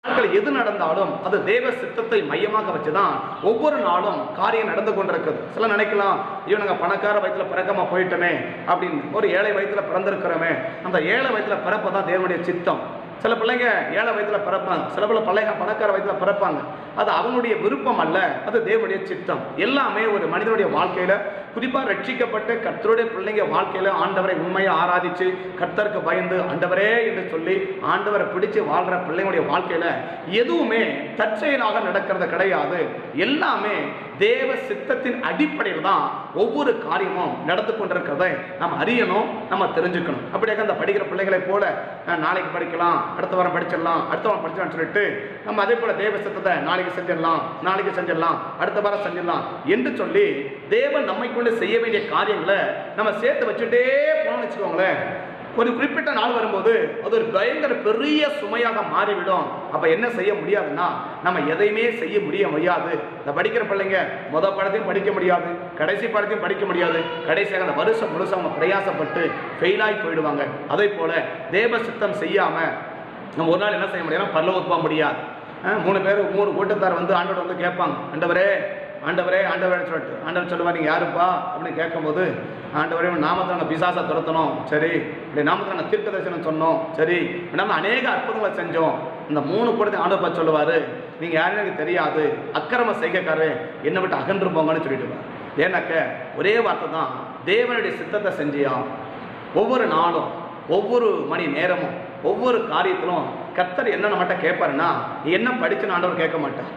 நாட்கள் எது நடந்தாலும் அது தேவ சித்தத்தை மையமாக வச்சுதான் ஒவ்வொரு நாளும் காரியம் நடந்து கொண்டிருக்குது. சில நினைக்கலாம், இவனுங்க பணக்கார வயத்துல பிறக்காம போயிட்டோமே அப்படின்னு. ஒரு ஏழை வயத்துல பிறந்திருக்கிறோமே, அந்த ஏழை வயத்துல பிறப்பதான் தேவனுடைய சித்தம். சில பிள்ளைங்க ஏழை வயத்துல பிறப்பாங்க, சில பிள்ளைங்க பணக்கார வயத்துல பிறப்பாங்க. அது அவனுடைய விருப்பம் அல்ல, அது தேவனுடைய சித்தம். எல்லாமே ஒரு மனிதனுடைய வாழ்க்கையில, குறிப்பா ரட்சிக்கப்பட்ட கர்த்தருடைய பிள்ளைங்க வாழ்க்கையில ஆண்டவரை உண்மையை ஆராதிச்சு கர்த்தருக்கு பயந்து ஆண்டவரே என்று சொல்லி ஆண்டவரை பிடிச்சு வாழ்ற பிள்ளைங்களுடைய வாழ்க்கையில எதுவுமே தற்செயலாக நடக்கிறது கிடையாது. எல்லாமே தேவ சித்தத்தின் அடிப்படையில் தான் ஒவ்வொரு காரியமும் நடந்து கொண்டிருக்கிறதை நம்ம அறியணும், நம்ம தெரிஞ்சுக்கணும். அப்படியாக அந்த படிக்கிற பிள்ளைகளை போல நாளைக்கு படிக்கலாம், அடுத்த வாரம் படிச்சிடலாம், அடுத்த வாரம் படிச்சிடலாம்னு சொல்லிட்டு நம்ம அதே போல தேவ சித்தத்தை நாளைக்கு செஞ்சிடலாம், நாளைக்கு செஞ்சிடலாம், அடுத்த வாரம் செஞ்சிடலாம் என்று சொல்லி தேவன் நம்மைக்குள்ள செய்ய வேண்டிய காரியங்களை நம்ம சேர்த்து வச்சுட்டே போனோம்னு வச்சுக்கோங்களேன், ஒரு குறிப்பிட்ட நாள் வரும்போது அது ஒரு பயங்கர பெரிய சுமையாக மாறிவிடும். அப்ப என்ன செய்ய முடியாதுன்னா, நம்ம எதையுமே செய்ய முடியாது. இந்த படிக்கிற பிள்ளைங்க முதல் பாடத்தையும் படிக்க முடியாது, கடைசி பாடத்தையும் படிக்க முடியாது. கடைசியாக அந்த வருஷம் முழுசு அவங்க பிரயாசப்பட்டு ஃபெயிலாகி போயிடுவாங்க. அதே போல தேவ சித்தம் செய்யாம நம்ம ஒரு நாள் என்ன செய்ய முடியாது, பரலோகத்துக்கு போக முடியாது. 3 கூட்டத்தார் வந்து ஆண்டவர் வந்து கேட்பாங்க, ஆண்டவரே ஆண்டவரே ஆண்டவரே சொல்லிட்டு ஆண்டவர் சொல்லுவார், நீங்கள் யாருப்பா அப்படின்னு கேட்கும்போது, ஆண்டவரே நாமத்தை நாங்கள் பிசாசை துரத்தணும், சரி, இப்படி நாமத்தை நாங்கள் தீர்க்க தரிசனம் சொன்னோம், சரி, நம்ம அநேக அற்புதங்களை செஞ்சோம். இந்த 3 கூட்டத்தை ஆண்டவர் பார்த்து சொல்லுவார், நீங்கள் யாருன்னு எனக்கு தெரியாது, அக்கிரம செய்கைக்காரே என்னை விட்டு அகன்று போங்கன்னு சொல்லிடுவார். ஏன்னாக்க ஒரே வார்த்தை தான், தேவனுடைய சித்தத்தை செஞ்சியா. ஒவ்வொரு நாளும் ஒவ்வொரு மணி நேரமும் ஒவ்வொரு காரியத்திலும் கர்த்தர் என்ன நம்மகிட்ட கேட்பாருன்னா, நீ என்ன படிச்சுன்னு ஆண்டவர் கேட்க மாட்டார்,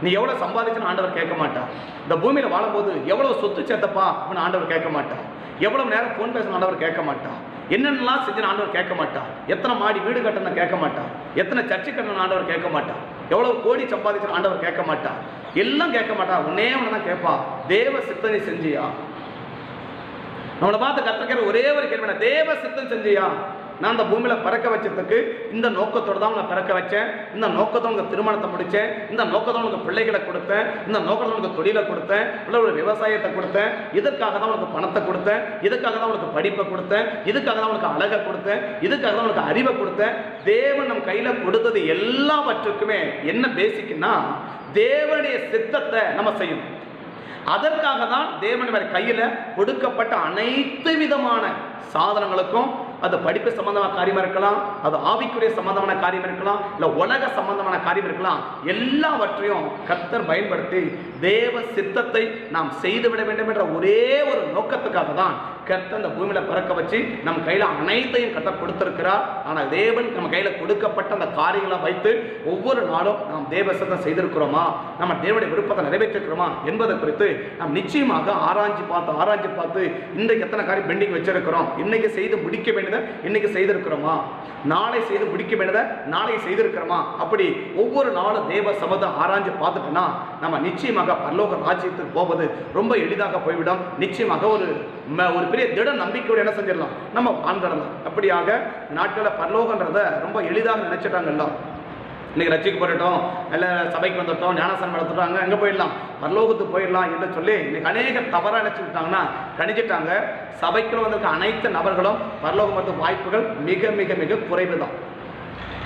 நீ எவ்வளோ சம்பாதிச்சுன்னு ஆண்டவர் கேட்க மாட்டார், இந்த பூமியில் வாழும்போது எவ்வளோ சொத்து சேர்த்தப்பா அப்படின்னு ஆண்டவர் கேட்க மாட்டார், எவ்வளோ நேரம் ஃபோன் பேசணும் ஆண்டவர் கேட்க மாட்டார், என்னென்னலாம் செஞ்சுன்னு ஆண்டவர் கேட்க மாட்டார், எத்தனை மாடி வீடு கட்டணும் கேட்க மாட்டார், எத்தனை சர்ச்சை கட்டணும் ஆண்டவர் கேட்க மாட்டார், எவ்வளோ கோடி சம்பாதிச்சுன்னு ஆண்டவர் கேட்க மாட்டார், எல்லாம் கேட்க மாட்டார். ஒன்னே ஒன்று தான் கேட்பா, தேவ சித்தனை செஞ்சியா. நம்மளை பார்த்து கற்றுக்கிற ஒரே ஒரு கேள்வி, தேவ சித்தம் செஞ்சியா. நான் இந்த பூமியில் பிறக்க வச்சதுக்கு இந்த நோக்கத்தோடு தான் உங்களை பிறக்க வச்சேன், இந்த நோக்கத்தோடு உங்கள் திருமணத்தை முடித்தேன், இந்த நோக்கத்தோடு உங்கள் பிள்ளைகளை கொடுத்தேன், இந்த நோக்கத்தோடு உங்கள் தொழிலை கொடுத்தேன், இல்லை ஒரு விவசாயத்தை கொடுத்தேன், இதற்காக தான் உனக்கு பணத்தை கொடுத்தேன், இதுக்காக தான் உனக்கு படிப்பை கொடுத்தேன், இதுக்காக தான் உனக்கு அழகை கொடுத்தேன், இதுக்காக தான் உனக்கு அறிவை கொடுத்தேன். தேவன் நம் கையில் கொடுத்தது எல்லாவற்றுக்குமே என்ன பேசிக்குன்னா, தேவனுடைய சித்தத்தை நம்ம செய்யணும். அதற்காக தான் தேவனுடைய கையில் கொடுக்கப்பட்ட அனைத்து விதமான சாதனங்களுக்கும், அது படிப்பு சம்பந்தமான காரியமாக இருக்கலாம், அது ஆவிக்குரிய சம்பந்தமான காரியம் இருக்கலாம், இல்லை உலக சம்பந்தமான காரியம் இருக்கலாம், எல்லாவற்றையும் கர்த்தர் பயன்படுத்தி தேவ சித்தத்தை நாம் செய்துவிட வேண்டும் என்ற ஒரே ஒரு நோக்கத்துக்காக தான் கர்த்தர் இந்த பூமியில் பிறக்க வச்சு நம்ம கையில் அனைத்தையும் கர்த்தர் கொடுத்திருக்கிறார். ஆனால் தேவன் நம்ம கையில் கொடுக்கப்பட்ட அந்த காரியங்களை வைத்து ஒவ்வொரு நாளும் நாம் தேவ சித்தம் செய்திருக்கிறோமா, நம்ம தேவனுடைய விருப்பத்தை நிறைவேற்றிருக்கிறோமா என்பதை குறித்து நாம் நிச்சயமாக ஆராய்ச்சி பார்த்து இன்றைக்கு எத்தனை காரியம் பெண்டிங் வச்சிருக்கிறோம், இன்னைக்கு செய்து முடிக்க வேண்டியதை இன்னைக்கு செய்திருக்கிறோமா, நாளை செய்து முடிக்க வேண்டியதை நாளை செய்திருக்கிறோமா, அப்படி ஒவ்வொரு நாளும் தேவ சமத்தை ஆராய்ச்சி பார்த்துட்டோம்னா நம்ம நிச்சயமாக பரலோக ராஜ்யத்துக்கு போவது ரொம்ப எளிதாக போய்விடும். நிச்சயமாக ஒரு பெரிய திட நம்பிக்கையோடு என்ன செஞ்சிடலாம், நம்ம வாழ்ந்துடலாம். அப்படியாக நாட்களில் பரலோகன்றதை ரொம்ப எளிதாக நினைச்சிட்டாங்க எல்லாம். இன்னைக்கு ரட்சிக்கு போயிட்டோம், இல்லை சபைக்கு வந்துட்டோம், ஞானஸ்தானம் எடுத்துட்டோம், அங்கே போயிடலாம், பரலோகத்துக்கு போயிடலாம் என்று சொல்லி இன்னைக்கு அநேக தவறாக நினைச்சுக்கிட்டாங்கன்னா கணிச்சிட்டாங்க. சபைக்குள்ள வந்திருக்க அனைத்து நபர்களும் பரலோகம் வரது வாய்ப்புகள் மிக மிக மிக குறைவு தான்.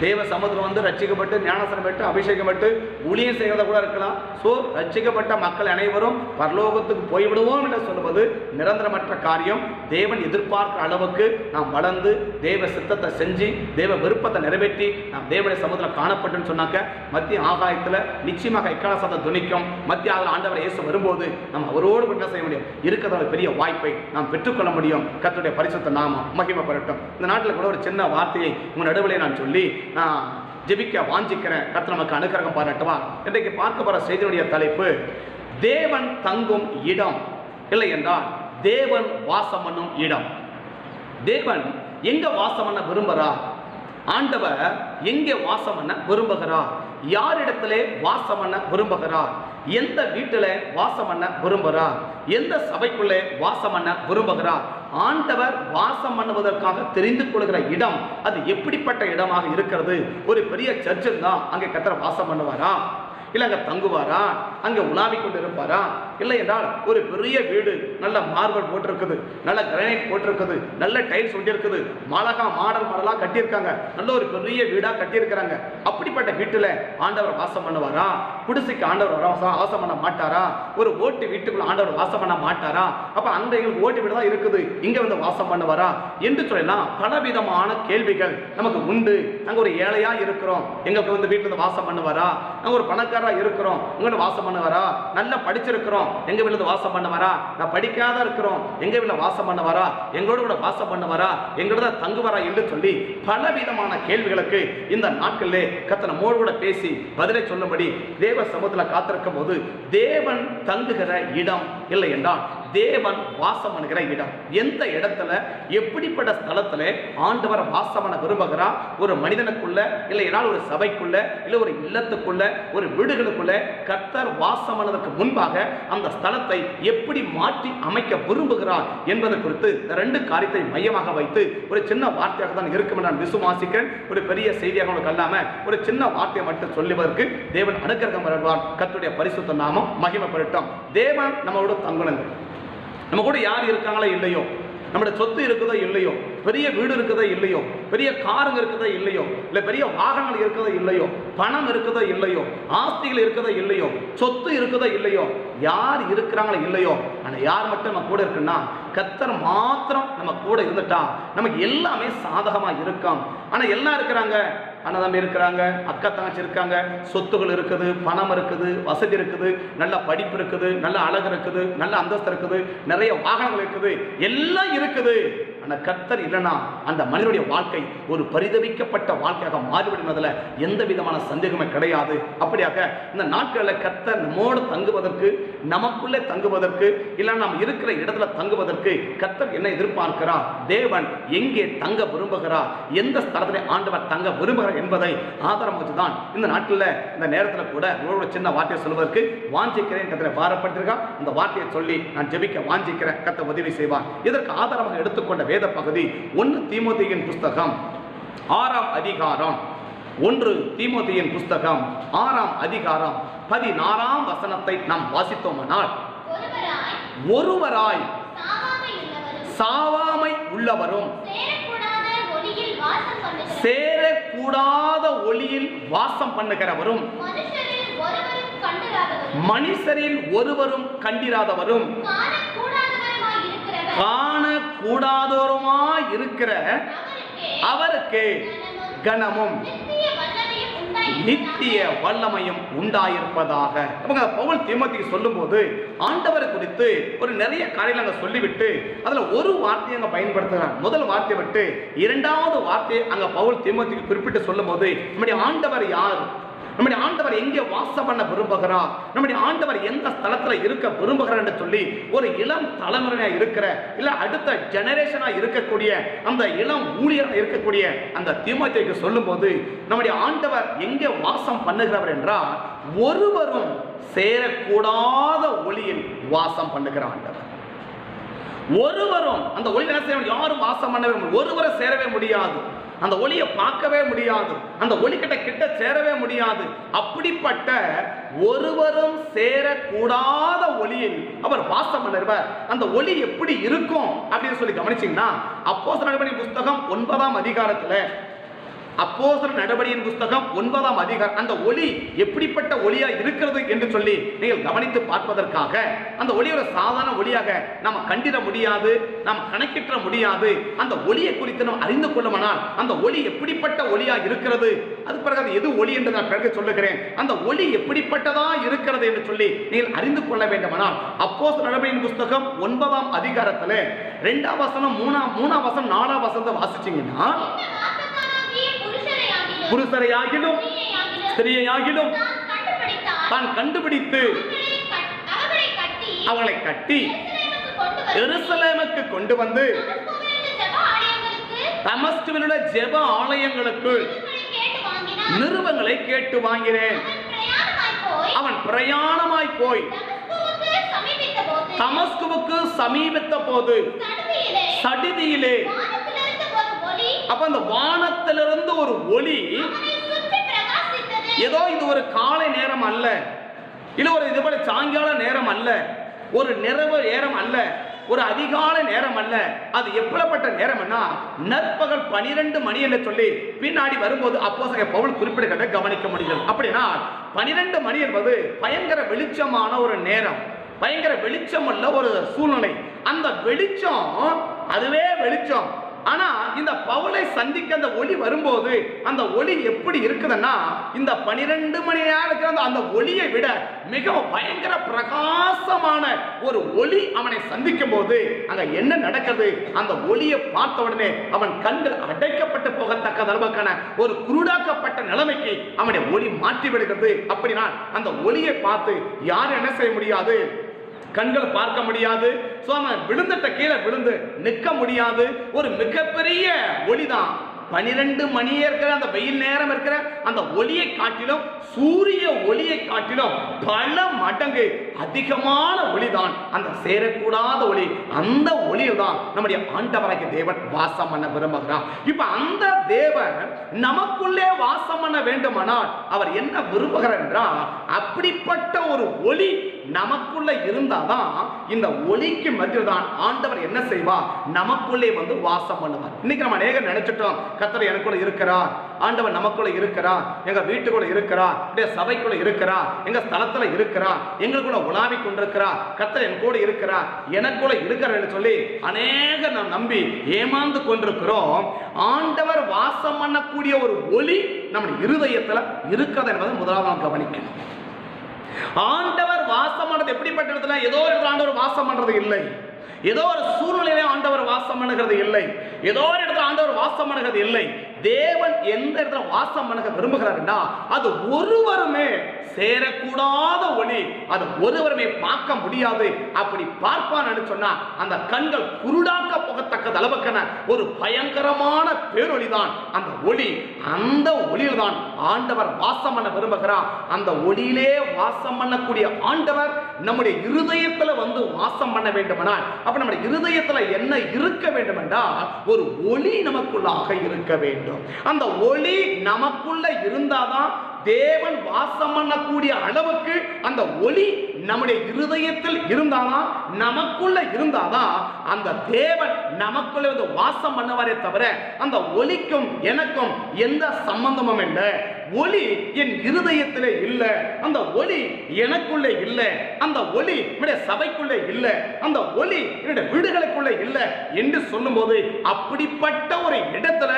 தேவ சமுதிரம் வந்து ரட்சிக்கப்பட்டு ஞானஸ்தானம் பெற்று அபிஷேகம் பெற்று ஊழியம் செய்கிறத கூட இருக்கலாம். ஸோ ரட்சிக்கப்பட்ட மக்கள் அனைவரும் பரலோகத்துக்கு போய்விடுவோம் என்று சொல்லுவது நிரந்தரமற்ற காரியம். தேவன் எதிர்பார்க்கிற அளவுக்கு நாம் வளர்ந்து தேவ சித்தத்தை செஞ்சு தேவ விருப்பத்தை நிறைவேற்றி நாம் தேவனுடைய சமுதிரம் காணப்பட்டுன்னு சொன்னாக்க மத்திய ஆகாயத்தில் நிச்சயமாக எக்கால சத்தம் துணிக்கும். மத்திய ஆகல ஆண்டவர் இயேசு வரும்போது நம்ம அவரோடு என்ன செய்ய முடியும், இருக்கிற ஒரு பெரிய வாய்ப்பை நாம் பெற்றுக்கொள்ள முடியும். கர்த்தருடைய பரிசுத்த நாமம் மகிமைப்படட்டும். இந்த நாட்டில் கூட ஒரு சின்ன வார்த்தையை உங்கள் நடுவிலே நான் சொல்லி நான் ஜெபிக்க வாஞ்சிக்கிறேன். கர்த்தர் நமக்கு அனுக்கிரகம் பாராட்டுவா. இன்றைக்கு பார்க்க போற செய்தியுடைய தலைப்பு, தேவன் தங்கும் இடம், இல்லை என்றால் தேவன் வாசம் பண்ணும் இடம். தேவன் எங்க வாசம் பண்ண விரும்புகிறார், ஆண்டவர் எங்கே வாசம் பண்ண விரும்புகிறார், யாரிடத்திலே வாசம் பண்ண விரும்புகிறார், எந்த வீட்டில் வாசம் பண்ண விரும்புகிறார், எந்த சபைக்குள்ளே வாசம் பண்ண விரும்புகிறார், ஆண்டவர் வாசம் பண்ணுவதற்காக தெரிந்து கொள்கிற இடம் அது எப்படிப்பட்ட இடமாக இருக்கிறது. ஒரு பெரிய சர்ச்சில் தான் அங்கே கர்த்தர் வாசம் பண்ணுவாரா, இல்லை அங்கே தங்குவாரா, அங்கே உலாவிக் கொண்டு இருப்பாரா, இல்லை என்றால் ஒரு பெரிய வீடு, நல்ல மார்பிள் போட்டிருக்குது, நல்ல கிரானைட் போட்டிருக்குது, நல்ல டைல்ஸ் ஒட்டியிருக்குது, மாடலா கட்டியிருக்காங்க, நல்ல ஒரு பெரிய வீடா கட்டியிருக்கிறாங்க. அப்படிப்பட்ட வீட்டுல ஆண்டவர் வாசம் பண்ணுவாரா? குடிசைக்கு ஆண்டவர் வாசம் பண்ண மாட்டாரா? ஒரு ஓட்டு வீட்டுக்குள்ள ஆண்டவர் வாசம் பண்ண மாட்டாரா? அப்ப அந்த எங்களுக்கு ஓட்டு வீடு தான் இருக்குது, இங்க வந்து வாசம் பண்ணுவாரா என்று சொல்லலாம். பலவிதமான கேள்விகள் நமக்கு உண்டு. நாங்க ஒரு ஏழையா இருக்கிறோம், எங்களுக்கு வந்து வீட்டுல இருந்து வாசம் பண்ணுவாரா? நாங்க ஒரு பணக்காரா இருக்கிறோம், உங்களோட வாசம் பண்ணுவாரா? நல்லா படிச்சிருக்கிறோம், எங்க வீட்டுல இருந்து வாசம் பண்ணுவாரா? நான் படிக்காத இருக்கிறோம், எங்க வீட்டுல வாசம் பண்ணுவாரா? எங்களோட கூட வாசம் பண்ணுவாரா? எங்களோட தங்குவாரா என்று சொல்லி பலவிதமான கேள்விகளுக்கு இந்த நாட்களிலே கர்த்தர் நம்மோடு கூட பேசி பதிலை சொல்லும்படி தேவ சமூகத்தில் காத்திருக்கும் போது, தேவன் தங்குகிற இடம் இல்லை என்றால் தேவன் வாசம் பண்ணுகிற இடம். எந்த இடத்துல, எப்படிப்பட்ட ஸ்தலத்துல ஆண்டவர் வாசம் பண்ண விரும்புகிறார்? ஒரு மனிதனுக்குள்ள, இல்லை என்றால் ஒரு சபைக்குள்ள, இல்லை ஒரு இல்லத்துக்குள்ள, ஒரு வீடுகளுக்குள்ள கர்த்தர் வாசம் பண்ணதற்கு முன்பாக அந்த ஸ்தலத்தை எப்படி மாற்றி அமைக்க விரும்புகிறார் என்பது குறித்து ரெண்டு காரியத்தை மையமாக வைத்து ஒரு சின்ன வார்த்தையாக தான் இருக்கும் நான் விசுவாசிக்கிறேன். ஒரு பெரிய செய்தியாக உங்களுக்கு அல்லாம ஒரு சின்ன வார்த்தையை மட்டும் சொல்லுவதற்கு தேவன் அனுக்கிரகம் வருவார். கர்த்தருடைய பரிசுத்த நாமம் மகிமைப்படட்டும். தேவன் நம்மளோட தங்கணுங்க. நம்ம கூட யார் இருக்காங்களோ இல்லையோ, நம்முடைய சொத்து இருக்குதோ இல்லையோ, பெரிய வீடு இருக்குதோ இல்லையோ, பெரிய காருங்க இருக்குதோ இல்லையோ, இல்லை பெரிய வாகனங்கள் இருக்குதோ இல்லையோ, பணம் இருக்குதோ இல்லையோ, ஆஸ்திகள் இருக்குதோ இல்லையோ, சொத்து இருக்குதோ இல்லையோ, யார் இருக்கிறாங்களோ இல்லையோ, ஆனால் யார் மட்டும் நம்ம கூட இருக்குன்னா கர்த்தர் மாத்திரம் நம்ம கூட இருந்துட்டா நமக்கு எல்லாமே சாதகமாக இருக்கும். ஆனால் எல்லாம் இருக்கிறாங்க, அண்ணன் தம்பி இருக்கிறாங்க, அக்கா தங்கச்சி இருக்காங்க, சொத்துகள் இருக்குது, பணம் இருக்குது, வசதி இருக்குது, நல்ல படிப்பு இருக்குது, நல்ல அழகு இருக்குது, நல்ல அந்தஸ்து இருக்குது, நிறைய வாகனங்கள் இருக்குது, எல்லாம் இருக்குது. ஆனால் கர்த்தர் இல்லைன்னா அந்த மனிதனுடைய வாழ்க்கை ஒரு பரிதவிக்கப்பட்ட வாழ்க்கையாக மாறிவிடுவதில் எந்த விதமான சந்தேகமே கிடையாது. அப்படியாக இந்த நாட்களில் கர்த்தர் நம்மோடு தங்குவதற்கு, நமக்குள்ளே தங்குவதற்கு, இல்லை நாம் இருக்கிற இடத்துல தங்குவதற்கு கர்த்தர் என்ன எதிர்பார்க்கிறார்? தேவன் எங்கே தங்க விரும்புகிறார்? எந்த ஸ்தலத்திலே ஆண்டவர் தங்க விரும்புகிறார் என்பதை ஆதாரம் வச்சுதான் இந்த நாட்களில் இந்த நேரத்தில் கூட ஒரு சின்ன வார்த்தையை சொல்வதற்கு வாஞ்சிக்கிறேன். கர்த்தரை பாரப்படுத்திருக்கான். இந்த வார்த்தையை சொல்லி நான் ஜெபிக்க வாஞ்சிக்கிறேன். கர்த்தர் உதவி செய்வார். இதற்கு ஆதாரமாக எடுத்துக்கொண்ட வேத பகுதி 1 தீமோத்தேயுவின் புஸ்தகம் 6ஆம் அதிகாரம், 1 தீமோத்தேயுவின் புஸ்தகம் 6ஆம் அதிகாரம் 16ஆம் வசனத்தை நாம் வாசித்தோமானால், ஒருவராய் சாவாமை உள்ளவரும் சேரக்கூடாத ஒளியில் வாசம் பண்ணுகிறவரும் மனுஷரில் ஒருவரும் கண்டிராதவரும் காணக்கூடாதோருமாய் இருக்கிற அவருக்கு கனமும் நித்திய வல்லமையும் உண்டாயிருப்பதாக. பவுல் தீமோத்தேயுக்கு சொல்லும் போது ஆண்டவரை குறித்து ஒரு நிறைய காரியங்கள் சொல்லிவிட்டு அதுல ஒரு வார்த்தையை அங்க பயன்படுத்துகிறார். முதல் வார்த்தையை விட்டு இரண்டாவது வார்த்தையை அங்க பவுல் தீமோத்தேயுக்கு குறிப்பிட்டு சொல்லும் போது, நம்முடைய ஆண்டவர் யார், நம்முடைய ஆண்டவர் எங்கே வாசம் பண்ண விரும்புகிறார், நம்முடைய ஆண்டவர் எந்த ஸ்தலத்தில் இருக்க விரும்புகிறார் என்று சொல்லி ஒரு இளம் தலைமுறையா இருக்கிற, இல்ல அடுத்த ஜெனரேஷனா இருக்கக்கூடிய அந்த இளம் ஊழியராக இருக்கக்கூடிய அந்த தீமோத்தேயுக்கு சொல்லும் போது, நம்முடைய ஆண்டவர் எங்கே வாசம் பண்ணுகிறவர் என்றால் ஒருவரும் சேரக்கூடாத ஒளியில் வாசம் பண்ணுகிற ஆண்டவர். ஒருவரும் அந்த ஒளியில் யாரும் வாசம் பண்ணவே முடியாது, ஒருவரை சேரவே முடியாது, அந்த ஒளியை பார்க்கவே முடியாது, அந்த ஒளிக்கிட்ட சேரவே முடியாது. அப்படிப்பட்ட ஒருவரும் சேரக்கூடாத ஒளியில் அவர் வாசம் பண்ணுவார். அந்த ஒளி எப்படி இருக்கும் அப்படின்னு சொல்லி கவனிச்சீங்கன்னா, அப்போஸ்தலர் நடபடியின் புஸ்தகம் 9ஆம் அதிகாரத்துல, அப்போஸ்தலர் நடபடியின் புஸ்தகம் 9ஆம் அதிகாரம், அந்த ஒளி எப்படிப்பட்ட ஒளியா இருக்கிறது என்று சொல்லி நீங்கள் கவனித்து பார்ப்பதற்காக, அந்த ஒளி ஒரு சாதாரண ஒளியாக நாம் கண்டிட முடியாது, நாம் கணக்கிட முடியாது. அந்த ஒளியை குறித்து நாம் அறிந்து கொள்ளுமானால் அந்த ஒளி எப்படிப்பட்ட ஒளியா இருக்கிறது, அது பிறகு எது ஒளி என்று நான் பிறகு சொல்லுகிறேன். அந்த ஒளி எப்படிப்பட்டதா இருக்கிறது என்று சொல்லி நீங்கள் அறிந்து கொள்ள வேண்டுமானால் அப்போஸ்தலர் நடபடியின் புஸ்தகம் 9ஆம் அதிகாரத்தில் 2ஆம் வசனம், 3ஆம் வசனம், 4ஆம் வசனத்தை வாசிச்சீங்கன்னா, புருஷரையாகிலும் ஸ்திரீயாகிலும் தான் கண்டுபிடித்து அவளை கட்டி எருசலேமுக்கு கொண்டு வந்து தமஸ்குவில் உள்ள ஜெப ஆலயங்களுக்குள் நிருபங்களை கேட்டு வாங்கினேன். அவன் பிரயாணமாய் போய் தமஸ்குவுக்கு சமீபித்த போது சடிதியிலே, அப்ப அந்த வானத்திலிருந்து ஒரு ஒளி, ஏதோ இது ஒரு காலை நேரம் அல்ல, இல்ல ஒரு இது போல சாயங்கால நேரம் அல்ல, ஒரு நிறவு நேரம் அல்ல, ஒரு அதிகாலை நேரம் அல்ல. அது எப்படிப்பட்ட நேரம்னா நற்பகல் 12 மணி என்று சொல்லி பின்னாடி வரும்போது அப்போஸ்தலன் பவுல் குறிப்பிடுகிறதை கவனிக்க முடியும். அப்படின்னா 12 மணி என்பது பயங்கர வெளிச்சமான ஒரு நேரம், பயங்கர வெளிச்சம் உள்ள ஒரு சூழ்நிலை. அந்த வெளிச்சம் அதுவே வெளிச்சம். ஆனா இந்த பவுலை சந்திக்க அந்த ஒளி வரும்போது அந்த ஒளி எப்படி இருக்குதுன்னா, இந்த 12 மணி நேரம் அந்த ஒளியை விட மிகவும் பயங்கர பிரகாசமான ஒரு ஒளி அவனை சந்திக்கும் போது அங்க என்ன நடக்கிறது? அந்த ஒளியை பார்த்த உடனே அவன் கண்கள் அடைக்கப்பட்டு போகத்தக்க அளவுக்கான ஒரு குருடாக்கப்பட்ட நிலைமைக்கு அவனுடைய ஒளி மாற்றி விடுகிறது. அப்படின்னா அந்த ஒளியை பார்த்து யாரும் என்ன செய்ய முடியாது? கண்கள் பார்க்க முடியாது. விழுந்துட்ட கீழே விழுந்து நிற்க முடியாது. ஒரு மிகப்பெரிய ஒளிதான் 12 மணி இருக்கிற அந்த வெயில் நேரம் இருக்கிற அந்த ஒளியை காட்டிலும், சூரிய ஒளியை காட்டிலும் பல மடங்கு அதிகமான ஒளிதான் அந்த சேரக்கூடாத ஒளி. அந்த ஒளியில் தான் நம்முடைய ஆண்டவராகிய தேவன் வாசம் பண்ண விரும்புகிறார். இப்ப அந்த தேவன் நமக்குள்ளே வாசம் பண்ண வேண்டுமானால் அவர் என்ன விரும்புகிறார் என்றால், அப்படிப்பட்ட ஒரு ஒளி நமக்குள்ள இருந்தாதான் இந்த ஒளிக்கு மத்தியில் தான் ஆண்டவர் என்ன செய்வார்? நமக்குள்ளே வந்து வாசம் பண்ணுவார். இன்னைக்கு நம்ம அநேகம் நினைச்சிட்டோம், கர்த்தர் எனக்குள்ள இருக்கிறார், ஆண்டவர் நமக்குள்ள இருக்கிறார், எங்க வீட்டுக்குள்ள இருக்கிறார், சபைக்குள்ள இருக்கிறார், எங்க ஸ்தலத்துல இருக்கிறார், எங்களுக்குள்ள உலாவிக் கொண்டிருக்கிறார், கர்த்தர் என் கூட இருக்கிறார், எனக்குள்ள இருக்கிறார் என்று சொல்லி அநேக நாம் நம்பி ஏமாந்து கொண்டிருக்கிறோம். ஆண்டவர் வாசம் பண்ணக்கூடிய ஒரு ஒளி நம்முடைய இருதயத்துல இருக்கிறது என்பதை முதலாவது நாம் கவனிக்கணும். ஆண்டவர் வாசம் பண்ணது எப்படிப்பட்ட இடத்துல? ஏதோ ஒரு இடத்துல ஆண்டவர் வாசம் பண்றது இல்லை, ஏதோ ஒரு சூழ்நிலையிலே ஆண்டவர் வாசம் பண்ணுகிறது இல்லை, ஏதோ ஒரு இடத்துல ஆண்டவர் வாசம் பண்ணுகிறது இல்லை. தேவன் எந்த இடத்துல வாசம் பண்ண விரும்புகிறார்னா அது ஒருவருமே சேரக்கூடாத ஒளி, அது ஒருவருமே பார்க்க முடியாது. அப்படி பார்ப்பான்னு சொன்னா அந்த கண்கள் குருடாக்க போகத்தக்க அளவுக்கான ஒரு பயங்கரமான பேரொளிதான் அந்த ஒளி. அந்த ஒளியில் தான் ஆண்டவர் வாசம் பண்ண விரும்புகிறார். அந்த ஒளியிலே வாசம் பண்ணக்கூடிய ஆண்டவர் நம்முடைய இருதயத்துல வந்து வாசம் பண்ண வேண்டுமானால், அப்ப நம்முடைய இருதயத்துல என்ன இருக்க வேண்டும் என்றால் ஒரு ஒளி நமக்குள்ளாக இருக்க வேண்டும். அந்த ஒளி நமக்குள்ள இருந்தாதான் தேவன் வாசம் பண்ணக்கூடிய அளவுக்கு அந்த ஒளி நம்முடைய இருதயத்தில் இருந்தாதான், நமக்குள்ள இருந்தாதான் அந்த தேவன் நமக்குள்ள வந்து வாசம் பண்ணவாரே தவிர அந்த ஒளிக்கும் எனக்கும் எந்த சம்பந்தமும் இல்லை. ஒளி என் இருதயத்திலே இல்லை, அந்த ஒளி எனக்குள்ளே இல்லை, அந்த ஒளி என்னுடைய சபைக்குள்ளே இல்லை, அந்த ஒளி என்னுடைய வீடுகளுக்குள்ளே இல்லை என்று சொல்லும் போது அப்படிப்பட்ட ஒரு இடத்துல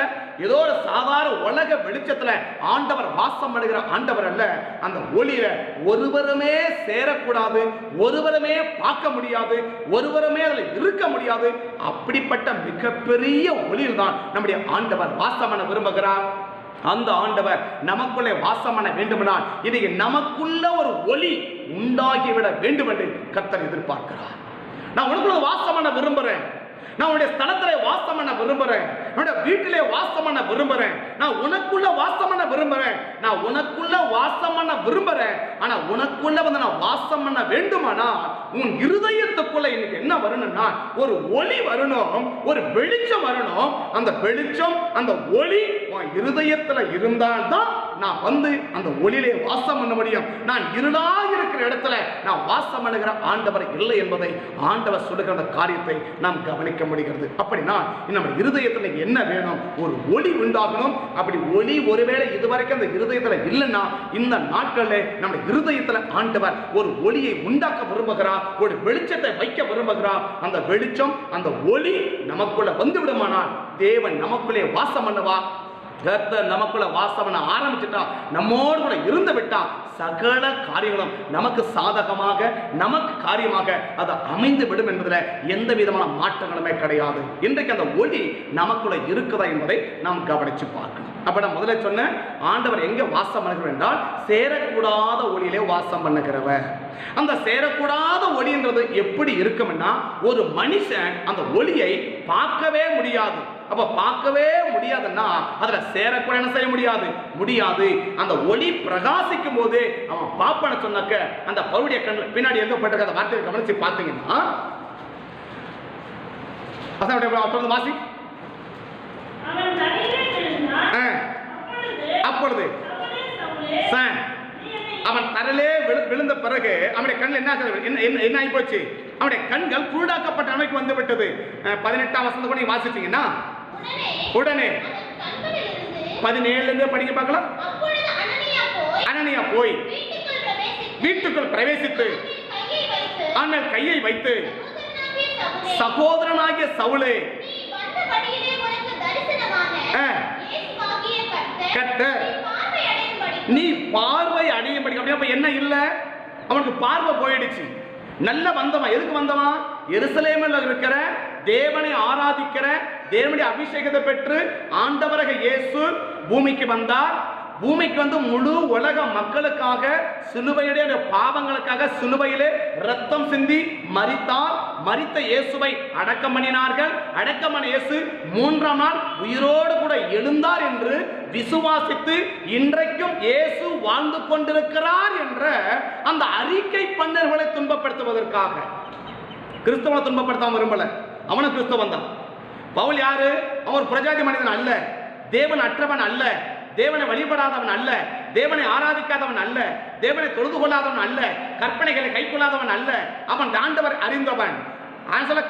ஏதோ ஒரு சாதாரண உலக வெளிச்சத்துல ஆண்டவர் வாசம் பண்ணுகிற ஆண்டவர் அல்ல. அந்த ஒளியில ஒருவருமே சேரக்கூடாது, ஒருவருமே பார்க்க முடியாது, ஒருவருமே அதில் இருக்க முடியாது. அப்படிப்பட்ட மிகப்பெரிய ஒளியில் தான் நம்முடைய ஆண்டவர் வாசம் பண்ண விரும்புகிறார். அந்த ஆண்டவர் நமக்குள்ளே வாசம் பண்ண வேண்டுமானால் இதை நமக்குள்ள ஒரு ஒளி உண்டாகிவிட வேண்டும் என்று கர்த்தர் எதிர்பார்க்கிறார். நான் உனக்குள்ள வாசம் பண்ண விரும்புறேன், நான் உன்னுடைய ஸ்தலத்திலே வாசம் பண்ண விரும்புறேன், என்னோட வீட்டிலே வாசம் பண்ண விரும்புறேன், நான் உனக்குள்ள வாசம் பண்ண விரும்புறேன், நான் உனக்குள்ள வாசம் பண்ண விரும்புறேன். ஆனா உனக்குள்ள வந்து நான் வாசம் பண்ண வேண்டுமானா உன் இருதயத்துக்குள்ள இன்னைக்கு என்ன வரணும்னா ஒரு ஒளி வரணும், ஒரு வெளிச்சம் வரணும். அந்த வெளிச்சம் அந்த ஒளி உன் இருதயத்துல இருந்தால்தான் நான் வந்து அந்த ஒளியிலே வாசம் பண்ண முடியும். நான் இருளாக இருக்கிற இடத்துல நான் வாசம் பண்ணுகிற ஆண்டவர் இல்லை என்பதை ஆண்டவர் சொல்லுகிற அந்த காரியத்தை நாம் கவனிக்க முடிகிறது. அப்படின்னா நம்ம இருதயத்துல என்ன வேணும்? ஒரு ஒளி உண்டாகணும். அப்படி ஒளி ஒருவேளை இதுவரைக்கும் அந்த இருதயத்துல இல்லைன்னா இந்த நாட்களில் நம்ம இருதயத்துல ஆண்டவர் ஒரு ஒளியை உண்டாக்க விரும்புகிறார், ஒரு வெளிச்சத்தை வைக்க விரும்புகிறார். அந்த வெளிச்சம் அந்த ஒளி நமக்குள்ள வந்து விடுமானால் தேவன் நமக்குள்ளே வாசம் பண்ணவா, கர்த்தர் நமக்குள்ள வாசம் பண்ண ஆரம்பிச்சுட்டா, நம்மோடு கூட இருந்து விட்டா சகல காரியங்களும் நமக்கு சாதகமாக நமக்கு காரியமாக அது அமைந்து விடும் என்பதில் எந்த விதமான மாற்றங்களுமே கிடையாது. இன்றைக்கு அந்த ஒளி நமக்குள்ள இருக்குதா என்பதை நாம் கவனிச்சு பார்க்கணும். அப்ப நான் முதல்ல சொன்ன ஆண்டவர் எங்க வாசம் பண்ணுகிறவர் என்றால் சேரக்கூடாத ஒளியிலே வாசம் பண்ணுகிறவர். அந்த சேரக்கூடாத ஒளின்றது எப்படி இருக்கும்னா ஒரு மனுஷன் அந்த ஒளியை பார்க்கவே முடியாது. அப்ப பார்க்கவே முடியாதுன்னா அதுல சேரக்கூட என்ன செய்ய முடியாது முடியாது. அந்த ஒளி பிரகாசிக்கும் போது அவன் பாப்பன சொன்னாக்க அந்த பவுடைய கண் பின்னாடி எழுதப்பட்டிருக்க அந்த வார்த்தையை கவனிச்சு பார்த்தீங்கன்னா தொடர்ந்து வாசி. அப்பொழுது அவன் தரலே விழுந்த பிறகு அவனுடைய கண்ணில் என்ன ஆகி போச்சு? அவனுடைய கண்கள் குருடாக்கப்பட்ட அமைக்கு வந்து விட்டது. 18ஆம் வசனத்தை கூட நீங்க வாசிச்சீங்கன்னா உடனே 17 படிக்க பார்க்கலாம். அனனியா போய் வீட்டுக்குள் பிரவேசித்து அவன் கையை வைத்து, சகோதரனாகிய சவுலே, கர்த்தர் நீ பார்வை அடையும்படி. அப்ப என்ன இல்ல, அவனுக்கு பார்வை போயிடுச்சு. நல்ல வந்தவன். எதுக்கு வந்தவன்? எருசலேமில் இருக்கிற தேவனை ஆராதிக்கிற தேவனுடைய அபிஷேகத்தை பெற்று ஆண்டவராக இயேசு பூமிக்கு வந்தார். பூமிக்கு வந்து முழு உலக மக்களுக்காக சிலுவையுடைய பாவங்களுக்காக சிலுவையிலே ரத்தம் சிந்தி மரித்தார். மரித்த இயேசுவை அடக்கம் பண்ணினார்கள். அடக்கம் பண்ண இயேசு 3ஆம் நாள் உயிரோடு கூட எழுந்தார் என்று விசுவாசித்து இன்றைக்கும் இயேசு வாழ்ந்து கொண்டிருக்கிறார் என்ற அந்த அறிக்கை பண்ணர்களை துன்பப்படுத்துவதற்காக. கிறிஸ்தவனை துன்பப்படுத்தாம விரும்பல, அவனும் கிறிஸ்தவன் தான். பவுல் யாரு? அவன் பிரஜாதி மனிதன் அல்ல, தேவன் அற்றவன் அல்ல, தேவனை வழிபடாதவன் அல்ல, தேவனை ஆராதிக்காதவன் அல்ல, தேவனை தொழுது கொள்ளாதவன் அல்ல, கற்பனைகளை கை கொள்ளாதவன் அல்ல. அவன் ஆண்டவர் அறிந்தவன்.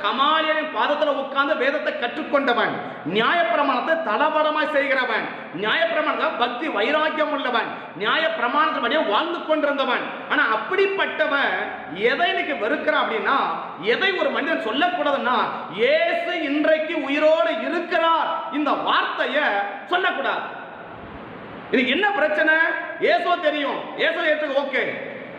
கமாலியரின் பாதத்தில் உட்கார்ந்து வேதத்தை கற்றுக்கொண்டவன், நியாயப்பிரமாணத்தை தளபடமாய் செய்கிறவன், நியாயப்பிரமாணத்தில் பக்தி வைராக்கியம் உள்ளவன், நியாயப்பிரமாணத்தின்படியே வாழ்ந்து கொண்டிருந்தவன். ஆனா அப்படிப்பட்டவன் எதை இன்னைக்கு வெறுக்கிறான் அப்படின்னா, எதை ஒரு மனிதன் சொல்லக்கூடாதுன்னா, இயேசு இன்றைக்கு உயிரோடு இருக்கிறார் இந்த வார்த்தையை சொல்லக்கூடாது. இன்னைக்கு என்ன பிரச்சனை? இயேசு தெரியும், இயேசு ஏற்றுக்கு ஓகே.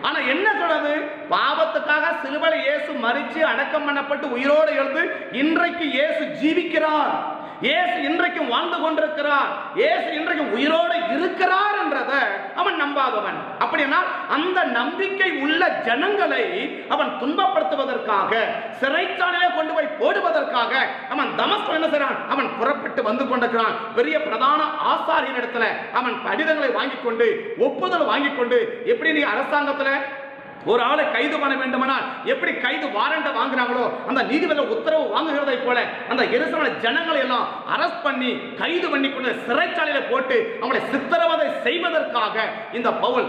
ஆனா என்ன சொல்றது? பாவத்துக்காக சிலுவையில் இயேசு மரிச்சு அடக்கம் பண்ணப்பட்டு உயிரோடு எழுந்து இன்றைக்கு இயேசு ஜீவிக்கிறார், இயேசு இன்றைக்கும் வாழ்ந்து கொண்டிருக்கிறார், இயேசு இன்றைக்கும் உயிரோடு இருக்கிறார் என்றத அவன் நம்பாதவன். அப்படின்னா அந்த நம்பிக்கை உள்ள ஜனங்களை அவன் துன்பப்படுத்துவதற்காக, சிறைச்சாலையிலே கொண்டு போய் போடுவதற்காக அவன் தமஸ்கு என்ன செய்றான்? அவன் புறப்பட்டு வந்து கொண்டிருக்கிறான். பெரிய பிரதான ஆசாரியன் இடத்துல அவன் கடிதங்களை வாங்கிக் கொண்டு, ஒப்புதல் வாங்கிக் கொண்டு, எப்படி நீ அரசாங்கத்தில் ஒரு ஆளை கைது பண்ண வேண்டுமானால் எப்படி கைது வாரண்ட வாங்குறாங்களோ, அந்த நீதிபதி உத்தரவு வாங்குகிறதை போல அந்த எருசலேம் ஜனங்களை எல்லாம் அரெஸ்ட் பண்ணி கைது பண்ணி கொண்டு சிறைச்சாலையில போட்டு அவங்களை சித்திரவதை செய்வதற்காக இந்த பவுல்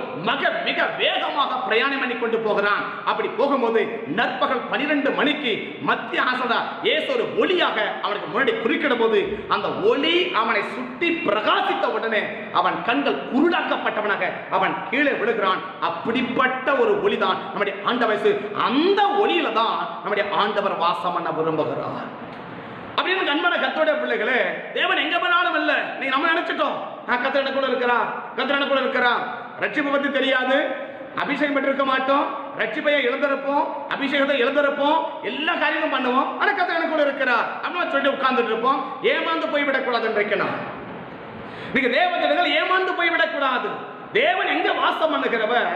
மிக வேகமாக பிரயாணம் பண்ணி கொண்டு போகிறான். அப்படி போகும்போது நற்பகல் 12 மணிக்கு மத்திய ஆசதா இயேசு ஒரு ஒளியாக அவனுக்கு முன்னாடி குறிக்கிடும் போது அந்த ஒளி அவனை சுட்டி பிரகாசித்த உடனே அவன் கண்கள் குருடாக்கப்பட்டவனாக அவன் கீழே விழுகிறான். அப்படிப்பட்ட ஒரு ஒளி நம்முடைய ஆண்டவர். அந்த ஒளியில தான் நம்முடைய ஆண்டவர் வாசம் பண்ண விரும்புகிறார். அப்படின்னு கண்மன கர்த்தருடைய பிள்ளைகளே, தேவன் எங்க போனாலும் இல்ல. நீங்க நம்ம நினைச்சிட்டோம் கர்த்தர் எனக்குள்ள இருக்கிறார், கர்த்தர் எனக்குள்ள இருக்கிறார். ரட்சிப்பை பத்தி தெரியாது, அபிஷேகம் பெற்றிருக்க மாட்டோம், ரட்சிப்பையை இழந்திருப்போம், அபிஷேகத்தை இழந்திருப்போம், எல்லா காரியமும் பண்ணுவோம். ஆனா கர்த்தர் எனக்குள்ள இருக்கிறார் அப்படின்னு சொல்லி உட்கார்ந்துட்டு இருப்போம். ஏமாந்து போய்விடக் கூடாது என்றைக்கணும். நீங்க தேவஜனங்கள் ஏமாந்து போய்விடக் கூடாது. தேவன் எங்க வாசம் பண்ணுகிறவர்?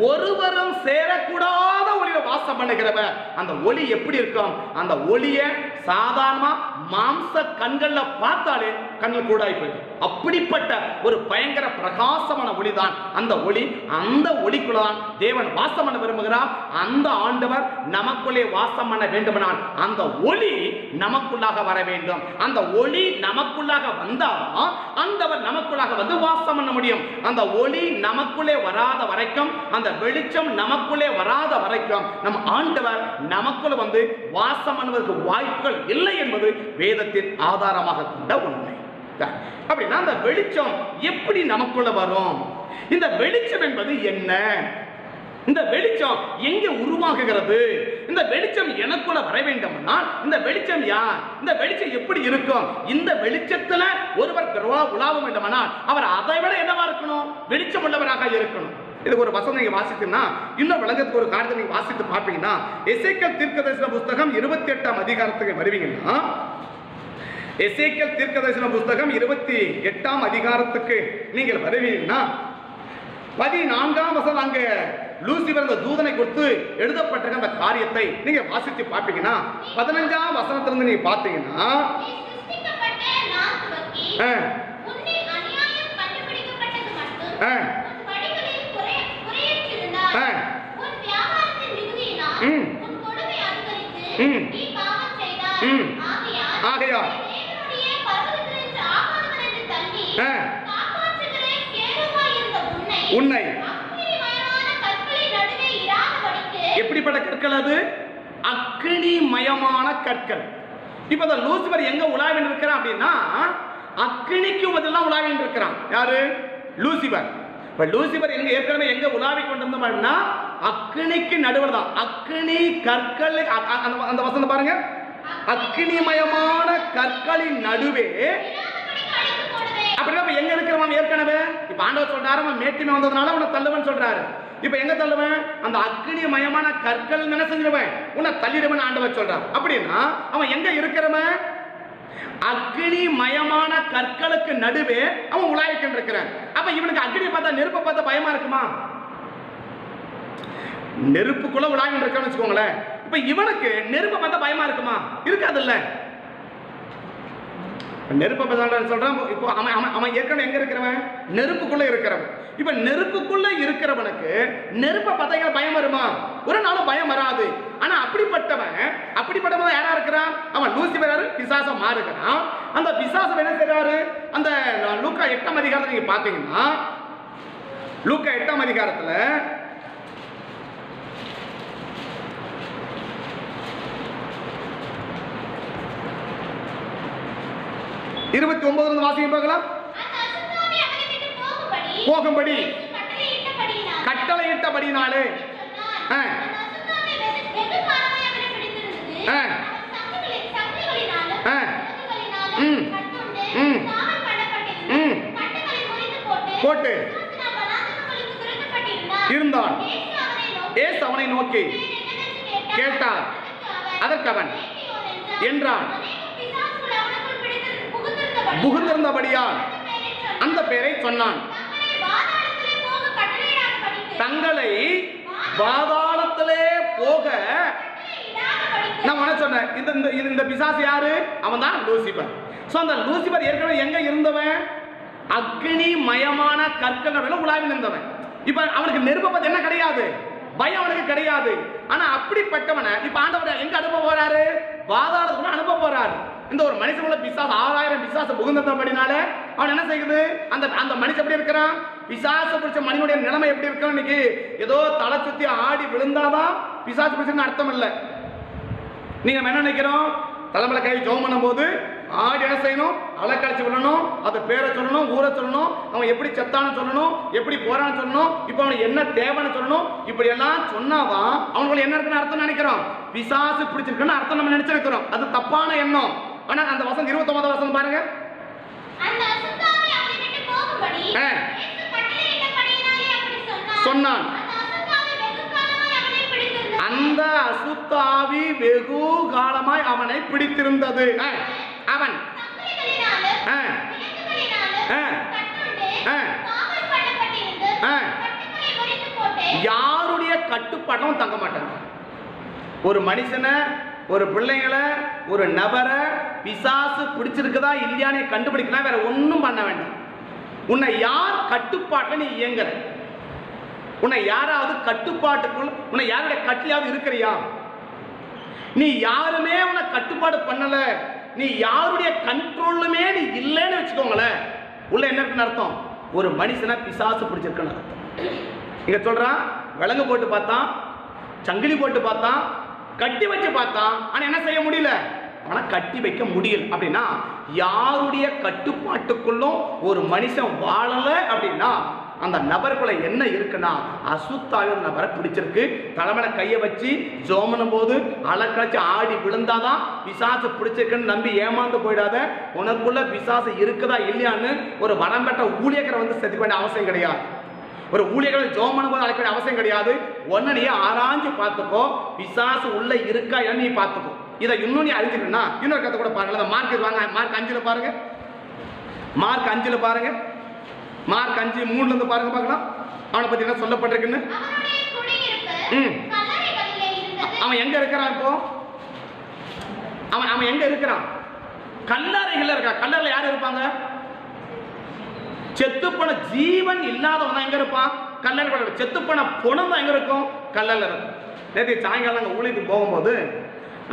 ஒருவரும் சேரக்கூடாத ஒளியில வாசம் பண்ணுகிறவர். அந்த ஒளி எப்படி இருக்கும்? அந்த ஒளியை சாதாரணமா மாம்ச கண்கள்ல பார்த்தாலே கண்கள் கூடாய் போயிடும். அப்படிப்பட்ட ஒரு பயங்கர பிரகாசமான ஒளி தான் அந்த ஒளி. அந்த ஒளிக்குள்ளதான் தேவன் வாசம் பண்ண விரும்புகிறார். அந்த ஆண்டவர் நமக்குள்ளே வாசம் பண்ண வேண்டுமானால் அந்த ஒளி நமக்குள்ளாக வர வேண்டும். அந்த ஒளி நமக்குள்ளாக வந்தால் ஆண்டவர் நமக்குள்ளாக வந்து வாசம் பண்ண முடியும். அந்த ஒளி நமக்குள்ளே வராத வரைக்கும், அந்த வெளிச்சம் நமக்குள்ளே வராத வரைக்கும் நம் ஆண்டவர் நமக்குள்ள வந்து வாசம் பண்ணுவதற்கு வாய்ப்புகள் இல்லை என்பது வேதத்தின் ஆதாரமாக கொண்ட உண்மை. அப்படின்னா அந்த வெளிச்சம் எப்படி நமக்குள்ள வரும்? இந்த வெளிச்சம் என்பது என்ன? இந்த வெளிச்சம் எங்கே உருவாகுகிறது? இந்த வெளிச்சம் எனக்குள்ள வர வேண்டும்னா இந்த வெளிச்சம் யார்? இந்த வெளிச்சம் எப்படி இருக்கும்? இந்த வெளிச்சத்துல ஒருவர் உலாவ வேண்டுமானால் அவர் அதை விட என்னவா இருக்கணும்? வெளிச்சம் உள்ளவராக இருக்கணும். இதுக்கு ஒரு வசனம் நீங்க வாசித்தீங்கன்னா இன்னும் விளங்கத்துக்கு ஒரு காரியத்தை நீங்க வாசித்து பார்ப்பீங்கன்னா, எசேக்கியேல் தீர்க்கதரிசன புத்தகம் 28ஆம் அதிகாரத்துக்கு வருவீங்கன்னா, எசேக்கியேல் தீர்க்கதரிசன புத்தகம் 28ஆம் அதிகாரத்துக்கு நீங்கள் வருவீங்கன்னா 14ஆம் வசனம் அங்க லூசிபர் அந்த தூதனை கொடுத்து எழுதப்பட்டிருக்க அந்த காரியத்தை நீங்க வாசித்து பார்ப்பீங்கன்னா 15ஆம் வசனத்திலிருந்து நீங்க பார்த்தீங்கன்னா, ஆகையால் உன்னை எப்படிப்பட்ட கற்கள் அது? அக்னிமயமான கற்கள். இப்ப இந்த லூசிபர் எங்க உலாவின்னு இருக்கிறான் அப்படின்னா, அக்னிக்கு பதிலா உலாவின்னு இருக்கிறான். யாரு? லூசிபர். இப்ப லூசிபர் எங்க ஏற்கனவே எங்க உலாவி கொண்டிருந்தோம்னா அக்னிக்கு நடுவில் தான். அக்னி கற்கள், அந்த வசனம் பாருங்க, அக்னிமயமான கற்களின் நடுவே. அப்படின்னா எங்க இருக்கிறவன் ஏற்கனவே? இப்ப ஆண்டவர் சொல்றாரு, அவன் மேட்டிமை வந்ததுனால உன்னை தள்ளுவன் சொல்றாரு. இப்ப எங்க தள்ளுவேன்? அந்த அக்னிமயமான கற்கள் என்ன செஞ்சிருவேன்? உன்னை தள்ளிடுவேன் ஆண்டவர் சொல்றார். அப்படின்னா அவன் எங்க இருக்கிறவன்? அக்னிமயமான கற்களுக்கு நடுவே அவன் உலாவிக்கிட்டு இருக்கிறான். அப்ப இவனுக்கு அக்னியை பார்த்தா, நெருப்பை பார்த்தா பயமா இருக்குமா? நெருப்புக்குள்ள உலாவின்னு இருக்கான்னு வச்சுக்கோங்களேன். இப்ப இவனுக்கு நெருப்பை பார்த்தா பயமா இருக்குமா? இருக்காது இல்ல. நெருப்பை சொல்றான். இப்போ அவன் ஏற்கனவே எங்க இருக்கிறவன்? நெருப்புக்குள்ள இருக்கிறவன். இப்ப நெருப்புக்குள்ள இருக்கிறவனுக்கு நெருப்பை பார்த்தா பயம் வருமா? ஒரு நாளும் பயம் வராது. ஆனா அப்படிப்பட்டவன் யாரா இருக்கிறான்? அவன் லூசிபர், பிசாசா மாறுகிறான். அந்த பிசாசம் என்ன செய்றாரு? அந்த லூக்கா 8ஆம் அதிகாரத்துல நீங்க பாத்தீங்கன்னா, லூக்கா 8ஆம் அதிகாரத்துல 29 வாசிங்க பார்க்கலாம். போகும்படி கட்டளையிட்டபடினாலே போட்டு இருந்தான். இயேசு அவனை நோக்கி கேட்டார். அதற்கு அவன் என்றான். புகுந்திருந்தபடியால் அந்த பெயரை சொன்னான். தங்களை பாதாளத்திலே போக நான் சொன்னேன். இந்த பிசாசு யாரு? அவன் தான் லூசிபர். சோ அந்த லூசிபர் ஏற்கனவே எங்க இருந்தவன்? அக்னிமயமான கற்கள் உலாவி இருந்தவன். இப்ப அவனுக்கு நெருப்பை பத்தி என்ன கிடையாது, பயம் அவனுக்கு கிடையாது. ஆனா அப்படிப்பட்டவனை இப்ப ஆண்டவர் எங்க அனுப்ப போறாரு? பாதாளத்துக்கு அனுப்ப போறாரு. இந்த ஒரு மனுஷனுள்ள பிசாசு 6000 பிசாசு புகுந்தபடினால அவன் என்ன செய்யுது? அந்த மனுஷன் எப்படி இருக்கிறான்? பிசாசு பிடிச்ச மனிதனுடைய நிலைமை எப்படி இருக்கும்? இன்னைக்கு ஏதோ தலை சுத்தி ஆடி விழுந்தாதான் பிசாசு பிடிச்சன்னு அர்த்தம் இல்லை. நீங்க என்ன நினைக்கிறோம்? தலைமையில கை ஜெபம் பண்ணும் போது ஆடி என்ன செய்யணும்? அலக்கழிச்சு விடணும், அது பேரை சொல்லணும், ஊரை சொல்லணும், அவன் எப்படி செத்தான்னு சொல்லணும், எப்படி போறான்னு சொல்லணும், இப்போ அவனுக்கு என்ன தேவைன்னு சொல்லணும். இப்படி எல்லாம் சொன்னாதான் அவனுக்கு என்ன இருக்குன்னு அர்த்தம் நினைக்கிறோம். பிசாசு பிடிச்சிருக்குன்னு அர்த்தம் நம்ம நினைச்சிருக்கிறோம். அது தப்பான எண்ணம். ஆனா அந்த வசனம் 29 வசனம் பாருங்க. சொன்னான். அந்த அசுத்தாவி வெகு காலமாய் அவனை பிடித்திருந்தது. அவன் யாருடைய கட்டுப்பாட்டும் தங்க மாட்டான். ஒரு மனுஷனை, ஒரு பிள்ளைங்களை, ஒரு நபரை பிசாசு பிடிச்சிருக்குதா இல்லையானே கண்டுபிடிக்கலாம். வேற ஒன்றும் பண்ண வேண்டாம். உன்னை யார் கட்டுப்பாட்டில் நீ இயங்குற? உன்னை யாராவது கட்டுப்பாட்டுக்குள், உன்னை யாருடைய கட்டிலாவது இருக்கிறியா? நீ யாருமே உன்னை கட்டுப்பாடு பண்ணல, நீ யாருடைய கண்ட்ரோலுமே நீ இல்லைன்னு வச்சுக்கோங்களேன். உள்ள என்ன இருக்குன்னு அர்த்தம்? ஒரு மனுஷனை பிசாசு பிடிச்சிருக்குன்னு அர்த்தம். இங்க சொல்றான், விலங்கு போட்டு பார்த்தான், சங்கிலி போட்டு பார்த்தான், கட்டி வச்சு பார்த்தான், ஆனா என்ன செய்ய முடியல? ஆனா கட்டி வைக்க முடியல. அப்படின்னா யாருடைய கட்டுப்பாட்டுக்குள்ளும் ஒரு மனுஷன் வாழல அப்படின்னா அந்த நபருக்குள்ள என்ன இருக்குன்னா அசுத்தாவி நபரை பிடிச்சிருக்கு. தலைமையில கையை வச்சு ஜோமனும் போது அலக்கழிச்சு ஆடி விழுந்தாதான் பிசாசு பிடிச்சிருக்குன்னு நம்பி ஏமாந்து போயிடாத. உனக்குள்ள பிசாசு இருக்குதா இல்லையான்னு ஒரு வரம்பெற்ற ஊழியர்களை வந்து செதுக்க வேண்டிய அவசியம் கிடையாது. ஒரு ஊழியர்கள் ஜோமனும் போது அழைக்க வேண்டிய அவசியம் கிடையாது. ஒன்னு நீ ஆராய்ஞ்சு பார்த்துக்கோ, பிசாசு உள்ள இருக்கா இல்லைன்னு நீ பார்த்துக்கோ. இதை இன்னும் நீ அறிஞ்சுக்கணும்னா இன்னொரு கதை கூட பாருங்க. மார்க்கு வாங்க, மார்க் 5 பாருங்க. மார்க் 5 பாருங்க. மார்க் 5:3 பாருங்க பார்க்கலாம். அவனை பத்தி என்ன சொல்லப்பட்டிருக்குன்னு. அவன் எங்க இருக்கிறான்? இப்போ அவன் எங்க இருக்கிறான்? கல்லறைகள் இருக்கா. கல்லறையில் யாரு இருப்பாங்க? செத்துப்பன ஜீவன் இல்லாதவன் எங்க இருப்பான்? கல்லறை. செத்துப்பன பொணம் தான் எங்க இருக்கும்? கல்லறையில் இருக்கும். நேற்று சாயங்காலம் அங்கே ஊழியத்துக்கு போகும்போது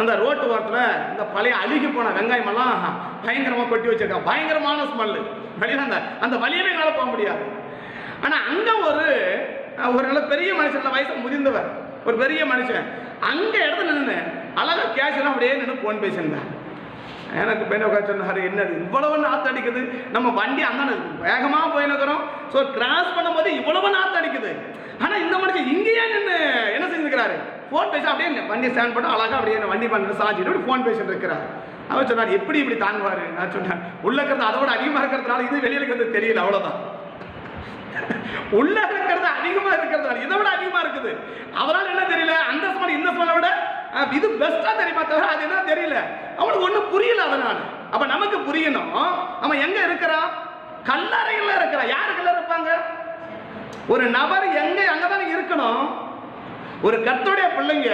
அந்த ரோட்டு ஓரத்தில் இந்த பழைய அழுகி போன வெங்காயம் எல்லாம் பயங்கரமாக கொட்டி வச்சிருக்கான். பயங்கரமான ஸ்மெல்லு. வெளியில அந்த வழியவே என்னால் போக முடியாது. ஆனால் அங்கே ஒரு நல்ல பெரிய மனுஷன், வயசு முதிர்ந்தவர், ஒரு பெரிய மனுஷன். அங்க இடத்துல நின்று அழகா கேஷ் அப்படியே நின்று போன் பேசியிருந்தேன். எனக்கு பெண்ணை உட்காந்து சொன்னாரு, என்னது இவ்வளவு நாத்து அடிக்குது, நம்ம வண்டி அந்த வேகமா போயினுக்கிறோம், ஸோ கிராஸ் பண்ணும்போது இவ்வளவு நாத்து அடிக்குது. ஆனா இந்த மனுஷன் இங்கேயே நின்று என்ன செஞ்சிருக்கிறாரு, போன் பேச அப்படியே வண்டி ஸ்டாண்ட் பண்ணி அழகா அப்படியே வண்டி பண்ணி சாஞ்சிட்டு போன் பேசிட்டு இருக்கிறார். அவர் சொன்னார், எப்படி இப்படி தாங்குவாரு? நான் சொன்னேன், உள்ள இருக்கிறது அதோட அதிகமா இருக்கிறதுனால இது வெளியில இருக்கிறது தெரியல, அவ்வளவுதான். உள்ள இருக்கிறது அதிகமா இருக்கிறதுனால இதை விட அதிகமா இருக்குது, அதனால என்ன தெரியல, அந்த ஸ்மெல் இந்த ஸ்மெல்லை விட இது பெஸ்டா தெரியுமா தவிர அது என்ன தெரியல, அவனுக்கு ஒன்றும் புரியல. அதனால அப்ப நமக்கு புரியணும், அவன் எங்க இருக்கிறான், கல்லறையில் இருக்கிறான். யாரு கல்லறை இருப்பாங்க? ஒரு நபர் எங்க அங்கதான் இருக்கணும். ஒரு கர்த்தருடைய பிள்ளைங்க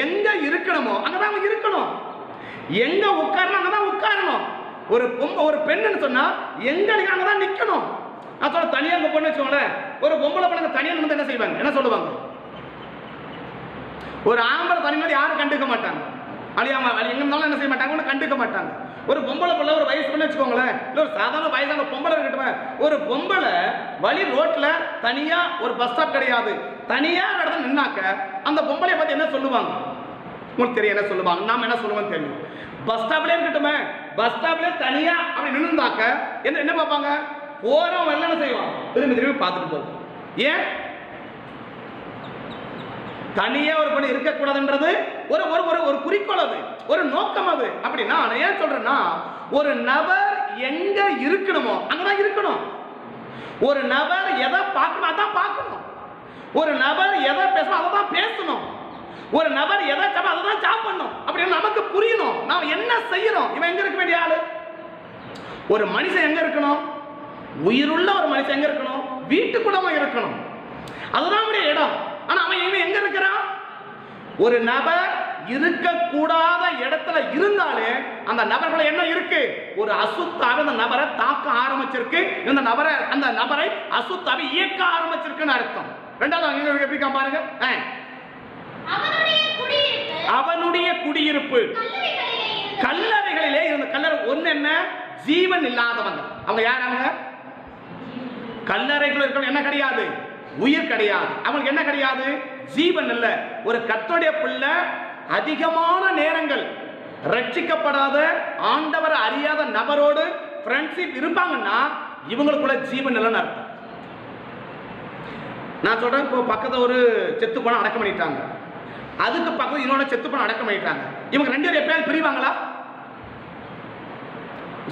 எங்க இருக்கணுமோ அங்கதான் இருக்கணும். எங்க உட்காரணும் அங்கதான் உட்காரணும். ஒரு பெண்ணுன்னு சொன்னா எங்க அங்கதான் நிக்கணும். நான் சொல்ல தனியா அங்க பொண்ணு வச்சுக்கோங்களேன், ஒரு பொம்பளை பிள்ளைங்க தனியா நின்று என்ன செய்வாங்க, என்ன சொல்லுவாங்க? ஒரு ஆம்பளை தனியாக யாரும் கண்டுக்க மாட்டாங்க, அழியாம எங்க இருந்தாலும் என்ன செய்ய மாட்டாங்க, கண்டுக்க மாட்டாங்க. ஒரு பொம்பளை பிள்ளை ஒரு வயசு பண்ணி வச்சுக்கோங்களேன், இல்லை ஒரு சாதாரண வயசான பொம்பளை இருக்கட்டும், ஒரு பொம்பளை வழி ரோட்ல தனியா ஒரு பஸ் ஸ்டாப் கிடையாது, தனியா இடத்துல நின்னாக்க அந்த பொம்பளையை பார்த்து என்ன சொல்லுவாங்க? உங்களுக்கு தெரியும் என்ன சொல்லுவாங்க, நாம என்ன சொல்லுவோம் தெரியும். பஸ் ஸ்டாப்லேயே இருக்கட்டுமே, பஸ் ஸ்டாப்லேயே தனியா அப்படி நின்றுந்தாக்க என்ன என்ன பார்ப்பாங்க? போறவன் என்ன செய்வான், திரும்பி திரும்பி பார்த்துட்டு போகும். ஏன் தனியா ஒரு பண்ணி இருக்கக்கூடாதுன்றது ஒரு ஒரு ஒரு குறிக்கோள், அது ஒரு நோக்கம். அது அப்படின்னா நான் ஏன் சொல்றேன்னா, ஒரு நபர் எங்க இருக்கணுமோ அங்கதான் இருக்கணும். ஒரு நபர் எதை பார்க்கணும் அதான் பார்க்கணும். ஒரு நபர் எதை பேசணும் அதை தான் பேசணும். ஒரு நபர் எதை சாப்பிட அதை தான் சாப்பிடணும். அப்படின்னு நமக்கு புரியணும், நாம் என்ன செய்யறோம். இவன் எங்க இருக்க வேண்டிய ஆளு? ஒரு மனுஷன் எங்க இருக்கணும்? உயிருள்ள ஒரு மனுஷன் எங்க இருக்கணும்? வீட்டுக்குள்ளமா இருக்கணும். அதுதான் அவருடைய இடம். ஆனா அவன் இவன் எங்க இருக்கிறான்? ஒரு நபர் இருக்கக்கூடாத இடத்துல இருந்தாலே அந்த நபர்களை என்ன இருக்கு, ஒரு அசுத்தாவி அந்த நபரை தாக்க ஆரம்பிச்சிருக்கு. இந்த நபரை அந்த நபரை அசுத்தாவி இயக்க ஆரம்பிச்சிருக்குன்னு அர்த்தம். ரெண்டாவது எப்படி பாருங்க, அவனுடைய குடியிருப்பு கல்லறைகளிலே இருந்த கல்லறை ஒண்ணு என்ன, ஜீவன் இல்லாதவங்க. அவங்க யார்? அவங்க கல்லறைகள் இருக்க என்ன கிடையாது, உயிர் கிடையாது. அவங்களுக்கு என்ன கிடையாது, ஜீவன் இல்ல. ஒரு கர்த்தருடைய பிள்ளை அதிகமான நேரங்கள் ரட்சிக்கப்படாத ஆண்டவரை அறியாத நபரோடு ஃப்ரெண்ட்ஷிப் இருப்பாங்கன்னா இவங்களுக்குள்ள ஜீவன் இல்லைன்னு அர்த்தம். நான் சொல்றேன், இப்போ பக்கத்துல ஒரு செத்து போன அடக்கம் பண்ணிட்டாங்க, அதுக்கு பக்கத்துல இன்னொரு செத்து போன அடக்கம் பண்ணிட்டாங்க. இவங்க ரெண்டு பேரும் எப்பயாவது பிரிவாங்களா?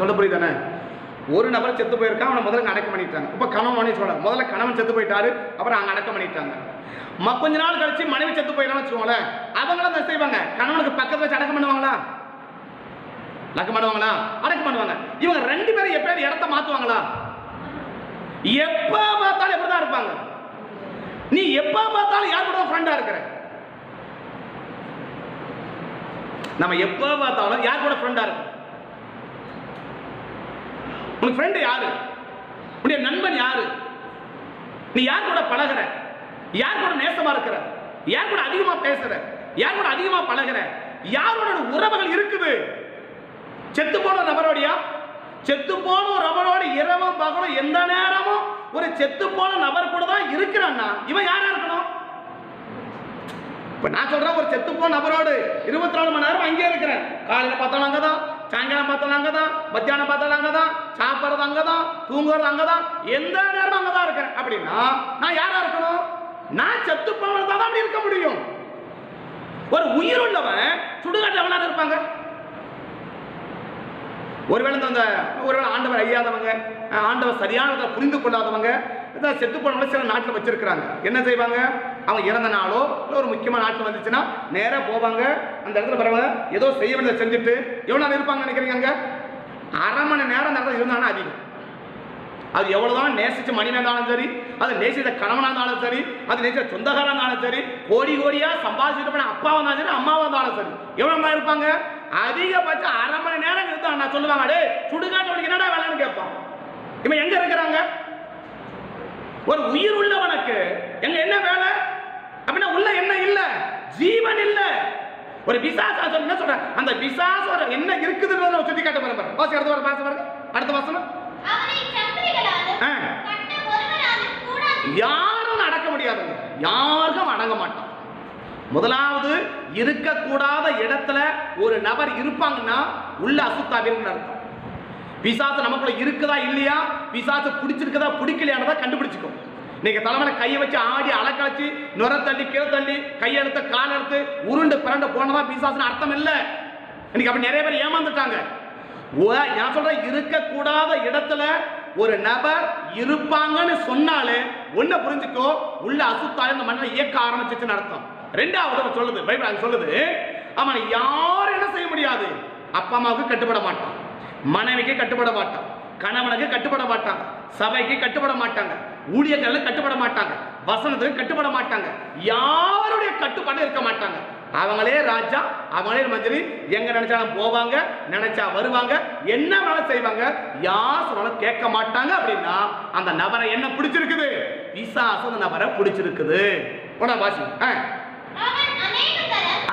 சொல்ல புரியுதானே? ஒரு நபர் செத்து போயிருக்கான், அவனை முதல்ல அடக்கம் பண்ணிட்டாங்க. இப்போ கணவன் சொல்ல முதல்ல கணவன் செத்து போயிட்டாரு, அப்புறம் அங்கே அடக்கம் பண்ணிட்டாங்க. கொஞ்ச நாள் கழிச்சு மனைவி செத்து போயிட்டான்னு வச்சுக்கோங்களேன், அவங்களும் என்ன செய்வாங்க, கணவனுக்கு பக்கத்துல வச்சு அடக்கம் பண்ணுவாங்களா? அடக்கம் பண்ணுவாங்களா? அடக்கம் பண்ணுவாங்க. இவங்க ரெண்டு பேரும் எப்பயாவது இடத்த மாத்துவாங்களா? எப்ப பார்த்தாலும் எப்படிதான் இருப்பாங்க. நீ எப்ப பார்த்தாலும் யார் கூட ஃப்ரெண்டா இருக்கிற? நம்ம எப்ப பார்த்தாலும் யார் கூட ஃப்ரெண்டா இருக்க? உனக்கு ஃப்ரெண்ட் யாரு? உன்னுடைய நண்பன் யாரு? நீ யார் கூட பழகுற? யார் கூட நேசமா இருக்கிற? யார் கூட அதிகமா பேசுற? யார் கூட அதிகமா பழகுற? யாரோட உறவுகள் இருக்குது? செத்து போன நபரோடியா? செத்து போன ஒரு நபரோட இரவும் பகலும் எந்த நேரமும் ஒரு செத்து போன நபர் கூட தான் இருக்கிறான்னா இவன் யாரா இருக்கணும்? இப்ப நான் சொல்றேன், ஒரு செத்து போன நபரோடு 24 மணி நேரம் அங்கே இருக்கிறேன். காலையில பார்த்தாலும் அங்கதான், சாயங்காலம் பார்த்தாலும் அங்கதான், மத்தியானம் பார்த்தாலும் அங்கதான், சாப்பிட்றது அங்கதான், தூங்குறது அங்கதான், எந்த நேரம் அங்கதான் இருக்கிறேன். அப்படின்னா நான் யாரா இருக்கணும்? நான் செத்து போனவன் தான் அப்படி இருக்க முடியும். ஒரு உயிர் உள்ளவன் சுடுகாட்டில் எவனாக இருப்பாங்க? ஒருவேளை ஆண்டவர் அறியாதவங்க, ஆண்டவர் சரியான புரிந்து கொள்ளாதவங்க செத்து போனவங்க சில நாட்டில் வச்சிருக்கிறாங்க. என்ன செய்வாங்க, அவங்க இறந்த நாளோ இல்லை ஒரு முக்கியமான நாட்டில் வந்துச்சுன்னா நேராக போவாங்க. அந்த இடத்துல பரவாயில்ல ஏதோ செய்ய வேண்டியதை செஞ்சுட்டு எவ்வளோ நேரம் இருப்பாங்க நினைக்கிறீங்க? அங்கே அரை மணி நேரம் அந்த இடத்துல இருந்தாங்கன்னா அதிகம். அது எவ்வளவுதான் நேசிச்ச மணினா இருந்தாலும் சரி, அது நேசித்த கணவனா இருந்தாலும் சரி, அது நேசித்த சொந்தக்காரா இருந்தாலும் சரி, கோடி கோடியா சம்பாதிச்சுட்டு போன அப்பாவா இருந்தாலும் சரி, அம்மாவா இருந்தாலும் சரி, எவ்வளவு நேரம் இருப்பாங்க? அதிகபட்சம் அரை மணி நேரம் இருந்தா நான் சொல்லுவாங்க, டே சுடுகாட்டு என்னடா வேலைன்னு கேட்பான். இவன் எங்க இருக்கிறாங்க? ஒரு உயிர் உள்ளவனுக்கு எங்க என்ன வேலை அப்படின்னா உள்ள என்ன இல்ல, ஜீவன் இல்ல. ஒரு பிசாசு என்ன சொல்ற, அந்த பிசாசு என்ன இருக்குதுன்னு சுத்தி காட்ட பாருங்க. அடுத்த வாசனம், யாரும் அடக்க முடியாதுங்க, யாருக்கும் அடங்க மாட்டான். முதலாவது இருக்கக்கூடாத இடத்துல ஒரு நபர் இருப்பாங்கன்னா உள்ள அசுத்தாவின்னு அர்த்தம். பிசாசு நமக்குள்ள இருக்குதா இல்லையா, பிசாசு பிடிச்சிருக்குதா பிடிக்கலையானதா கண்டுபிடிச்சுக்கும். நீங்க தலைமையில கையை வச்சு ஆடி அலக்கழிச்சு நுர தள்ளி கீழே தள்ளி கையெழுத்து கால் எடுத்து உருண்டு பிறண்டு போனதா பிசாசுன்னு அர்த்தம் இல்லை. இன்னைக்கு அப்படி நிறைய பேர் ஏமாந்துட்டாங்க. நான் சொல்றேன், இருக்கக்கூடாத இடத்துல ஒரு நபர் இருப்பாங்கன்னு சொன்னாலே ஒன்ன புரிஞ்சுக்கோ, உள்ள அசுத்தாய் இந்த மண்ணை இயக்க ஆரம்பிச்சுன்னு அர்த்தம். ரெண்டாவது சொல்லுது பைபிள் சொல்லுது, அவன் யாரும் என்ன செய்ய முடியாது. அப்பா அம்மாவுக்கு கட்டுப்பட மாட்டான், மனைவிக்கு கட்டுப்பட மாட்டான், கணவனுக்கு கட்டுப்பட மாட்டாங்க, சபைக்கு கட்டுப்பட மாட்டாங்க, ஊழியர்கள் கட்டுப்பட மாட்டாங்க, வசனத்துக்கு கட்டுப்பட மாட்டாங்க, யாருடைய கட்டுப்பாடு இருக்க மாட்டாங்க. அவங்களே ராஜா, அவங்களே மந்திரி, எங்க நினைச்சாலும் போவாங்க, நினைச்சா வருவாங்க, என்ன வேணாலும் செய்வாங்க, யார் சொன்னாலும் கேட்க மாட்டாங்க. அப்படின்னா அந்த நபரை என்ன பிடிச்சிருக்குது, பிசாசு அந்த நபரை பிடிச்சிருக்குது. வாசி,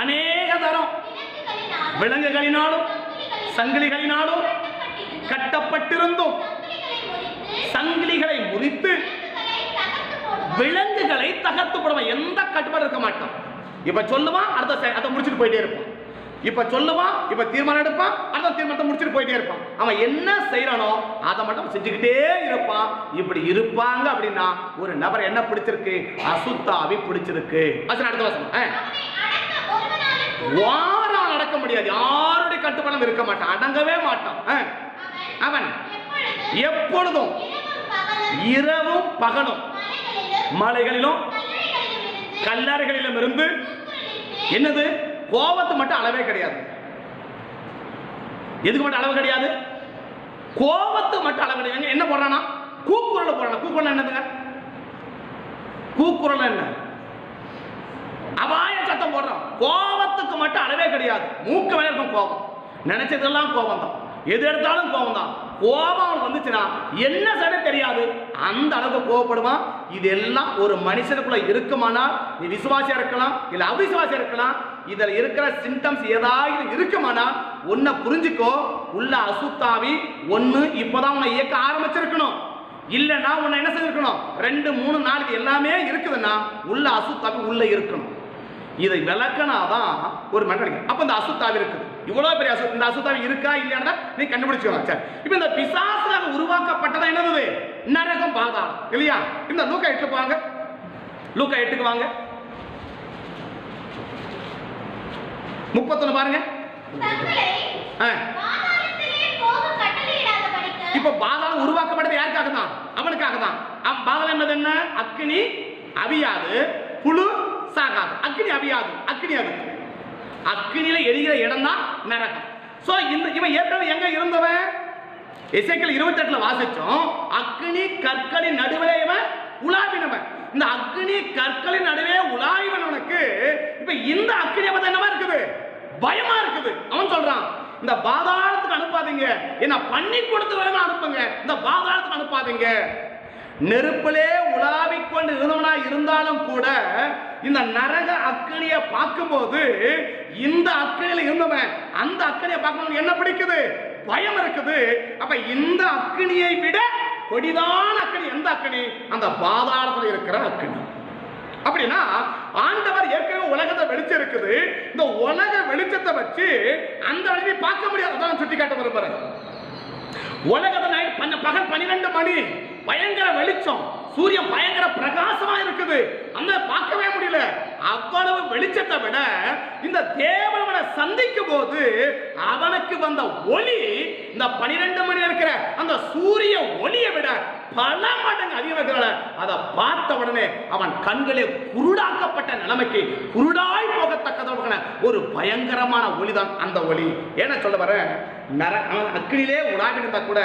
அநேக தரம் விலங்குகளினாலும் சங்கிலிகளினாலும் கட்டப்பட்டிருந்தும் சங்கிலிகளை முறித்து விலங்குகளை தகர்த்து போடுவான். எந்த கட்டுப்பாடு இருக்க மாட்டான். இப்ப சொல்லுவான், அதை முடிச்சுட்டு போயிட்டே இருப்பான். இப்ப சொல்லுவான், இப்ப தீர்மானம் எடுப்பான், அடுத்த தீர்மானத்தை முடிச்சுட்டு போயிட்டே இருப்பான். அவன் என்ன செய்யறானோ அதை மட்டும் செஞ்சுக்கிட்டே இருப்பான். இப்படி இருப்பாங்க. அப்படின்னா ஒரு நபர் என்ன பிடிச்சிருக்கு, அசுத்தாவி பிடிச்சிருக்கு. அடுத்த வசனம், வாரால் அடக்க முடியாது, யாருடைய கட்டுப்பாடும் இருக்க மாட்டான், அடங்கவே மாட்டான். அவன் எப்பொழுதும் இரவும் பகலும் மலைகளிலும் கல்லறைகளிலும் இருந்து என்னது, கோபத்து மட்டும் அளவே கிடையாது. எதுக்கு மட்டும் அளவு கிடையாது, கோபத்து மட்டும் அளவு கிடையாது. என்ன போடுறானா, கூக்குரல் போடுறான். கூக்குரல் என்னதுங்க, கூக்குரல் என்ன, அபாய சத்தம் போடுறான். கோபத்துக்கு மட்டும் அளவே கிடையாது. மூக்கு மேல இருக்கும் கோபம், நினைச்சதெல்லாம் கோபம் தான், எது எடுத்தாலும் கோபம் தான். கோபம் வந்துச்சுன்னா என்ன செய்ய தெரியாது, அந்த அளவுக்கு கோபப்படுவான். இதெல்லாம் ஒரு மனுஷனுக்குள்ள இருக்குமானால், நீ விசுவாசியா இருக்கலாம் இல்ல அவிசுவாசியா இருக்கலாம், இதுல இருக்கிற சிம்டம்ஸ் ஏதாவது இருக்குமானா ஒன்ன புரிஞ்சுக்கோ, உள்ள அசுத்தாவி ஒண்ணு இப்பதான் உன்னை இயக்க ஆரம்பிச்சிருக்கணும். இல்லைன்னா உன்னை என்ன செய்திருக்கணும், 2 3 4 எல்லாமே இருக்குதுன்னா உள்ள அசுத்தாவி உள்ள இருக்கணும். இதை விளக்கனாதான் ஒரு மனிதன். அப்ப இந்த அசுத்தாவி இருக்குது, இவ்வளவு பெரிய இந்த அசுத்தாவி இருக்கா இல்லையா நீ கண்டுபிடிச்சுக்கணும். சரி, இப்ப இந்த பிசாசுக்காக உருவாக்கப்பட்டதா என்னது, நரகம் பாதாளம் இல்லையா. இந்த லூக்கா 8 வாங்க, லூக்கா 8 வாங்க, 31 பாருங்க. இப்ப பாதாளம் உருவாக்கப்பட்டது யாருக்காக தான், அவனுக்காக தான். பாதாளம் என்பது என்ன, அக்னி அவியாது, புழு சாகாது, அக்னி அவியாது, அக்னி அது அக்னியில எரிகிற இடம் தான் நரகம். சோ இந்த இவன் ஏற்கனவே எங்க இருந்தவன், எசேக்கியேல் 28 வாசிச்சோம். அக்னி கற்களின் நடுவே இவன் உலாவினவன். இந்த அக்னி கற்களின் நடுவே உலாவினவனுக்கு இப்ப இந்த அக்னியை பத்தி என்னவா இருக்குது, பயமா இருக்குது. அவன் சொல்றான், இந்த பாதாளத்துக்கு அனுப்பாதீங்க, என்ன பண்ணி கொடுத்து வேணா அனுப்புங்க, இந்த பாதாளத்துக்கு அனுப்பாதீங்க. நெருப்பிலே உலாவிக்கொண்டு இருந்தவனா இருந்தாலும் கூட இந்த நரக அக்னியை பார்க்கும்போது இந்த அக்னியில இருந்தவன் அந்த அக்னியை பார்க்கணும் என்ன பிடிக்குது, பயம் இருக்குது. அப்ப இந்த அக்னியை விட கொடிதான அக்னி எந்த அக்னி, அந்த பாதாளத்தில் இருக்கிற அக்னி. அப்படின்னா ஆண்டவர் ஏற்கனவே உலகத்தை வெளிச்சம் இருக்குது, இந்த உலக வெளிச்சத்தை வச்சு அந்த அழகை பார்க்க முடியாது. அதான் சுட்டி காட்ட விரும்புறேன். உலகத்தை பகல் 12 மணி பயங்கர வெளிச்சம், சூரியன் பயங்கர பிரகாசமா இருக்குது, அந்த பார்க்கவே முடியல. அவ்வளவு வெளிச்சத்தை விட இந்த தேவனை சந்திக்கும் போது அவனுக்கு வந்த ஒளி இந்த 12 மணி இருக்கிற அந்த சூரிய ஒளியை விட பல மடங்கு அதிகமாக. அதை பார்த்த உடனே அவன் கண்களே குருடாக்கப்பட்ட நிலைமைக்கு குருடாய் போகத்தக்கதான ஒரு பயங்கரமான ஒளிதான் அந்த ஒளி. ஏன்னா சொல்ல வர அக்னியிலே உலாவிருந்தா கூட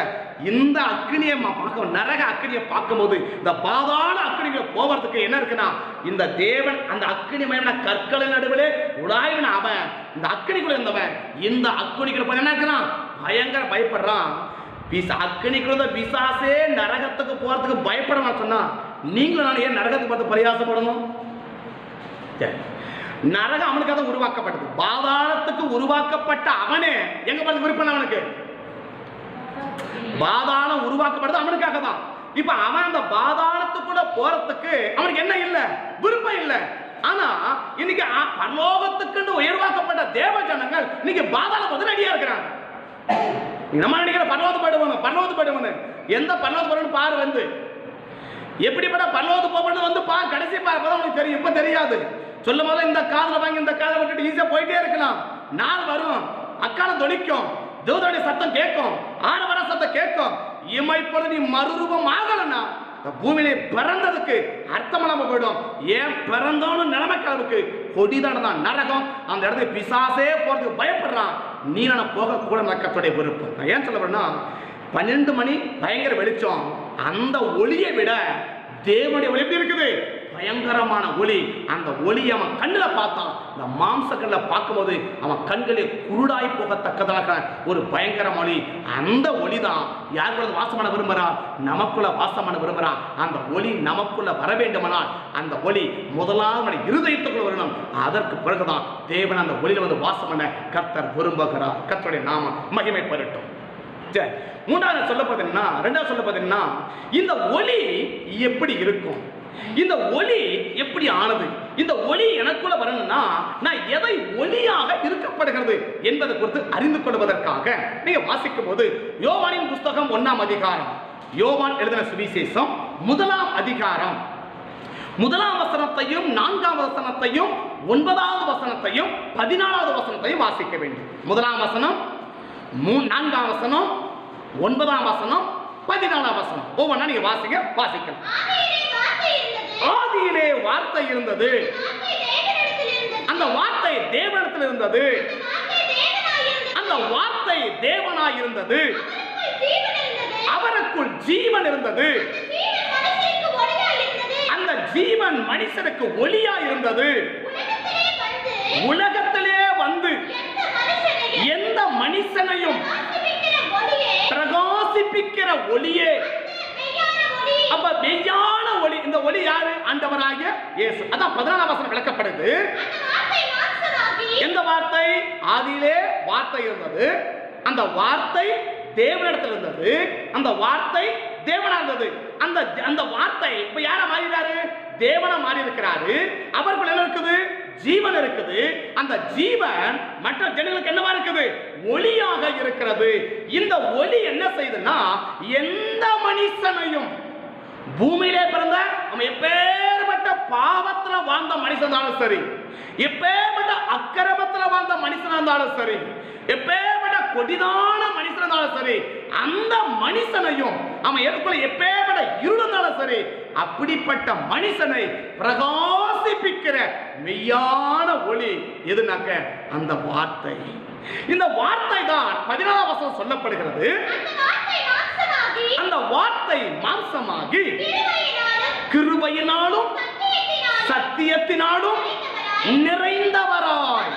இந்த அக்னியை பார்க்க, நரக அக்னியை பார்க்கும்போது இந்த பாதாள அக்னிகளை போவதுக்கு என்ன இருக்குன்னா, இந்த தேவன் அந்த அக்னி மயமான கற்களின் நடுவிலே உலாவின அவன் இந்த அக்னிக்குள்ள இருந்தவன் இந்த அக்னிக்குள்ள என்ன இருக்கிறான், பயங்கர பயப்படுறான். அக்னிக்குள்ள பிசாசே நரகத்துக்கு போறதுக்கு பயப்படணும் சொன்னா நீங்களும் நான் ஏன் நரகத்துக்கு பார்த்து பரியாசப்படணும்? நரகம் அவனுக்காக உருவாக்கப்பட்டது, பாதாளத்துக்கு உருவாக்கப்பட்ட அவனே எங்க பார்த்து விருப்பம், அவனுக்கு பாதாளம் உருவாக்கப்படுறது அவனுக்காக தான். இப்ப அவன் அந்த பாதாளத்துக்குள்ள போறதுக்கு அவனுக்கு என்ன இல்ல, விருப்பம் இல்ல. ஆனா இன்னைக்கு பரலோகத்துக்கு உயர்வாக்கப்பட்ட தேவ ஜனங்கள் இன்னைக்கு பாதாள ரெடியா இருக்கிறாங்க. நம்ம நினைக்கிற பரலோகத்து போயிடுவோம். எந்த பரலோகத்து போறோம்னு பாரு, வந்து எப்படிப்பட்ட பரலோகத்து போறது வந்து பாரு, கடைசி பார்ப்பதான் உங்களுக்கு தெரியும். இப்ப தெரியாது. சொல்லும் போது இந்த காதல வாங்கி இந்த காதலை விட்டுட்டு ஈஸியா போயிட்டே இருக்கலாம். நாள் வரும், அக்காலம் தொடிக்கும், தூதனுடைய சத்தம் கேட்கும், ஆனவர சத்தம் கேட்கும். இமைப்பொழுது நீ மறுரூபம் ஆகலன்னா பூமியிலே பிறந்ததுக்கு அர்த்தம் இல்லாம போயிடும். ஏன் பிறந்தோன்னு நிலைமை கிளம்புக்கு கொடிதான தான் நரகம். அந்த இடத்துக்கு பிசாசே போறதுக்கு பயப்படுறான். நீ நான் போக கூட நக்கத்துடைய விருப்பம். நான் ஏன் சொல்ல போறேன்னா 12 மணி பயங்கர வெளிச்சம். அந்த ஒளியை விட தேவனுடைய ஒளி எப்படி இருக்குது? பயங்கரமான ஒளி. அந்த ஒளி அவன் கண்ணில் பார்த்தான். இந்த மாம்ச கண்ணில் பார்க்கும்போது அவன் கண்களே குருடாய் போகத்தக்கதாக ஒரு பயங்கர ஒளி. அந்த ஒளி தான் யாருக்குள்ள வாசமான விரும்புகிறான்? நமக்குள்ள வாசமான விரும்புகிறான். அந்த ஒளி நமக்குள்ள வர வேண்டுமானால் அந்த ஒளி முதலாவது இருதயத்துக்குள்ள வரணும். அதற்கு பிறகுதான் தேவன் அந்த ஒளியில வந்து வாசம் பண்ண கர்த்தர் விரும்புகிறார். கர்த்தருடைய நாமம் மகிமை பெறட்டும். சரி, மூன்றாவது சொல்ல பார்த்தீங்கன்னா, ரெண்டாவது சொல்ல பார்த்தீங்கன்னா, இந்த ஒளி எப்படி இருக்கும்? இந்த ஒளி எப்படி ஆனது? இந்த ஒளி எனக்குள்ள வரணும்னா நான் எதை ஒளியாக இருக்கப்படுகிறது என்பதை குறித்து அறிந்து கொள்வதற்காக நீங்க வாசிக்கும் போது யோவானின் புஸ்தகம் 1ஆம் அதிகாரம், யோவான் எழுதின சுவிசேஷம் 1ஆம் அதிகாரம் 1ஆம் வசனத்தையும் 4ஆம் வசனத்தையும் 9ஆவது வசனத்தையும் 14ஆவது வசனத்தையும் வாசிக்க வேண்டும். 1ஆம் வசனம், 4ஆம் வசனம், 9ஆம் வசனம், 14ஆம் வசனம். ஒவ்வொன்றா நீங்க வாசிக்கலாம். ஆதியிலே வார்த்தை இருந்தது, அந்த வார்த்தை தேவனிடத்தில் இருந்தது, அந்த வார்த்தை தேவனாய் இருந்தது, அவருக்குள் ஜீவன் இருந்தது, அந்த ஜீவன் மனுஷனுக்கு ஒளியாய் இருந்தது. உலகத்திலே வந்து எந்த மனுஷனையும் பிரகாசிப்பிக்கிற ஒளியே. அப்ப மெய்யான ஒளி. இந்த ஒளி யாரு? ஆண்டவராகிய இயேசு. அதான் 14ஆம் வசனம் விளக்கப்படுது. எந்த வார்த்தை? ஆதியிலே வார்த்தை இருந்தது, அந்த வார்த்தை தேவனிடத்தில் இருந்தது, அந்த வார்த்தை தேவனா இருந்தது. அந்த வார்த்தை இப்ப யாரா மாறிட்டாரு? தேவனா மாறி இருக்கிறாரு. அவர்கள் என்ன இருக்குது? ஜீவன் இருக்குது. அந்த ஜீவன் மற்ற ஜனங்களுக்கு என்னவா இருக்குது? ஒளியாக இருக்கிறது. இந்த ஒளி என்ன செய்யுதுன்னா எந்த மனுஷனையும், பூமியிலே பிறந்த அவன் எப்பேற்பட்ட பாவத்துல வாழ்ந்த மனுஷனாலும் சரி, எப்பேற்பட்ட அக்கிரமத்துல வாழ்ந்த மனுஷனா இருந்தாலும் சரி, எப்பேற்பட்ட கொடிதான மனுஷனா இருந்தாலும் சரி, அந்த மனுஷனையும் அவன் எதுக்குள்ள எப்பேற்பட்ட இருளாலும் சரி, அப்படிப்பட்ட மனுஷனை பிரகாசிப்பிக்கிற மெய்யான ஒளி எதுனாக்க அந்த வார்த்தை. இந்த வார்த்தை தான் 14ஆம் வசனம் சொல்லப்படுகிறது. அந்த வார்த்தை மாம்சமாகி கிருபையினாலும் சத்தியத்தினாலும் நிறைந்தவராய்.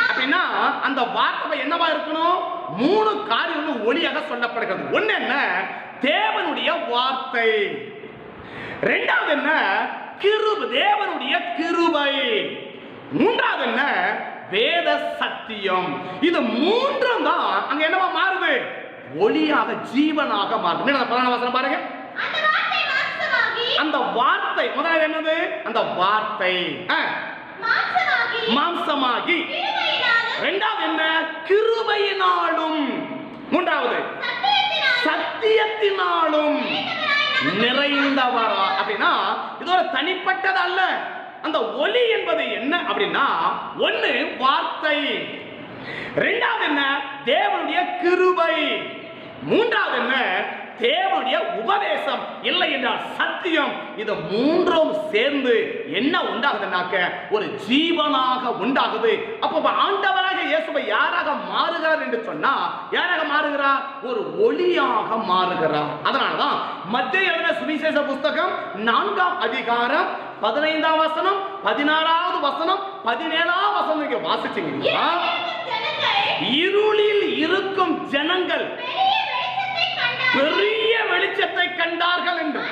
அப்படின்னா அந்த வார்த்தை என்னவா இருக்கணும்? 3 காரியங்கள் ஒளியாக சொல்லப்படுகிறது. ஒன்னு என்ன? தேவனுடைய வார்த்தை. இரண்டாவது என்ன? தேவனுடைய கிருபை. மூன்றாவது என்ன? வேத சத்தியம். இது மூன்றும் தான் அங்க என்னவா மாறுது? ஒளியாக, ஜீவனாக மாறுது. 14ஆம் வசனம் பாருங்க. அந்த வார்த்தை முதல்ல என்னது? அந்த வார்த்தை மாம்சமாகி. இரண்டாவது என்ன? கிருபையினாலும். மூன்றாவது சத்தியத்தினாலும் நிறைந்தவரா. அப்படின்னா இது ஒரு தனிப்பட்டது அல்ல. அந்த ஒளி என்பது என்ன அப்படின்னா, ஒன்னு வார்த்தை, இரண்டாவது என்ன? தேவனுடைய கிருபை, மூன்றாவது என்ன? தேவனுடைய உபதேசம், இல்லை என்றால் சத்தியம். இது மூன்றும் சேர்ந்து என்ன உண்டாகுதுன்னாக்க ஒரு ஜீவனாக உண்டாகுது. அப்ப ஆண்டவராக இயேசுவை யாராக மாறுகிறார் என்று சொன்னா யாராக மாறுகிறார்? ஒரு ஒளியாக மாறுகிறார். அதனாலதான் மத்தேயு எழுதின சுவிசேஷ புஸ்தகம் 4ஆம் அதிகாரம் 15ஆம் வசனம், 16ஆவது வசனம், 17ஆம் வசனம் நீங்க வாசிச்சீங்கன்னா, இருளில் இருக்கும் ஜனங்கள் பெரிய வெளிச்சத்தை கண்டார்கள் என்றும்,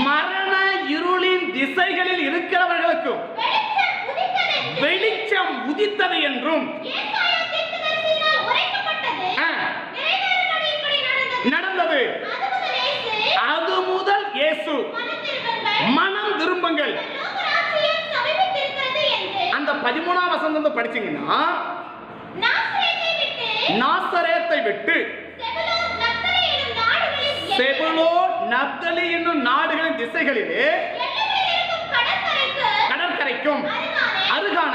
மரண இருளின் திசைகளில் இருக்கிறவர்களுக்கும் வெளிச்சம் உதித்தது என்றும் நடந்தது. அது முதல் இயேசு மனம் திரும்ப திரும்புங்கள், அந்த 13ஆம் வசனம் படிச்சீங்கன்னா, நாசரேத்தை விட்டு செபுலோன் நப்தலி என்னும் நாடுகளின் திசைகளிலே கடற்கரைக்கும் அருகான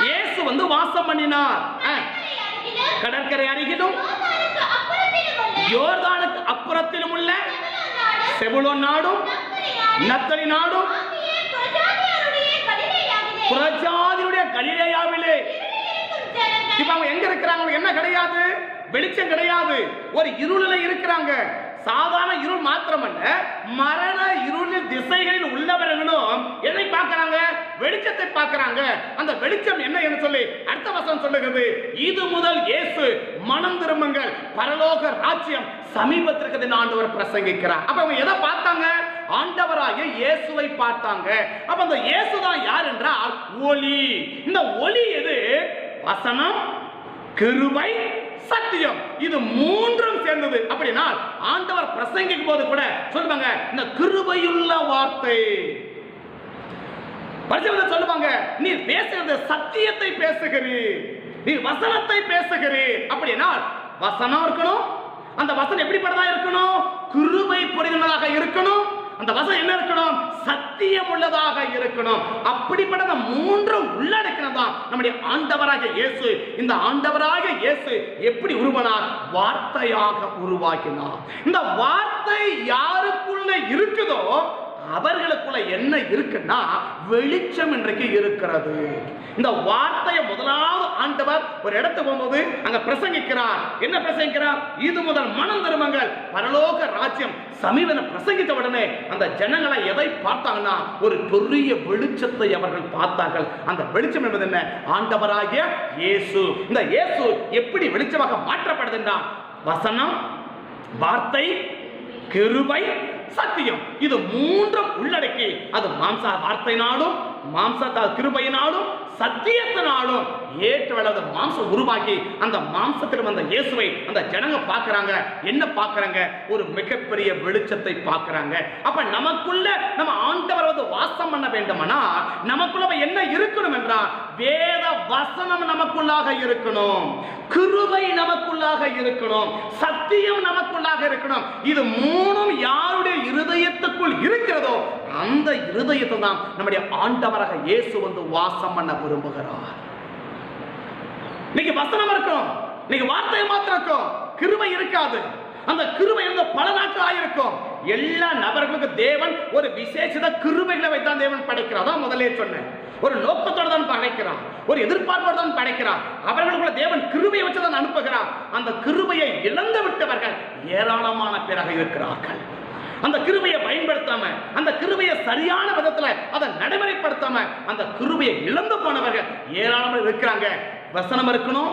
இயேசு வந்து வாசம் பண்ணினார். கடற்கரை அருகிலும் யோர்தானுக்கு அப்புறத்திலும் உள்ள செபுலோன் நாடும் நப்தலி நாடும் புறஜாதியுடைய கலிலேயாவிலே. இப்ப அவங்க எங்க இருக்கிறாங்க? என்ன கிடையாது, வெளிச்சம் கிடையாது, ஒரு இருளில இருக்கிறாங்க. சாதாரண இருள் மாத்திரமல்ல, மரண இருளின் திசைகளில் உள்ளவர்களும் எதை பார்க்கிறாங்க? வெளிச்சத்தை பார்க்கிறாங்க. அந்த வெளிச்சம் என்ன என்று சொல்லி அடுத்த வசனம் சொல்லுகிறது, இது முதல் இயேசு மனம் திரும்புங்கள், பரலோக ராஜ்யம் சமீபத்திற்கு ஆண்டவர் பிரசங்கிக்கிறார். அப்ப அவங்க எதை பார்த்தாங்க? ஆண்டவராகிய இயேசுவை பார்த்தாங்க. அப்ப அந்த இயேசு தான் யார் என்றால் ஒளி. இந்த ஒளி எது? வசனம், கிருபை, சத்தியம். இது மூன்றும் சேர்ந்தது. அப்படின்னா ஆண்டவர் பிரசங்கிக்கும் போது கூட சொல்லுவாங்க, இந்த கிருபையுள்ள வார்த்தை. பரிசுத்தர் சொல்லுவாங்க, நீ பேசுறது சத்தியத்தை பேசுகிறீர், நீ வசனத்தை பேசுகிறீர். அப்படின்னா வசனம் இருக்கணும். அந்த வசனம் எப்படிப்பட்டதா இருக்கணும்? கிருபை பொருந்தினதாக இருக்கணும். அந்த வசனம் என்ன இருக்கணும்? சத்தியம் உள்ளதாக இருக்கணும். அப்படிப்பட்ட மூன்றும் உள்ளடக்கினதா நம்முடைய ஆண்டவராகிய இயேசு. இந்த ஆண்டவராகிய இயேசு எப்படி உருவானார்? வார்த்தையாக உருவாக்கினார். இந்த வார்த்தை யாருக்குள்ள இருக்குதோ அவர்களுக்குள்ள என்ன இருக்குன்னா வெளிச்சம் இன்றைக்கு இருக்கிறது. இந்த வார்த்தையை முதலாவது ஆண்டவர் ஒரு இடத்துக்கு போகும்போது அங்க பிரசங்கிக்கிறார். என்ன பிரசங்கிக்கிறார்? இது முதல் மனம் திரும்புங்கள், பரலோக ராஜ்யம் சமீபன பிரசங்கித்த உடனே அந்த ஜனங்களை எதை பார்த்தாங்கன்னா ஒரு பெரிய வெளிச்சத்தை அவர்கள் பார்த்தார்கள். அந்த வெளிச்சம் என்பது என்ன? ஆண்டவராகிய இயேசு. இந்த இயேசு எப்படி வெளிச்சமாக மாற்றப்படுது என்றால் வசனம், வார்த்தை, கிருபை, சத்தியம். இது மூன்றும் உள்ளடக்கி அது மாம்ச வார்த்தையினாலும் மாம்சத்தால் கிருபையினாலும் சத்தியத்தினாலும் ஏற்றவளது மாம்சம் உருவாக்கி அந்த மாம்சத்தில் வந்த இயேசுவை அந்த ஜனங்க பார்க்கறாங்க. என்ன பார்க்கறாங்க? ஒரு மிகப்பெரிய வெளிச்சத்தை பார்க்கறாங்க. அப்ப நமக்குள்ள நம்ம ஆண்டவர் வந்து வாசம் பண்ண வேண்டுமானா நமக்குள்ள என்ன இருக்கணும் என்றால் வேத வசனம் நமக்குள்ளாக இருக்கணும், கிருபை நமக்குள்ளாக இருக்கணும், சத்தியம் நமக்குள்ளாக இருக்கணும். இது மூணும் யாருடைய இருதயத்துக்குள் இருக்கிறதோ அந்த இருதயத்தை தான் நம்முடைய ஆண்டவராக இயேசு வந்து வாசம் பண்ண விரும்புகிறார். இன்னைக்கு வசனம் இருக்கும், இன்னைக்கு வார்த்தை மாத்திரம் இருக்கும், கிருபை இருக்காது. அந்த கிருபை பல நாட்கள் ஆயிருக்கும். எல்லா நபர்களுக்கும் தேவன் ஒரு விசேஷ கிருபைகளை வைத்தான் தேவன் படைக்கிறார். அதான் முதலே சொன்னேன், ஒரு நோக்கத்தோடு தான் படைக்கிறான், ஒரு எதிர்பார்ப்போடு தான் படைக்கிறான். அவர்களுக்குள்ள தேவன் கிருபையை வச்சுதான் அனுப்புகிறான். அந்த கிருபையை இழந்து விட்டவர்கள் ஏராளமான பேராக இருக்கிறார்கள். அந்த கிருபையை பயன்படுத்தாம, அந்த கிருபையை சரியான விதத்துல அதை நடைமுறைப்படுத்தாம அந்த கிருபையை இழந்து போனவர்கள் ஏராளமாக இருக்கிறாங்க. வசனம் இருக்கணும்,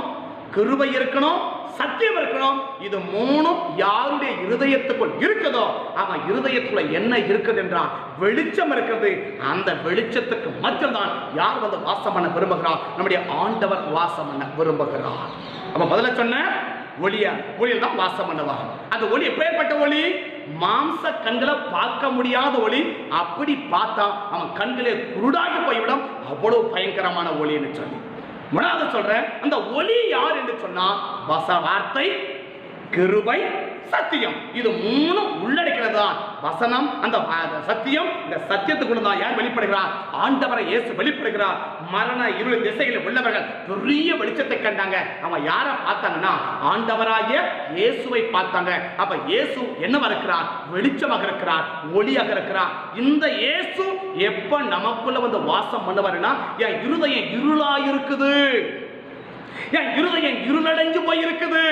கிருபை இருக்கணும், சத்தியம் இருக்கணும். இது மூணும் யாருடைய இருதயத்துக்குள் இருக்குதோ அவன் இருதயத்துக்குள்ள என்ன இருக்குது என்றால் வெளிச்சம் இருக்கிறது. அந்த வெளிச்சத்துக்கு மட்டும்தான் யார் வந்து வாசம் பண்ண விரும்புகிறார்? நம்முடைய ஆண்டவர் வாசம் பண்ண விரும்புகிறார். அப்ப முதல்ல சொன்ன ஒளியில் தான் வாசம் பண்ணுவாங்க. அந்த ஒளி எப்பேற்பட்ட ஒளி? மாம்ச கண்களை பார்க்க முடியாத ஒளி. அப்படி பார்த்தா அவன் கண்களே குருடாகி போய்விடும். அவ்வளவு பயங்கரமான ஒளின்னு சொல்லி முதலாவது சொல்றேன். அந்த ஒளி யார் என்று சொன்னா வார்த்தை, கிருபை, சத்தியம். இது மூணும் உள்ளடக்கிறது தான் வசனம். அந்த சத்தியம், இந்த சத்தியத்துக்குள்ள தான் யார் வெளிப்படுகிறார்? ஆண்டவரை இயேசு வெளிப்படுகிறார். மரண இருள் திசையில் உள்ளவர்கள் பெரிய வெளிச்சத்தை கண்டாங்க. அவங்க யாரை பார்த்தாங்கன்னா ஆண்டவராகிய இயேசுவை பார்த்தாங்க. அப்ப இயேசு என்னவா இருக்கிறார்? வெளிச்சமாக இருக்கிறார், ஒளியாக இருக்கிறார். இந்த இயேசு எப்ப நமக்குள்ள வந்து வாசம் பண்ணுவாருன்னா என் இருதயம் இருளாயிருக்குது, என் இருதயம் இருளடைஞ்சு போயிருக்குது,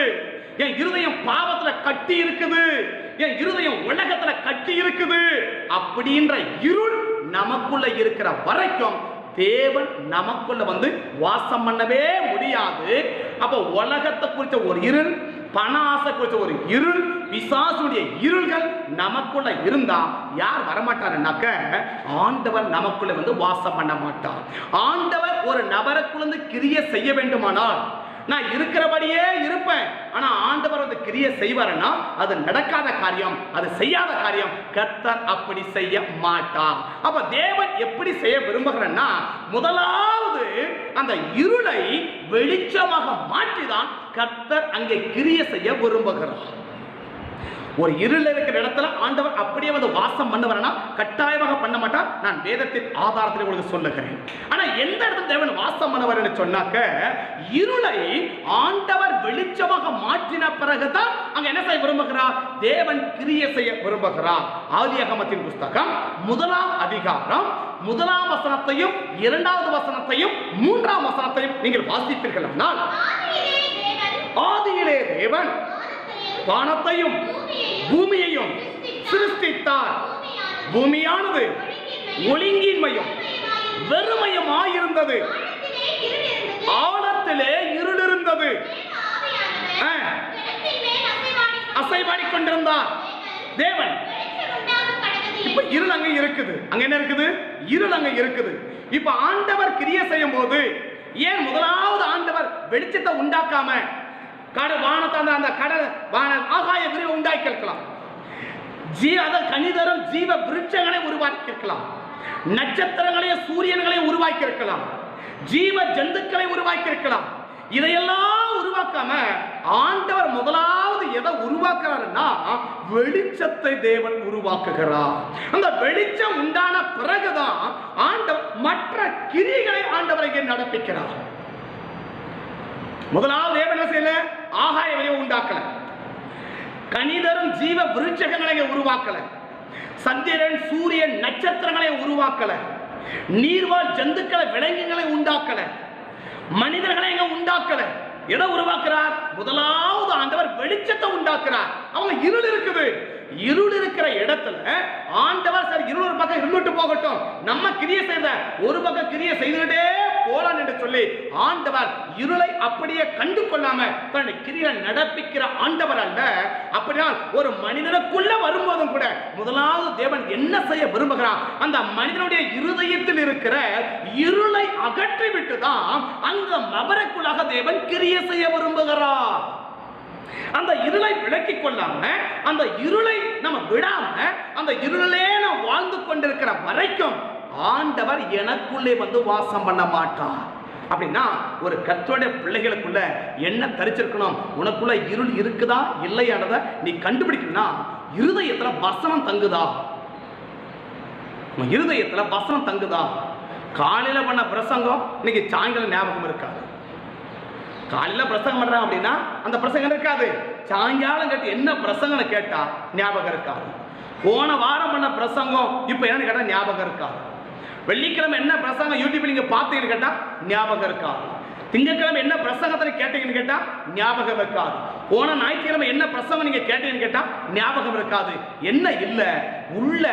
என் இருதயம் பாவத்துல கட்டி இருக்குது, என் இருதயம் உலகத்துல கட்டி இருக்குது அப்படின்ற இருள் நமக்குள்ள இருக்கிற வரைக்கும் தேவன் நமக்குள்ள வந்து வாசம் பண்ணவே முடியாது. அப்ப உலகத்தை குறித்த ஒரு இருள், பண ஆசை குறித்த ஒரு இருள், பிசாசுடைய இருள்கள் நமக்குள்ள இருந்தா யார் வரமாட்டாருன்னாக்க ஆண்டவர் நமக்குள்ள வந்து வாசம் பண்ண மாட்டார். ஆண்டவர் ஒரு நபருக்குள்ள கிரியை செய்ய வேண்டுமானால், நான் இருக்கிறபடியே இருப்பேன். ஆனா ஆண்டவர் அந்த கிரியை செய்வாருன்னா அது நடக்காத காரியம், அது செய்யாத காரியம். கர்த்தர் அப்படி செய்ய மாட்டார். அப்ப தேவன் எப்படி செய்ய விரும்புகிறன்னா, முதலாவது அந்த இருளை வெளிச்சமாக மாற்றிதான் கர்த்தர் அங்கே கிரியை செய்ய விரும்புகிறார். ஒரு இருள் இருக்கிற இடத்துல ஆண்டவர் அப்படியே வந்து வாசம் பண்ணுவார்னா கட்டாயமாக பண்ண மாட்டார். நான் வேதத்தின் ஆதாரத்தில் உங்களுக்கு சொல்லுகிறேன். ஆனா எந்த இடத்துல தேவன் வாசம் பண்ணுவார்னு சொன்னாக்க, இருளை ஆண்டவர் வெளிச்சமாக மாற்றின பிறகுதான் அங்க என்ன செய்ய விரும்புகிறார்? தேவன் கிரியை செய்ய விரும்புகிறார். ஆதியாகமத்தின் புஸ்தகம் 1ஆம் அதிகாரம் 1ஆம் வசனத்தையும் 2வது வசனத்தையும் 3ஆம் வசனத்தையும் நீங்கள் வாசிப்பீர்கள் என்றால், ஆதியிலே தேவன் வானத்தையும் பூமியையும் சிருஷ்டித்தார். பூமியானது ஒழுங்கின்மையும் வெறுமையுமாயிருந்தது, ஆழத்திலே இருள் இருந்தது. அசைவாடிக் கொண்டிருந்தார் தேவன். இப்ப இருள் அங்க இருக்குது. அங்க என்ன இருக்குது? இருள் அங்க இருக்குது. இப்ப ஆண்டவர் கிரியை செய்யும் போது ஏன் முதலாவது ஆண்டவர் வெளிச்சத்தை உண்டாக்காம ஆகாய விரிவை உண்டாக்கி இருக்கலாம், கனிதரும் ஜீவ விருட்சங்களை உருவாக்கி இருக்கலாம், நட்சத்திரங்களையும் சூரியன்களையும் உருவாக்கி இருக்கலாம், ஜீவ ஜந்துக்களை உருவாக்கி இருக்கலாம். இதையெல்லாம் உருவாக்காம ஆண்டவர் முதலாவது எதை உருவாக்குறாருன்னா வெளிச்சத்தை தேவன் உருவாக்குகிறார். அந்த வெளிச்சம் உண்டான பிறகுதான் ஆண்டவர் மற்ற கிரியைகளை ஆண்டவரை நடப்பிக்கிறார். முதலாவது தேவன் என்ன செய்யல? ஆகாய விரிவை உண்டாக்கல, கனிதரும் ஜீவ விருட்சங்களை உருவாக்கல, சந்திரன் சூரியன் நட்சத்திரங்களை உருவாக்கல, நீர்வாழ் ஜந்துக்களை விலங்குகளை உண்டாக்கல, மனிதர்களை உண்டாக்கல. எதை உருவாக்குறார்? முதலாவது ஆண்டவர் வெளிச்சத்தை உண்டாக்குறார். அவங்க இருள் இருக்குது. இருள் இருக்கிற இடத்துல ஆண்டவர் சரி இருள் ஒரு பக்கம் இருந்துட்டு போகட்டும், நம்ம கிரியை செய்த ஒரு பக்கம் கிரியை செய்துட்டே போலாம் என்று சொல்லி ஆண்டவர் இருளை அப்படியே கண்டு கொள்ளாம தன்னுடைய கிரியை நடப்பிக்கிற ஆண்டவர் அல்ல. அப்படின்னா ஒரு மனிதனுக்குள்ள வரும்போதும் கூட முதலாவது தேவன் என்ன செய்ய விரும்புகிறார்? அந்த மனிதனுடைய இருதயத்தில் இருக்கிற இருளை அகற்றி விட்டுதான் அந்த நபருக்குள்ளாக தேவன் கிரியை செய்ய விரும்புகிறார். அந்த இருளை விலக்கிக் கொள்ளாம, அந்த இருளை நம்ம விடாம, அந்த இருளிலே நாம் வாழ்ந்து கொண்டிருக்கிற வரைக்கும் ஆண்டவர் எனக்குள்ளே வந்து வாசம் பண்ண மாட்டார். அப்படின்னா ஒரு கர்த்தருடைய பிள்ளைகளுக்குள்ள என்ன தரிச்சிருக்கணும்? உனக்குள்ள இருள் இருக்குதா இல்லையானதை நீ கண்டுபிடிக்கணும்னா இருதயத்துல வசனம் தங்குதா? இருதயத்துல வசனம் தங்குதா? காலையில பண்ண பிரசங்கம் இன்னைக்கு சாயங்காலம் ஞாபகம் இருக்காது. காலையில பிரசங்கம் பண்றான் அப்படின்னா அந்த பிரசங்கம் இருக்காது. சாயங்காலம் கேட்டு என்ன பிரசங்கம் கேட்டா ஞாபகம் இருக்காது. போன வாரம் பண்ண பிரசங்கம் இப்ப என்னன்னு கேட்டா ஞாபகம் இருக்காது. வெள்ளிக்கிழமை என்ன பிரசங்கம் யூடியூப்ல நீங்க பார்த்தீங்கன்னு கேட்டா ஞாபகம் இருக்காது. திங்கட்கிழமை என்ன பிரசங்கத்தை கேட்டீங்கன்னு கேட்டா ஞாபகம் இருக்காது. போன ஞாயிற்றுக்கிழமை என்ன பிரசங்கம் நீங்க கேட்டீங்கன்னு கேட்டா ஞாபகம் இருக்காது. என்ன இல்ல, உள்ள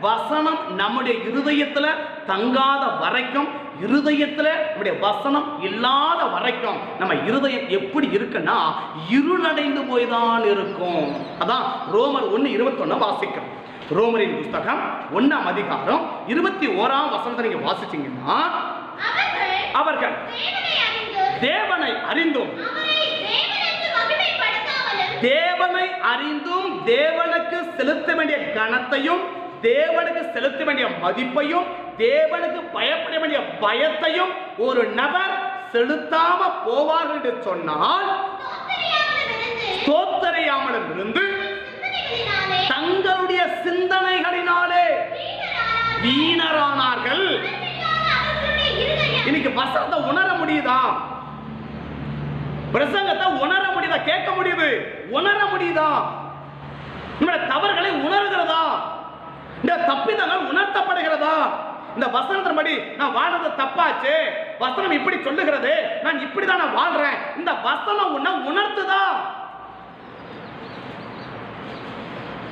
வசனம் நம்முடைய இருதயத்துல தங்காத வரைக்கும், இருதயத்துல நம்முடைய வசனம் இல்லாத வரைக்கும் நம்ம இருதயம் எப்படி இருக்குன்னா இருளடைந்து போய்தான் இருக்கும். அதான் ரோமர் 1:21 வாசிக்கிறோம். ரோமரின் புஸ்தகம் 1ஆம் அதிகாரம் 21ஆம் வசனத்தை நீங்க வாசிச்சீங்கன்னா, அவர்கள் தேவனை அறிந்தும் தேவனுக்கு செலுத்த வேண்டிய கனத்தையும் தேவனுக்கு செலுத்த வேண்டிய மதிப்பையும் தேவனுக்கு பயப்பட வேண்டிய பயத்தையும் ஒரு நபர் செலுத்தாம போவார்கள் என்று சொன்னால், ஸ்தோத்திரியாமலும் இருந்து தங்களுடைய சிந்தனைகளினாலே வீணரானார்கள். இன்னைக்கு வசனத்தை உணர முடியுதா? பிரசங்கத்தை உணர முடியுதா? கேட்க முடியுது, உணர முடியுதா? நம்முடைய தவறுகளை உணர்கிறதா? இந்த தப்பிதங்கள் உணர்த்தப்படுகிறதா? இந்த வசனத்தின்படி நான் வாழ்றது தப்பாச்சு, வசனம் இப்படி சொல்லுகிறது, நான் இப்படிதான் நான் வாழ்றேன், இந்த வசனம் உன்னை உணர்த்துதா?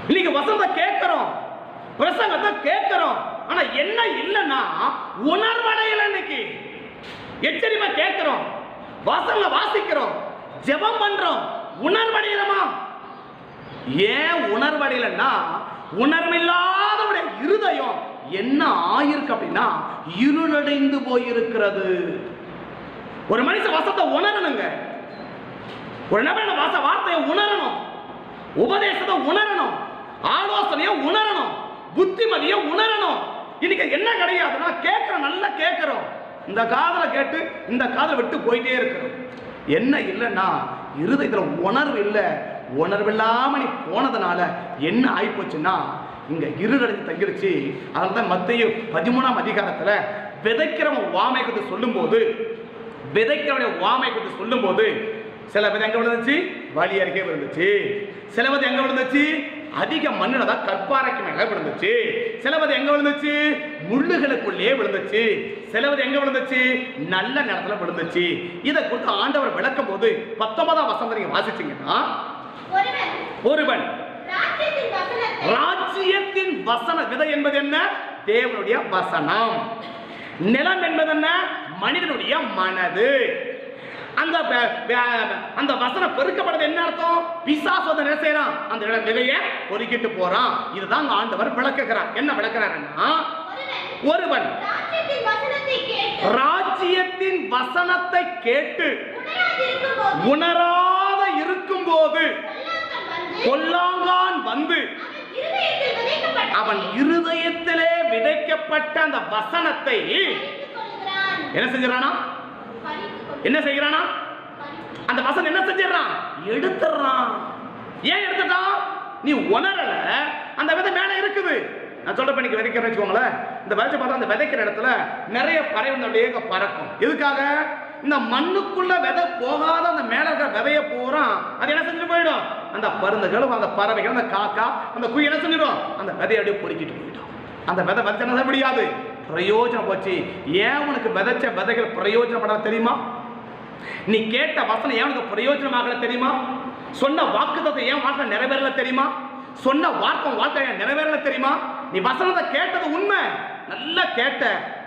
இன்னைக்கு வசனத்தை கேட்கிறோம், பிரசங்கத்தை கேட்கிறோம், ஆனா என்ன இல்லைன்னா உணர்வடையல. இன்னைக்கு எச்சரிக்கை கேட்கிறோம், வசனங்களை வாசிக்கிறோம், ஜெபம் பண்றோம், உணர்வடையலமா? ஏன் உணர்வடையலன்னா உணர்வில்லாதவருடைய இருதயம் என்ன ஆயிருக்கு அப்படின்னா இருளடைந்து போயிருக்கிறது. ஒரு மனுஷன் வசனத்தை உணரணுங்க. ஒரு நபர் வார்த்தையை உணரணும், உபதேசத்தை உணரணும், ஆலோசனையை உணரணும், புத்திமதியை உணரணும். இன்னைக்கு என்ன கிடையாதுன்னா கேட்கிறோம், நல்லா கேட்கிறோம், இந்த காதல கேட்டு இந்த காதல விட்டு போயிட்டே இருக்கிறோம். என்ன இல்லைன்னா இருதயத்தில் உணர்வு இல்லை. உணர்வு இல்லாம நீ போனதுனால என்ன ஆயிப்போச்சுன்னா இங்க இருளடைஞ்சு தங்கிடுச்சு. அதனால தான் மத்தேயு 13ஆம் அதிகாரத்துல விதைக்கிறவன் வாமை குறித்து சொல்லும் போது சில விதை எங்க விழுந்துச்சு? வழி அருகே விழுந்துச்சு. சில விதை எங்க விழுந்துச்சு? அதிக மண்ணில் தான் கற்பாறைக்கு மேல விழுந்துச்சு. சிலவது எங்க விழுந்துச்சு? முள்ளுகளுக்குள்ளே விழுந்துச்சு. சிலவது எங்க விழுந்துச்சு? நல்ல நிலத்துல விழுந்துச்சு. இதை கொடுத்து ஆண்டவர் விளக்கும் போது 19ஆம் வசனத்தை நீங்க வாசிச்சீங்கன்னா, ஒருவன் ராஜ்யத்தின் வசன விதை என்பது என்ன? தேவனுடைய வசனம். நிலம் என்பது என்ன? மனிதனுடைய மனது. அந்த வசனம் பெருக்கப்படுறது என்ன அர்த்தம்? பிசாசு என்ன செய்யறான்? அந்த விதையை பொறுக்கிட்டு போறான். இதுதான் ஆண்டவர் விளக்குகிறார். என்ன விளக்குறாருன்னா, ஒருவன் ராஜ்யத்தின் வசனத்தை கேட்டு உணராத இருக்கும் போது கொல்லாங்கான் வந்து அவன் இருதயத்திலே விதைக்கப்பட்ட அந்த வசனத்தை என்ன செஞ்சானா? என்ன செய்யறானா? அந்த வசனம் என்ன செஞ்சிடறான்? எடுத்துறான். ஏன் எடுத்துட்டான்? நீ உணரல. அந்த விதை மேல இருக்குது. நான் சொல்ற பண்ணிக்கு விதைக்கிறேன்னு வச்சுக்கோங்களேன். இந்த விதைச்சு பார்த்தா அந்த விதைக்கிற இடத்துல நிறைய பறவை பறக்கும். எதுக்காக? இந்த மண்ணுக்குள்ள விதை போகாத அந்த மேல இருக்கிற விதைய பூரா அது என்ன செஞ்சுட்டு போயிடும்? அந்த பருந்துகள், அந்த பறவைகள், அந்த காக்கா, அந்த குயில் என்ன செஞ்சிடும்? அந்த விதையை அப்படியே பொறுக்கிட்டு போயிடும். அந்த விதை விதைச்சு என்ன முடியாது, பிரயோஜனம் போச்சு. ஏன் உனக்கு விதைச்ச விதைகள் பிரயோஜனப்பட தெரியுமா? நீ கேட்ட வசனம் ஏன் உனக்கு பிரயோஜனமாகல தெரியுமா? சொன்ன வாக்குத்தத்தை ஏன் வாழ்க்கை நிறைவேறல தெரியுமா? சொன்ன வாழ்க்கை நிறைவேறல தெரியுமா? நீ வசனத்தை கேட்டது உண்மை, நல்லா கேட்ட,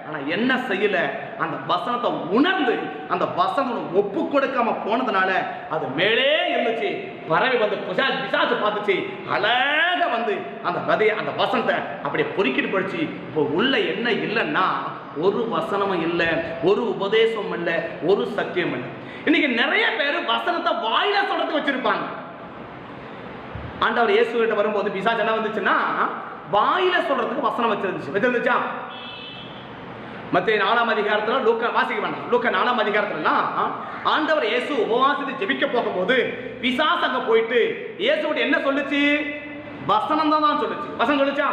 ஆனா என்ன செய்யல? அந்த வசனத்தை உணர்ந்து அந்த வசனம் ஒப்பு கொடுக்காம போனதுனால அது மேலே இருந்துச்சு. பறவை வந்து பிசாசு பார்த்துச்சு, அழகா வந்து அந்த விதையை, அந்த வசனத்தை அப்படியே பொறுக்கிட்டு போயிடுச்சு. இப்போ உள்ள என்ன இல்லைன்னா ஒரு வசனமும் இல்லை, ஒரு உபதேசமும் இல்லை, ஒரு சத்தியம் இல்லை. இன்னைக்கு நிறைய பேர் வசனத்தை வாயில சொல்றதுக்கு வச்சிருப்பாங்க. ஆண்டவர் இயேசு கிட்ட வரும்போது பிசாசு என்ன வந்துச்சுன்னா வாயில சொல்றதுக்கு வசனம் வச்சிருந்துச்சா? மத்திய 4ஆம் அதிகாரத்தில் லூக்கா வாசிக்க வேண்டாம். லூக்கா 4ஆம் அதிகாரத்துல ஆண்டவர் இயேசு உபவாசத்தை ஜெபிக்க போகும்போது பிசாசு அங்க போயிட்டு இயேசுவோட என்ன சொல்லுச்சு? வசனம் தான் சொல்லுச்சு. வசனம் சொல்லுச்சா?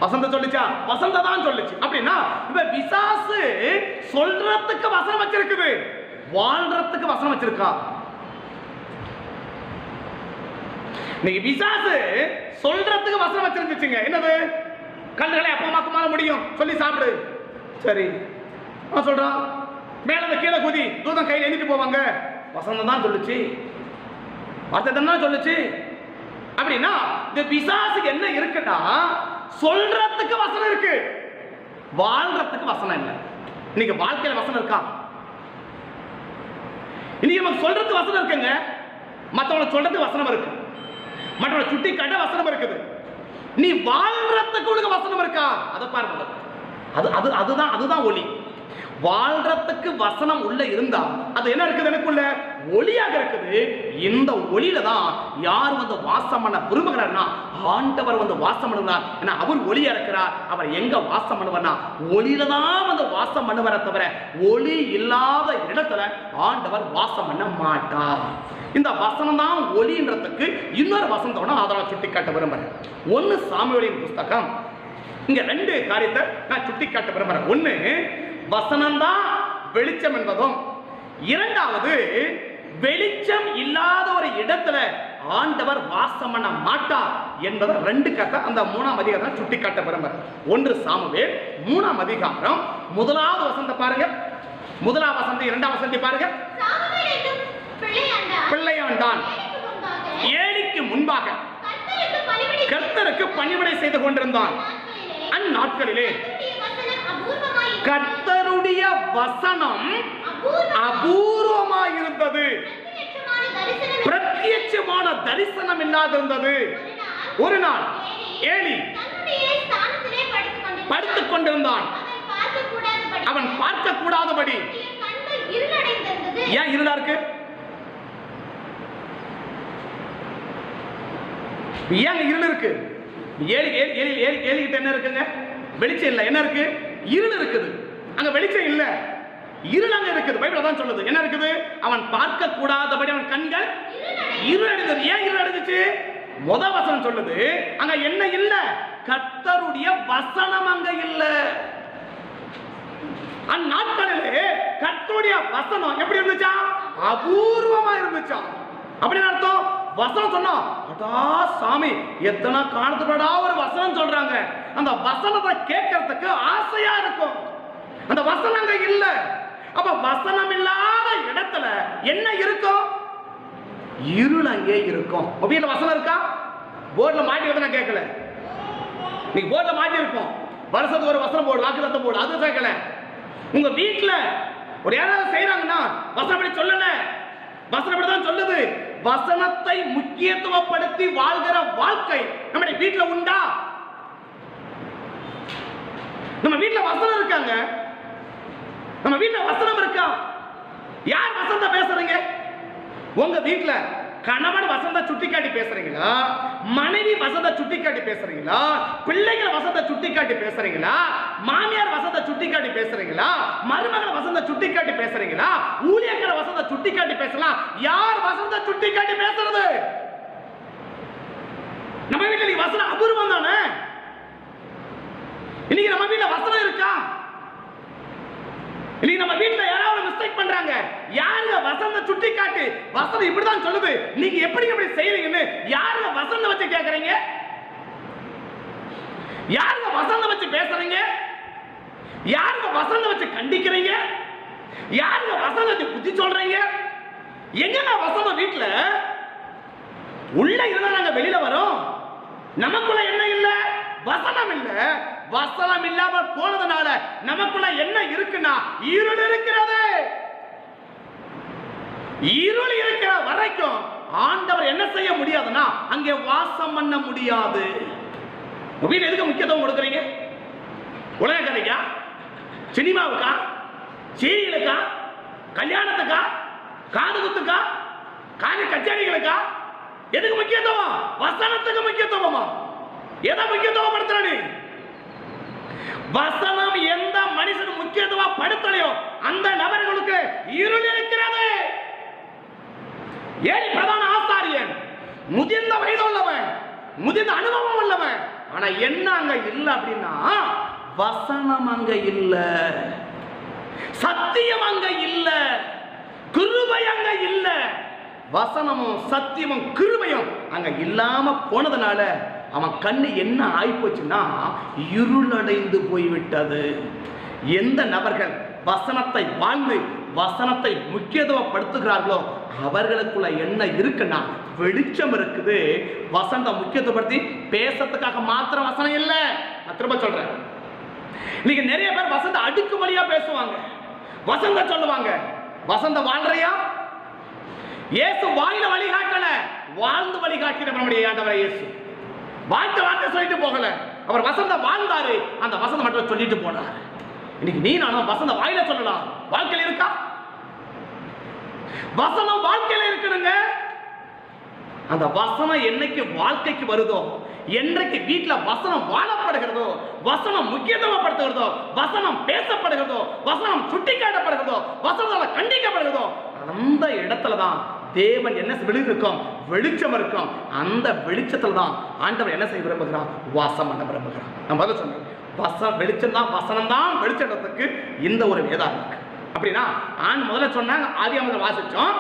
வசந்த சொல்லுச்சா? வசந்த தான் சொல்லுச்சு. அப்படின்னா இப்ப பிசாசு சொல்றதுக்கு வசனம் வச்சிருக்குது, வாழ்றதுக்கு வசனம் வச்சிருக்கா? இன்னைக்கு பிசாசு சொல்றதுக்கு வசனம் வச்சிருந்துச்சுங்க. என்னது? கண்ணுகளை அப்பமாக்குமால முடியும் சொல்லி சாப்பிடு. சரி, அவன் சொல்றான் மேல கீழே குதி, தூதம் கையில் எழுதிட்டு போவாங்க. வசனம் தான் சொல்லுச்சு, வார்த்தை தான் சொல்லுச்சு. அப்படின்னா இந்த பிசாசுக்கு என்ன இருக்குன்னா சொல்றதுக்கு வசனம் இருக்கு, வாழ்றதுக்கு வசனம் இல்லை. இன்னைக்கு வாழ்க்கையில வசனம் இருக்கா? இன்னைக்கு நமக்கு சொல்றதுக்கு வசனம் இருக்குங்க, மற்றவங்களை சொல்றதுக்கு வசனம் இருக்கு, மற்றவங்களை சுட்டி காட்ட வசனம் இருக்குது. நீ வாழ்றதுக்கு உனக்கு வசனம் இருக்கா? அதை பாருங்க. அதுதான் ஒளி. வாழ்றதுக்கு வசனம் உள்ள இருந்தா அது என்ன இருக்குது? எனக்குள்ள ஒளியாக இருக்குது. இந்த ஒளியில தான் யார் வந்து வாசம் பண்ண விரும்புகிறார்னா ஆண்டவர் வந்து வாசம் பண்ணுவார். ஏன்னா அவர் ஒளியா இருக்கிறார். அவர் எங்க வாசம் பண்ணுவார்னா ஒளியில தான் வந்து வாசம் பண்ணுவார தவிர ஒளி இல்லாத இடத்துல ஆண்டவர் வாசம் பண்ண மாட்டார். இந்த வசனம் தான் ஒளின்றதுக்கு இன்னொரு வசனத்தோட ஆதரவு சுட்டி காட்ட விரும்புறேன். 1 சாமுவேலின் புஸ்தகம். இங்க 2 காரியத்தை நான் சுட்டி காட்ட விரும்புறேன். 1 வசனம் தான் வெளிச்சம் என்பதும், 2வது வெளிச்சம் இல்லாத ஒரு இடத்துல ஆண்டவர் வாசம் பண்ண மாட்டார் என்பதை 2 கட்ட அந்த 3ஆம் அதிகாரத்தை சுட்டி காட்ட விரும்புறேன். 1 சாமுவேல் 3ஆம் அதிகாரம் 1வது வசனத்தை பாருங்க. 1வது வசனம் 2வது வசனத்தை பாருங்க. பிள்ளையாண்டான் ஏலிக்கு முன்பாக கர்த்தருக்கு பணிவிடை செய்து கொண்டிருந்தான். அந்நாட்களிலே கர்த்தருடைய வசனம் அபூர்வமாயிருந்தது, பிரத்யட்சமான தரிசனம் இல்லாதிருந்தது. ஒரு நாள் ஏலி படுத்துக் கொண்டிருந்தான். அவன் பார்க்க கூடாதபடி. ஏன் இருளா இருக்கு? ஏங்க இருள் இருக்கு? ஏலிகிட்ட என்ன இருக்குங்க? வெளிச்சம் இல்லை. என்ன இருக்கு? இருள் இருக்குது. அங்க வெளிச்சம் இல்ல, இருள் அங்க இருக்குது. பைபிள் அதான் சொல்லுது. என்ன இருக்குது? அவன் பார்க்க கூடாதபடி அவன் கண்கள் இருள் அடைந்தது. ஏன் இருள் அடைஞ்சிச்சு? முத வசனம் சொல்லுது அங்க என்ன இல்ல? கர்த்தருடைய வசனம் அங்க இல்ல. அந்நாட்களிலே கர்த்தருடைய வசனம் எப்படி இருந்துச்சா? அபூர்வமா இருந்துச்சா. அப்படின்னு அர்த்தம். வசனம் சொன்னா அடா சாமி எத்தனை காலத்துடா ஒரு வசனம் சொல்றாங்க. அந்த வசனத்தை கேட்கறதுக்கு ஆசையா இருக்கும். அந்த வசனம் அங்க இல்ல. அப்ப வசனம் இல்லாத இடத்துல என்ன இருக்கும்? இருள் அங்கே இருக்கும். மொபைல்ல வசனம் இருக்கா? போர்டுல மாட்டி வந்து நான் கேட்கல. நீங்க போர்டுல மாட்டி இருக்கும். வருஷத்துக்கு ஒரு வசனம் போர்டு, வாக்குத்தத்தம் போர்டு, அது கேட்கல. உங்க வீட்டுல ஒரு யாராவது செய்யறாங்கன்னா வசனப்படி சொல்லல, வசனப்படி தான் சொல்லுது. வசனத்தை முக்கியத்துவப்படுத்தி வாழ்கிற வாழ்க்கை நம்முடைய வீட்டுல உண்டா? நம்ம வீட்டுல வசனம் இருக்காங்க. நம்ம வீட்டுல வசனம் இருக்கா? யார் வசனத்தை பேசுறீங்க? உங்க வீட்டுல கணவன் வசந்த சுட்டி காட்டி பேசுறீங்களா? மனைவி வசந்த சுட்டி காட்டி பேசுறீங்களா? பிள்ளைகள் வசந்த சுட்டி காட்டி பேசுறீங்களா? மாமியார் வசந்த சுட்டி காட்டி பேசுறீங்களா? மருமகள் வசந்த சுட்டி காட்டி பேசுறீங்களா? ஊழியக்கார வசந்த சுட்டி காட்டி பேசலாம். யார் வசந்த சுட்டி காட்டி பேசுறது? நம்ம வீட்டுல நீ வசனம் அபூர்வம் தானே. இன்னைக்கு நம்ம வீட்டுல வசனம் இருக்கா? இன்னைக்கு நம்ம வீட்டுல யாராவது மிஸ்டேக் பண்றாங்க, யாருங்க வசந்த சுட்டி காட்டி வசனம் இப்படிதான் சொல்லுது, நீங்க எப்படி இப்படி செய்றீங்கன்னு யாருங்க வசந்த வச்சு கேக்குறீங்க? யாருங்க வசந்த வச்சு பேசுறீங்க? யாருங்க வசந்த வச்சு கண்டிக்கிறீங்க? யாருங்க வசந்த வச்சு புத்தி சொல்றீங்க? எங்க வசனம் வீட்டுல உள்ள இருந்தா நாங்க வெளியில வரோம். நமக்குள்ள என்ன இல்ல? வசனம் இல்ல. வசனம் இல்லாம போனதுனால நமக்குள்ள என்ன இருக்குன்னா இருள் இருக்கிறது. இருள் இருக்கிற வரைக்கும் ஆண்டவர் என்ன செய்ய முடியாதுன்னா அங்கே வாசம் பண்ண முடியாது. வீட்டுல எதுக்கு முக்கியத்துவம் கொடுக்குறீங்க? உலக கதைக்கா? சினிமாவுக்கா? சீரியலுக்கா? கல்யாணத்துக்கா? காது குத்துக்கா? காது கச்சேரிகளுக்கா? எதுக்கு முக்கியத்துவம்? வசனத்துக்கு முக்கியத்துவமா? எதை முக்கியத்துவம் படுத்துற நீ? வசனம் எந்த மனுஷன் முக்கியத்துவம் படுத்தலையோ அந்த நபர்களுக்கு இருள் இருக்கிறது. ஏழி பிரதான ஆசாரியன் முதிர்ந்த வயது உள்ளவன், முதிர்ந்த அனுபவம் உள்ளவன். ஆனா என்ன அங்க இல்ல அப்படின்னா வசனம் அங்க இல்ல, சத்தியம் அங்க இல்ல, கிருபை அங்க இல்ல. வசனமும் சத்தியமும் கிருபையும் அங்க இல்லாம போனதுனால அவன் கண்ணு என்ன ஆயிப்போச்சுன்னா இருளடைந்து போய்விட்டது. எந்த நபர்கள் வசனத்தை வாழ்ந்து வசனத்தை முக்கியத்துவப்படுத்துகிறார்களோ அவர்களுக்குள்ள என்ன இருக்குன்னா வெளிச்சம் இருக்குது. வசனத்தை முக்கியத்துவப்படுத்தி பேசறதுக்காக மாத்திரம் வசனம் இல்லை. நான் திரும்ப சொல்றேன், நீங்க நிறைய பேர் வசந்த அடுக்கு வழியா பேசுவாங்க, வசந்த சொல்லுவாங்க. வசந்த வாழ்றையா? இயேசு வாயில வழிகாட்டல, வாழ்ந்து வழிகாட்டின நம்முடைய ஆண்டவர் இயேசு. வார்த்தை சொல்லிட்டு போகல, அவர் வசந்த வாழ்ந்தாரு, அந்த வசந்த மட்டும் சொல்லிட்டு போனார். இன்னைக்கு நீ நானும் வசந்த வாயில சொல்லலாம், வாழ்க்கையில இருக்கா? வசனம் வாழ்க்கையில இருக்கணுங்க. அந்த வசனம் என்னைக்கு வாழ்க்கைக்கு வருதோ, என்றைக்கு வீட்டுல வசனம் வாழப்படுகிறதோ, வசனம் முக்கியத்துவப்படுத்துகிறதோ, வசனம் பேசப்படுகிறதோ, வசனம் சுட்டிக்காட்டப்படுகிறதோ, வசனம் கண்டிக்கப்படுகிறதோ, அந்த இடத்துலதான் தேவன் என்ன வெளியிருக்கும்? வெளிச்சம் இருக்கும். அந்த வெளிச்சத்துல தான் ஆண்டவர் என்ன செய்ய விரும்புகிறான்? வாசம் பண்ண விரும்புகிறான். நான் முதல்ல சொன்னேன், வெளிச்சம் தான், வசனம் தான் வெளிச்சத்துக்கு இந்த ஒரு வேதம் இருக்கு. அப்படின்னா முதல்ல சொன்னாங்க, ஆதியாகமத்தில் வாசிச்சோம்,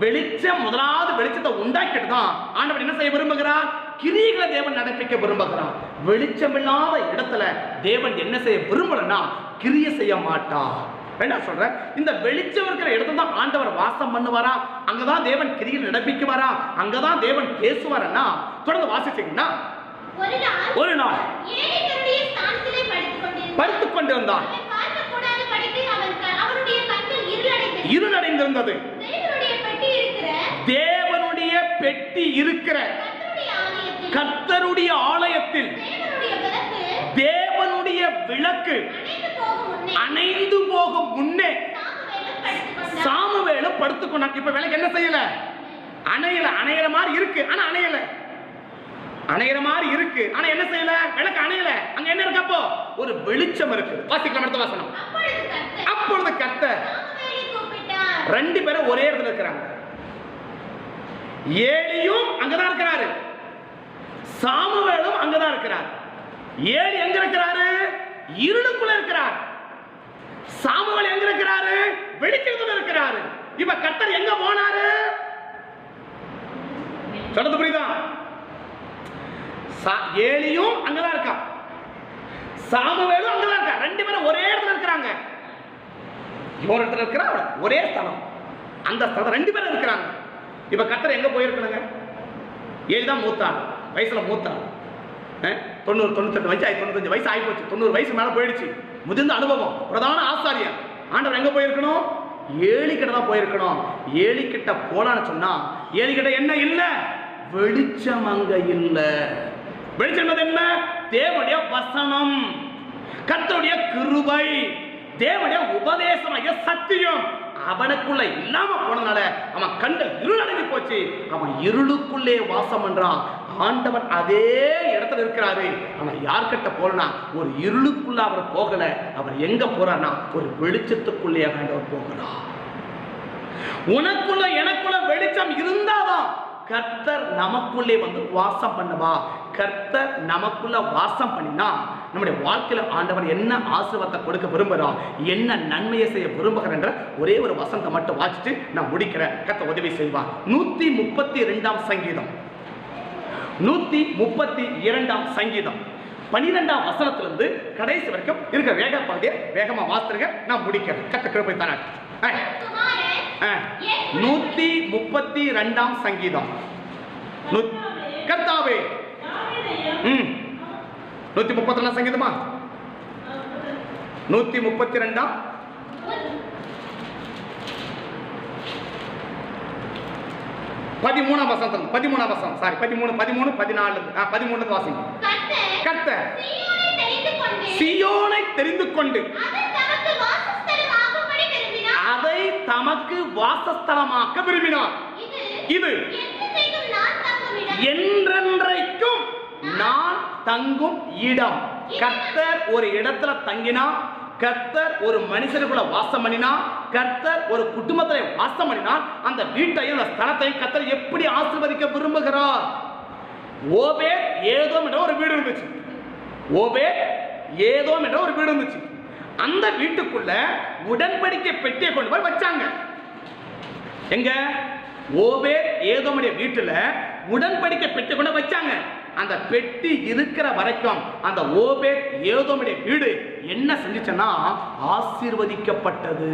வெளிச்சம் முதலாவது வெளிச்சத்தை உண்டாக்கிட்டு தான் ஆண்டவர் என்ன செய்ய விரும்புகிறார்? கிரியைகளை தேவன் நடப்பிக்க விரும்புகிறார். வெளிச்சம் இல்லாத இடத்துல தேவன் என்ன செய்ய விரும்பலன்னா கிரியை செய்ய மாட்டார். என்ன சொல்றேன்? இந்த வெளிச்சம் இருக்கிற இடத்துல தான் ஆண்டவர் வாசம் பண்ணுவாரா, அங்கதான் தேவன் கிரியை நடப்பிக்குவாரா, அங்கதான் தேவன் பேசுவாரா. தொடர்ந்து வாசிச்சீங்கன்னா ஒரு நாள் படுத்துக் கொண்டிருந்தான், இருளடைந்திருந்தது. தேவனுடைய பெட்டி இருக்கிற கர்த்தருடைய ஆலயத்தில் தேவனுடைய விளக்கு அணைந்து போகும் முன்னே சாமுவேலும் படுத்துக் கொண்டான். இப்ப விளக்கு என்ன செய்யல? அணையல. அணையிற மாதிரி இருக்கு, ஆனா அணையல. அணையிற மாதிரி இருக்கு, ஆனா என்ன செய்யல? விளக்கு அணையல. அங்க என்ன இருக்கு? அப்போ ஒரு வெளிச்சம் இருக்கு. வாசிக்கலாம் அடுத்த வசனம். அப்பொழுது கர்த்தர் ரெண்டு பேரும் ஒரே இடத்துல இருக்கிறாங்க. ஏலியும் அங்கதான் இருக்கிறாரு, சாமுவேலும் அங்கதான் இருக்கிறார். ஏலி எங்க இருக்கிறாரு? இருளுக்குள்ள இருக்கிறார். சாமுவேல் எங்க இருக்கிறாரு? வெளிச்சத்துல இருக்கிறாரு. இப்ப கர்த்தர் எங்க போனாரு? சொல்றது புரியுதா? ஏலியும் அங்கதான் இருக்கா, சாமுவேலும் அங்கதான் இருக்கா. ரெண்டு பேரும் ஒரே இடத்துல இருக்கிறாங்க. ஒரு இடத்துல இருக்கிறாங்க, ஒரே ஸ்தலம். அந்த ஸ்தலம் ரெண்டு பேரும் இருக்கிறாங்க. இப்ப கர்த்தர் எங்க போயிருக்கணுங்க? ஏழு தான் மூத்தான், வயசுல மூத்தான். 90 98 வயசு 95 வயசு ஆகி போச்சு. 90 வயசு மேல போயிடுச்சு. முதிர்ந்த அனுபவம், பிரதான ஆசாரியர். ஆண்டவர் எங்க போயிருக்கணும்? ஏலி கிட்ட தான் போயிருக்கணும். ஏலி கிட்ட போலான்னு சொன்னா ஏலி கிட்ட என்ன இல்ல? வெளிச்சம் அங்க இல்ல. வெளிச்சம் என்ன? தேவனுடைய வசனம், கர்த்தருடைய கிருபை, தேவனுடைய உபதேசமாகிய சத்தியம் அவனுக்குள்ள இல்லாம போனதுனால அவன் கண்கள் இருளடங்கி போச்சு. அவன் இருளுக்குள்ளே வாசம் பண்றான். ஆண்டவர் அதே இடத்துல இருக்கிறாரு. ஆனா யார்கிட்ட போலனா ஒரு இருளுக்குள்ள அவர் போகல. அவர் எங்க போறார்னா ஒரு வெளிச்சத்துக்குள்ளே ஆண்டவர் போகிறார். உனக்குள்ள எனக்குள்ள வெளிச்சம் இருந்தாதான் கர்த்தர் நமக்குள்ளே வந்து வாசம் பண்ணவா. கர்த்தர் நமக்குள்ள வாசம் பண்ணினா நம்முடைய வாழ்க்கையில ஆண்டவர் என்ன ஆசீர்வாதத்தை கொடுக்க விரும்புகிறோம், என்ன நன்மையை செய்ய விரும்புகிறேன் என்ற ஒரே ஒரு வசனத்தை மட்டும் வாசிச்சு நான் முடிக்கிறேன். கர்த்தர் உதவி செய்வார். 132ஆம் சங்கீதம், 132ஆம் சங்கீதம் 12ஆம் வசனத்திலிருந்து கடைசி வரைக்கும் இருக்கிற வேக பகுதியை வேகமா வாசிருங்க, நான் முடிக்கிறேன். கர்த்தர் கிருபை தானே. 132ஆம் சங்கீதம். கர்த்தாவே 132ஆம் சங்கீதமா? 132ஆம் 13ஆம் வசனம், 13ஆம் வசனம், சாரி 13 13 14 13 வாசிங்க. கர்த்தர் சீயோனை தெரிந்து கொண்டு அதை தமக்கு வாசஸ்தலமாக்க விரும்பினார். இது என்றென்றைக்கும் நான் தங்கும் இடம். கர்த்தர் ஒரு இடத்துல தங்கினா, கர்த்தர் ஒரு மனுஷனுக்குள்ள வாசம் பண்ணினா, கர்த்தர் ஒரு குடும்பத்திலே வாசம் பண்ணினா, அந்த வீட்டையும் அந்த ஸ்தலத்தையும் கர்த்தர் எப்படி ஆசீர்வதிக்க விரும்புகிறார். ஓபேத் ஏதோம் என்ற ஒரு வீடு இருந்துச்சு. ஓபேத் ஏதோம் என்ற ஒரு வீடு இருந்துச்சு. அந்த வீட்டுக்குள்ள உடன்படிக்கை பெட்டியை கொண்டு போய் வச்சாங்க. எங்க? ஓபேத் ஏதோமுடைய வீட்டுல உடன்படிக்கை பெட்டி கொண்டு வச்சாங்க. அந்த பெட்டி இருக்கிற வரைக்கும் அந்த ஓபேத் ஏதோமுடைய வீடு என்ன செஞ்சுச்சுன்னா ஆசீர்வதிக்கப்பட்டது.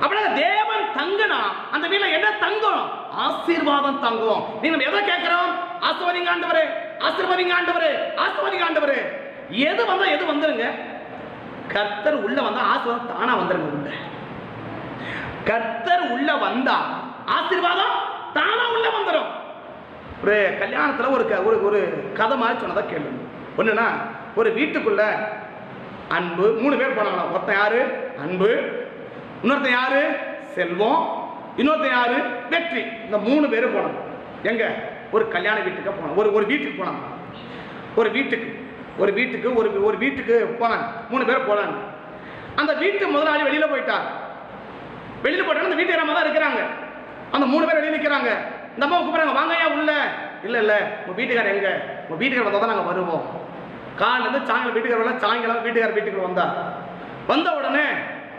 அப்படியே தேவன் தங்கினா அந்த வீட்டுல என்ன தங்கும்? ஆசீர்வாதம் தங்கும். நீங்க எதை கேட்கிறோம்? ஆசீர்வதிங்க ஆண்டவரே, ஆசீர்வதிங்க ஆண்டவரே, ஆசீர்வதிங்க ஆண்டவரே. எது வந்தா எது வந்துருங்க? கர்த்தர் உள்ள வந்தா ஆசீர்வாதம் தானா வந்துருங்க. உள்ள கர்த்தர் உள்ள வந்தா ஆசீர்வாதம் தானா உள்ள வந்துடும். ஒரு கல்யாணத்துல ஒரு ஒரு கதை மாதிரி சொன்னதா கேள்வி. ஒண்ணுன்னா ஒரு வீட்டுக்குள்ள அன்பு 3 பேர் போனாங்களா. ஒருத்தன் யாரு? அன்பு. இன்னொருத்தன் யாரு? செல்வம். இன்னொருத்தன் யாரு? வெற்றி. இந்த 3 பேரும் போனாங்க. எங்க? ஒரு கல்யாண வீட்டுக்கு போனாங்க. ஒரு வீட்டுக்கு போனாங்க. ஒரு வீட்டுக்கு போனாங்க. 3 பேர் போனாங்க. அந்த வீட்டு முதலாளி வெளியில போயிட்டார். வெளியில போயிட்டாங்க. அந்த வீட்டுக்கு தான் இருக்கிறாங்க. அந்த 3 பேர் வெளியே நிற்கிறாங்க. இந்த அம்மா கூப்பிடுறாங்க, வாங்கய்யா உள்ள. இல்ல உங்க வீட்டுக்காரர் எங்க? உங்க வீட்டுக்காரர் வந்தா தான் நாங்க வருவோம். காலையில இருந்து சாயங்காலம் வீட்டுக்காரர் வரல, சாயங்காலம் வீட்டுக்காரர் வீட்டுக்கு வந்த உடனே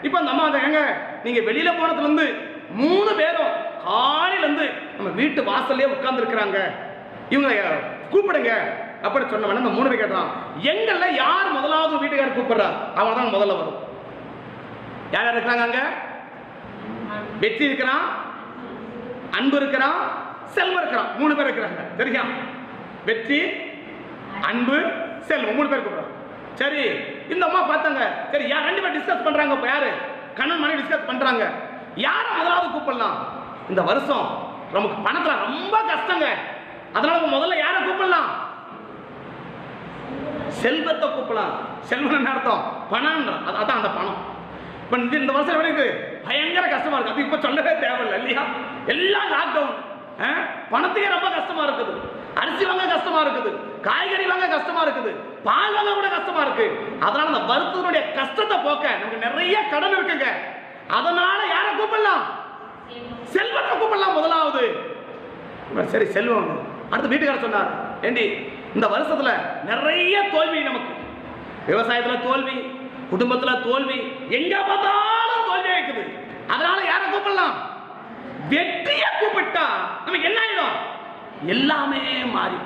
இப்ப அந்த அம்மா எங்க நீங்க வெளியில போனதுல இருந்து 3 பேரும் காலையில இருந்து நம்ம வீட்டு வாசல்லே உட்கார்ந்து இருக்கிறாங்க, இவங்க கூப்பிடுங்க அப்படி சொன்ன உடனே அந்த 3 பேர் கேட்டான், எங்கள்ல யார் முதலாவது வீட்டுக்காரர் கூப்பிடுறா அவங்க தான் முதல்ல வரும். யார் யார் இருக்கிறாங்க அங்க? வெற்றி இருக்கிறான், அன்பு இருக்கிறான், செல்வம் இருக்கிறான். 3 பேர் இருக்கிறாங்க. சரியா? வெற்றி, அன்பு, செல்வம் 3 பேர் கூப்பிடுறாங்க. சரி, இந்த அம்மா பார்த்தாங்க. சரி, யார் 2 பேர் டிஸ்கஸ் பண்றாங்க. இப்ப யாரு? கண்ணன் மனைவி டிஸ்கஸ் பண்றாங்க. யார முதலாவது கூப்பிடலாம்? இந்த வருஷம் நமக்கு பணத்துல ரொம்ப கஷ்டங்க, அதனால முதல்ல யாரை கூப்பிடலாம்? செல்வத்தை கூப்பிடலாம். செல்வம் என்ன அர்த்தம்? பணம். அதான் அந்த பணம். இப்ப இந்த வருஷம் எனக்கு பயங்கர கஷ்டமா இருக்கு. அது இப்ப சொல்லவே தேவையில்லை இல்லையா? எல்லாம் லாக்டவுன், பணத்துக்கே ரொம்ப கஷ்டமா இருக்குது. அரிசி வாங்க கஷ்டமா இருக்குது, காய்கறி வாங்க கஷ்டமா இருக்குது, பால் வாங்க கூட கஷ்டமா இருக்கு. அதனால அந்த வருத்தத்தினுடைய கஷ்டத்தை போக்க நமக்கு நிறைய கடன் இருக்குங்க. அதனால யாரை கூப்பிடலாம்? செல்வத்தை கூப்பிடலாம் முதலாவது. சரி செல்வம். அடுத்து வீட்டுக்காரர் சொன்னார், ஏண்டி இந்த வருஷத்துல நிறைய தோல்வி, நமக்கு விவசாயத்துல தோல்வி, குடும்பத்துல தோல்வி, எங்க பார்த்தாலும் தோல்வி இருக்குது. அதனால யாரை கூப்பிடலாம்? வெற்றியை கூப்பிட்டா நமக்கு என்ன ஆயிடும்? எல்லாமே மாறி.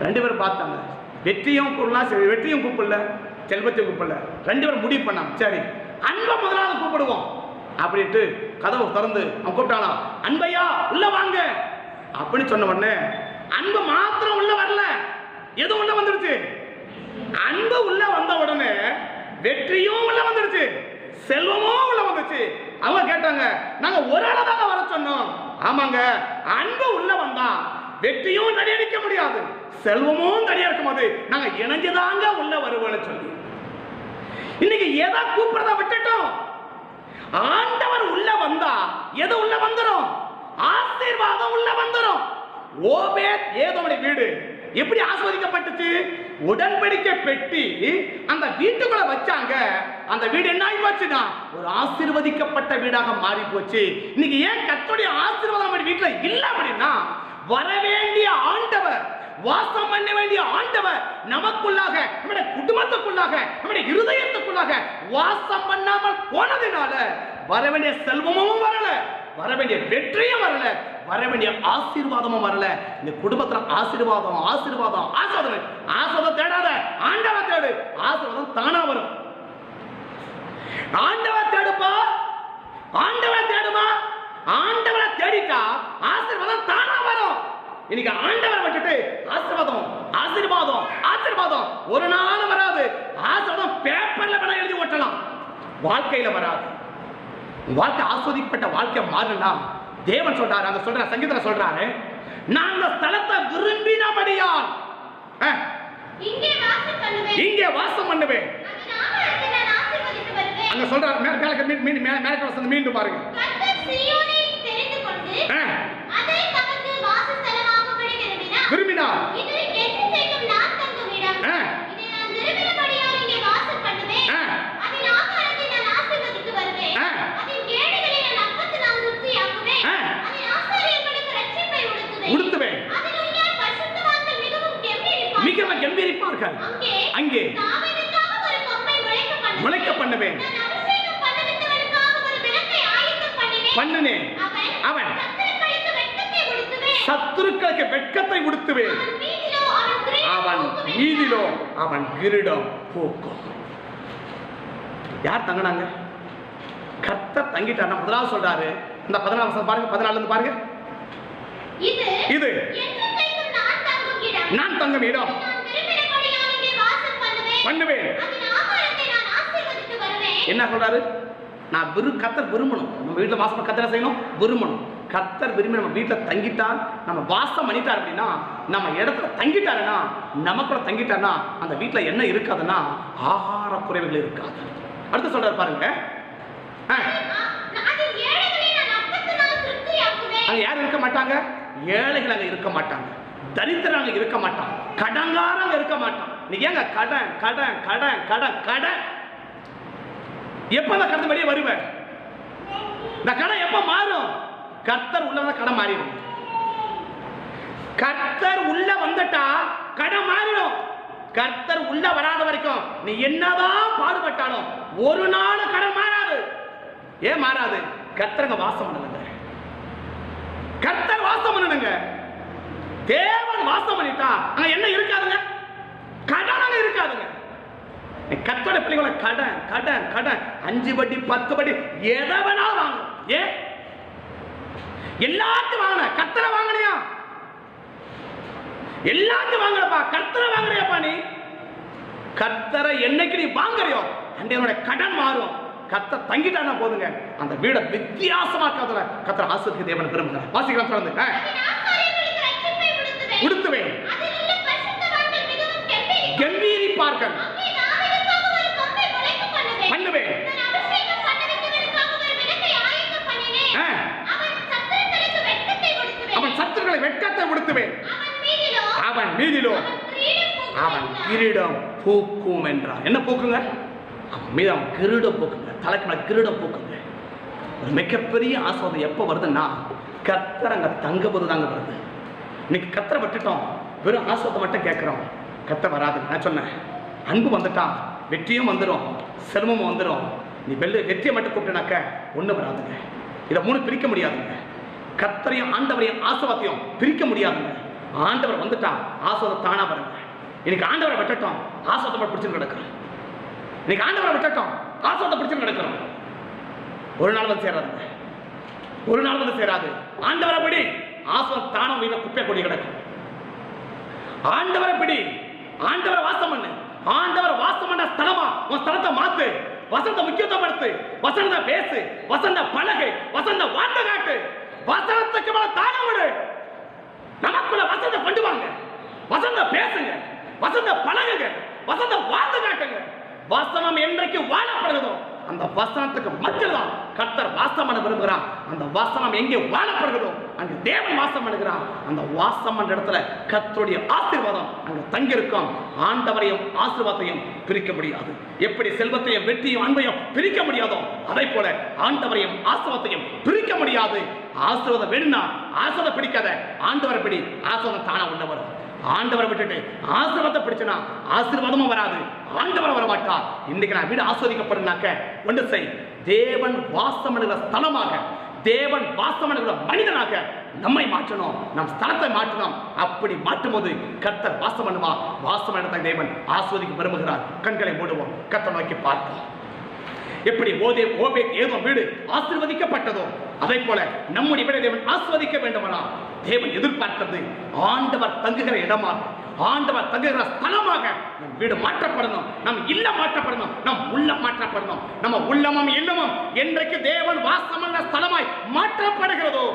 ரெண்டு பேரும் பார்த்தாங்க, வெற்றியும் கூப்பிடலாம், வெற்றியும் கூப்பிடல, செல்வத்தையும் கூப்பிடல. ரெண்டு பேரும் முடிவு பண்ணாங்க, சரி அன்பை முதலாவது கூப்பிடுவோம் அப்படின்ட்டு கதவை திறந்து அவன் கூப்பிட்டானா, அன்பையா உள்ள வாங்க அப்படின்னு சொன்ன உடனே அன்பு மாத்திரம் உள்ள வரல, எது உள்ள வந்துருச்சு? அன்பு உள்ள வந்த உடனே வெற்றியும் உள்ள வந்துருச்சு, செல்வமும் உள்ள வந்துச்சு. அவங்க கேட்டாங்க, நாங்க ஒரு ஆளதாக வர சொன்னோம். ஆமாங்க, அன்பு உள்ள வந்தா வெற்றியும் தடியடிக்க முடியாது, செல்வமும் தடியா இருக்கும் போது நாங்க இணைஞ்சுதாங்க உள்ள வருவோம்னு சொல்லி இன்னைக்கு எதை கூப்பிடுறத விட்டுட்டோம். ஆண்டவர் உள்ள வந்தா எது உள்ள வந்துரும்? ஆசீர்வாதம் உள்ள வந்துரும். ஓபேத் ஏதோமுடைய வீடு எப்படி ஆசீர்வதிக்கப்பட்டுச்சு? உடன்படிக்கை பெட்டி அந்த வீட்டுக்குள்ள வச்சாங்க. அந்த வீடு என்ன ஆகி போச்சுன்னா ஒரு ஆசீர்வதிக்கப்பட்ட வீடாக மாறி போச்சு. இன்னைக்கு ஏன் கர்த்தருடைய ஆசீர்வாதம் நம்ம வீட்டுல இல்ல அப்படின்னா, வரவேண்டிய ஆண்டவர், வாசம் பண்ண வேண்டிய ஆண்டவர் நமக்குள்ளாக, நம்முடைய குடும்பத்துக்குள்ளாக, நம்முடைய இருதயத்துக்குள்ளாக வாசம் பண்ணாமல் போனதினால வர வேண்டிய செல்வமும் வரல, வர வேண்டிய வெற்றியும் வரல, வர வேண்டிய ஆசீர்வாதமும் வரல. இந்த குடும்பத்துல ஆசீர்வாதம் ஆசீர்வாதம் ஆசீர்வாதம். ஆசீர்வாதம் தேடாத, ஆண்டவர் தேடு, ஆசீர்வாதம் தானா வரும். ஆண்டவர் தேடுப்பா, ஆண்டவர் தேடுமா, ஆண்டவரை தேடிட்டா ஆசீர்வாதம் தானா வரும். இன்னைக்கு ஆண்டவரை விட்டுட்டு ஆசீர்வாதம் ஆசீர்வாதம் ஆசீர்வாதம் ஒரு நாள் வராது. ஆசீர்வாதம் பேப்பர்ல வேணா எழுதி ஓட்டலாம், வாழ்க்கையில வராது. வாழ்க்கை ஆஸ்வதிக்கப்பட்ட வாழ்க்கை மாறணும்னா தேவன் சொல்றாரு, அங்க சொல்ற சங்கீதத்துல சொல்றாரு, நான் அந்த ஸ்தலத்தை விரும்பினபடியால் இங்கே வாசம் பண்ணுவேன். அங்க சொல்றாரு, மேல மீண்டும் பாருங்க, விரும்பினார் உடுத்துவேன், மிகவும் கம்பீரிப்பார்கள், அங்கே முளைக்க பண்ணுவேன், பண்ணினேன், அவன் சத்துருக்களுக்கு வெட்கத்தை உடுத்துவேன், அவன் மீதிலோ அவன் கிரீடம் போக்கும். யார் தங்கினாங்க? கர்த்தர் தங்கிட்டார். முதலாவது சொல்றாரு, இந்த 14 பாருங்க, 14 பாருங்க, இது நான் தங்கும் இடம், பண்ணுவேன். என்ன சொல்றாரு? நான் கர்த்தர் விரும்பணும், நம்ம வீட்டில் வாசம் கர்த்தர் செய்யணும், விரும்பணும். கர்த்தர் விரும்பி நம்ம வீட்டில் தங்கிட்டார், நம்ம வாசம் பண்ணிட்டார் அப்படின்னா, நம்ம இடத்துல தங்கிட்டாருன்னா, நமக்குள்ள தங்கிட்டாருன்னா அந்த வீட்டில் என்ன இருக்காதுன்னா ஆகார குறைவுகள் இருக்காது. அடுத்து சொல்றாரு பாருங்க, அங்க யாரும் இருக்க மாட்டாங்க, ஏழைகள் அங்க இருக்க மாட்டாங்க, தரித்திரம் அங்க இருக்க மாட்டாங்க, கடங்காரம் அங்க இருக்க மாட்டான். நீ ஏங்க கடன் கடன் கடன் கடன் கடன், எப்ப அந்த கடன் வெளியே வருவேன்? இந்த கடன் எப்ப மாறும்? கர்த்தர் உள்ள வந்த கடன் மாறிடும். கர்த்தர் உள்ள வந்துட்டா கடன் மாறிடும். கர்த்தர் உள்ள வராத வரைக்கும் நீ என்னதான் பாடுபட்டாலும் ஒரு நாள் கடன் மாறாது. ஏன் மாறாது? கர்த்தரங்க வாசம் பண்ணுங்க, கர்த்தர் வாசம் பண்ணுங்க. தேவன் வாசம் பண்ணிட்டா அங்க என்ன இருக்காதுங்க? கடன் அங்க இருக்காதுங்க. கர்த்தருடைய பிள்ளைகளை கடன் கடன் கடன் 5 வட்டி 10 வட்டி எதை வேணாலும் வாங்க. ஏன்? எல்லாத்தையும் வாங்கின, கர்த்தரை வாங்கினியா? எல்லாத்தையும் வாங்கலப்பா, கர்த்தரை வாங்குறியாப்பா? நீ கர்த்தரை என்னைக்கு நீ வாங்குறியோ அன்றைய கடன் மாறும். கர்த்தர் தங்கிட்டானா போதுங்க, அந்த வீட வித்தியாசமாக்காதல கர்த்தர் ஆசீர்வதிக்க தேவன் விரும்புகிறார். வாசிக்கலாம் தொடர்ந்து. உடுத்துவேன், கம்பீரிப்பார்கள், பண்ணுவேன், அவன் சத்துருக்களை வெட்கத்தை உடுத்துவேன், மீதிலும் அவன் கிரீடம் பூக்கும் என்றார். என்ன பூக்குங்க? அவன் மீது அவன் கிரீடம் பூக்குங்க, தலைக்கு மேல கிரீடம் பூக்குங்க. ஒரு மிகப்பெரிய ஆசீர்வாதம் எப்போ வருதுன்னா கர்த்தர் அங்க தங்கும்போது தாங்க வருது. இன்னைக்கு கர்த்தரை விட்டுட்டோம், வெறும் ஆசீர்வாதம் மட்டும் கேட்கிறோம், கர்த்தர் வராது. நான் சொன்னேன், அன்பு வந்துட்டான் வெற்றியும் வந்துடும், செல்வமும் வந்துடும். நீ வெற்றியை மட்டும் கூப்பிட்டனாக்க ஒன்றும் வராதுங்க. இதை மூணு பிரிக்க முடியாதுங்க. கர்த்தரையும் ஆண்டவரையும் ஆசீர்வாதத்தையும் பிரிக்க முடியாதுங்க. ஆண்டவர் வந்துட்டா ஆசீர்வாதம் தானா வருங்க. இன்னைக்கு ஆண்டவரை விட்டுட்டோம், ஆசீர்வாதத்தை பிடிச்சு கிடக்கிறோம். இன்னைக்கு ஆண்டவரை விட்டுட்டோம், ஆசீர்வாதத்தை பிடிச்சு கிடக்கிறோம். ஒரு நாள் வந்து சேராதுங்க, ஒரு நாள் வந்து சேராது. ஆண்டவரை பிடி, ஆசீர்வாதம் தானா வீட்டில் குப்பை கொடி கிடக்கும். ஆண்டவரை பிடி, ஆண்டவரை வாசம் பண்ணு. ஆண்டவர் வாசம் பண்ண ஸ்தலமா உன் ஸ்தலத்தை மாத்து. வசந்த முக்கியத்துவப்படுத்து, வசந்த பேசு, வசந்த பழகு, வசந்த வாழ்ந்து காட்டு. வசனத்துக்கு மேல தாகம் விடு. நமக்குள்ள வசந்த கொண்டு வாங்க, வசந்த பேசுங்க, வசந்த பழகுங்க, வசந்த வாழ்ந்து காட்டுங்க. வசனம் என்றைக்கு வாழப்படுகிறதோ அந்த வசனத்துக்கு மத்தியில் தான் கர்த்தர் வாசம் பண்ண விரும்புகிறான். அந்த வசனம் எங்கே வாழப்படுகிறதோ அங்கு தேவன் வாசம் பண்ணுகிறான். அந்த வாசம் என்ற இடத்துல கர்த்தருடைய ஆசீர்வாதம் அங்கு தங்கியிருக்கும். ஆண்டவரையும் ஆசீர்வாதத்தையும் பிரிக்க முடியாது. எப்படி செல்வத்தையும் வெற்றியும் அன்பையும் பிரிக்க முடியாதோ அதை போல ஆண்டவரையும் ஆசீர்வாதத்தையும் பிரிக்க முடியாது. ஆசீர்வாதம் வேணும்னா ஆசீர்வாதம் பிடிக்காத, ஆண்டவரை பிடி, ஆசீர்வாதம் தானா உள்ள வரும். ஆண்டவரை விட்டுட்டு ஆசீர்வாதத்தை பிடிச்சனா ஆசீர்வாதமும் வராது, ஆண்டவரை வரமாட்டா. இன்னைக்கு நான் வீடு ஆஸ்வதிக்கப்படுனாக்க ஒன்று செய், தேவன் வாசம் பண்ணுகிற ஸ்தலமாக, தேவன் வாசம் பண்ணுகிற மனிதனாக நம்மை மாற்றணும், நம் ஸ்தலத்தை மாற்றணும். அப்படி மாற்றும் போது கர்த்தர் வாசம் பண்ணுவா. வாசம் இடத்தை தேவன் ஆஸ்வதிக்க விரும்புகிறார். கண்களை மூடுவோம், கர்த்தர் நோக்கி பார்ப்போம். எப்படி ஏதோ வீடு ஆசீர்வதிக்கப்பட்டதோ அதை போல நம்முடைய வீடை தேவன் ஆஸ்வதிக்க வேண்டுமானா தேவன் எதிர்பார்க்கிறது ஆண்டவர் தங்குகிற இடமாக, ஆண்டவர் தங்குகிற ஸ்தலமாக நம் வீடு மாற்றப்படணும், நம் இல்லம் மாற்றப்படணும், நம் உள்ளம் மாற்றப்படணும். நம்ம உள்ளமும் இல்லமும் என்றைக்கு தேவன் வாசமல்ல ஸ்தலமாய் மாற்றப்படுகிறதோ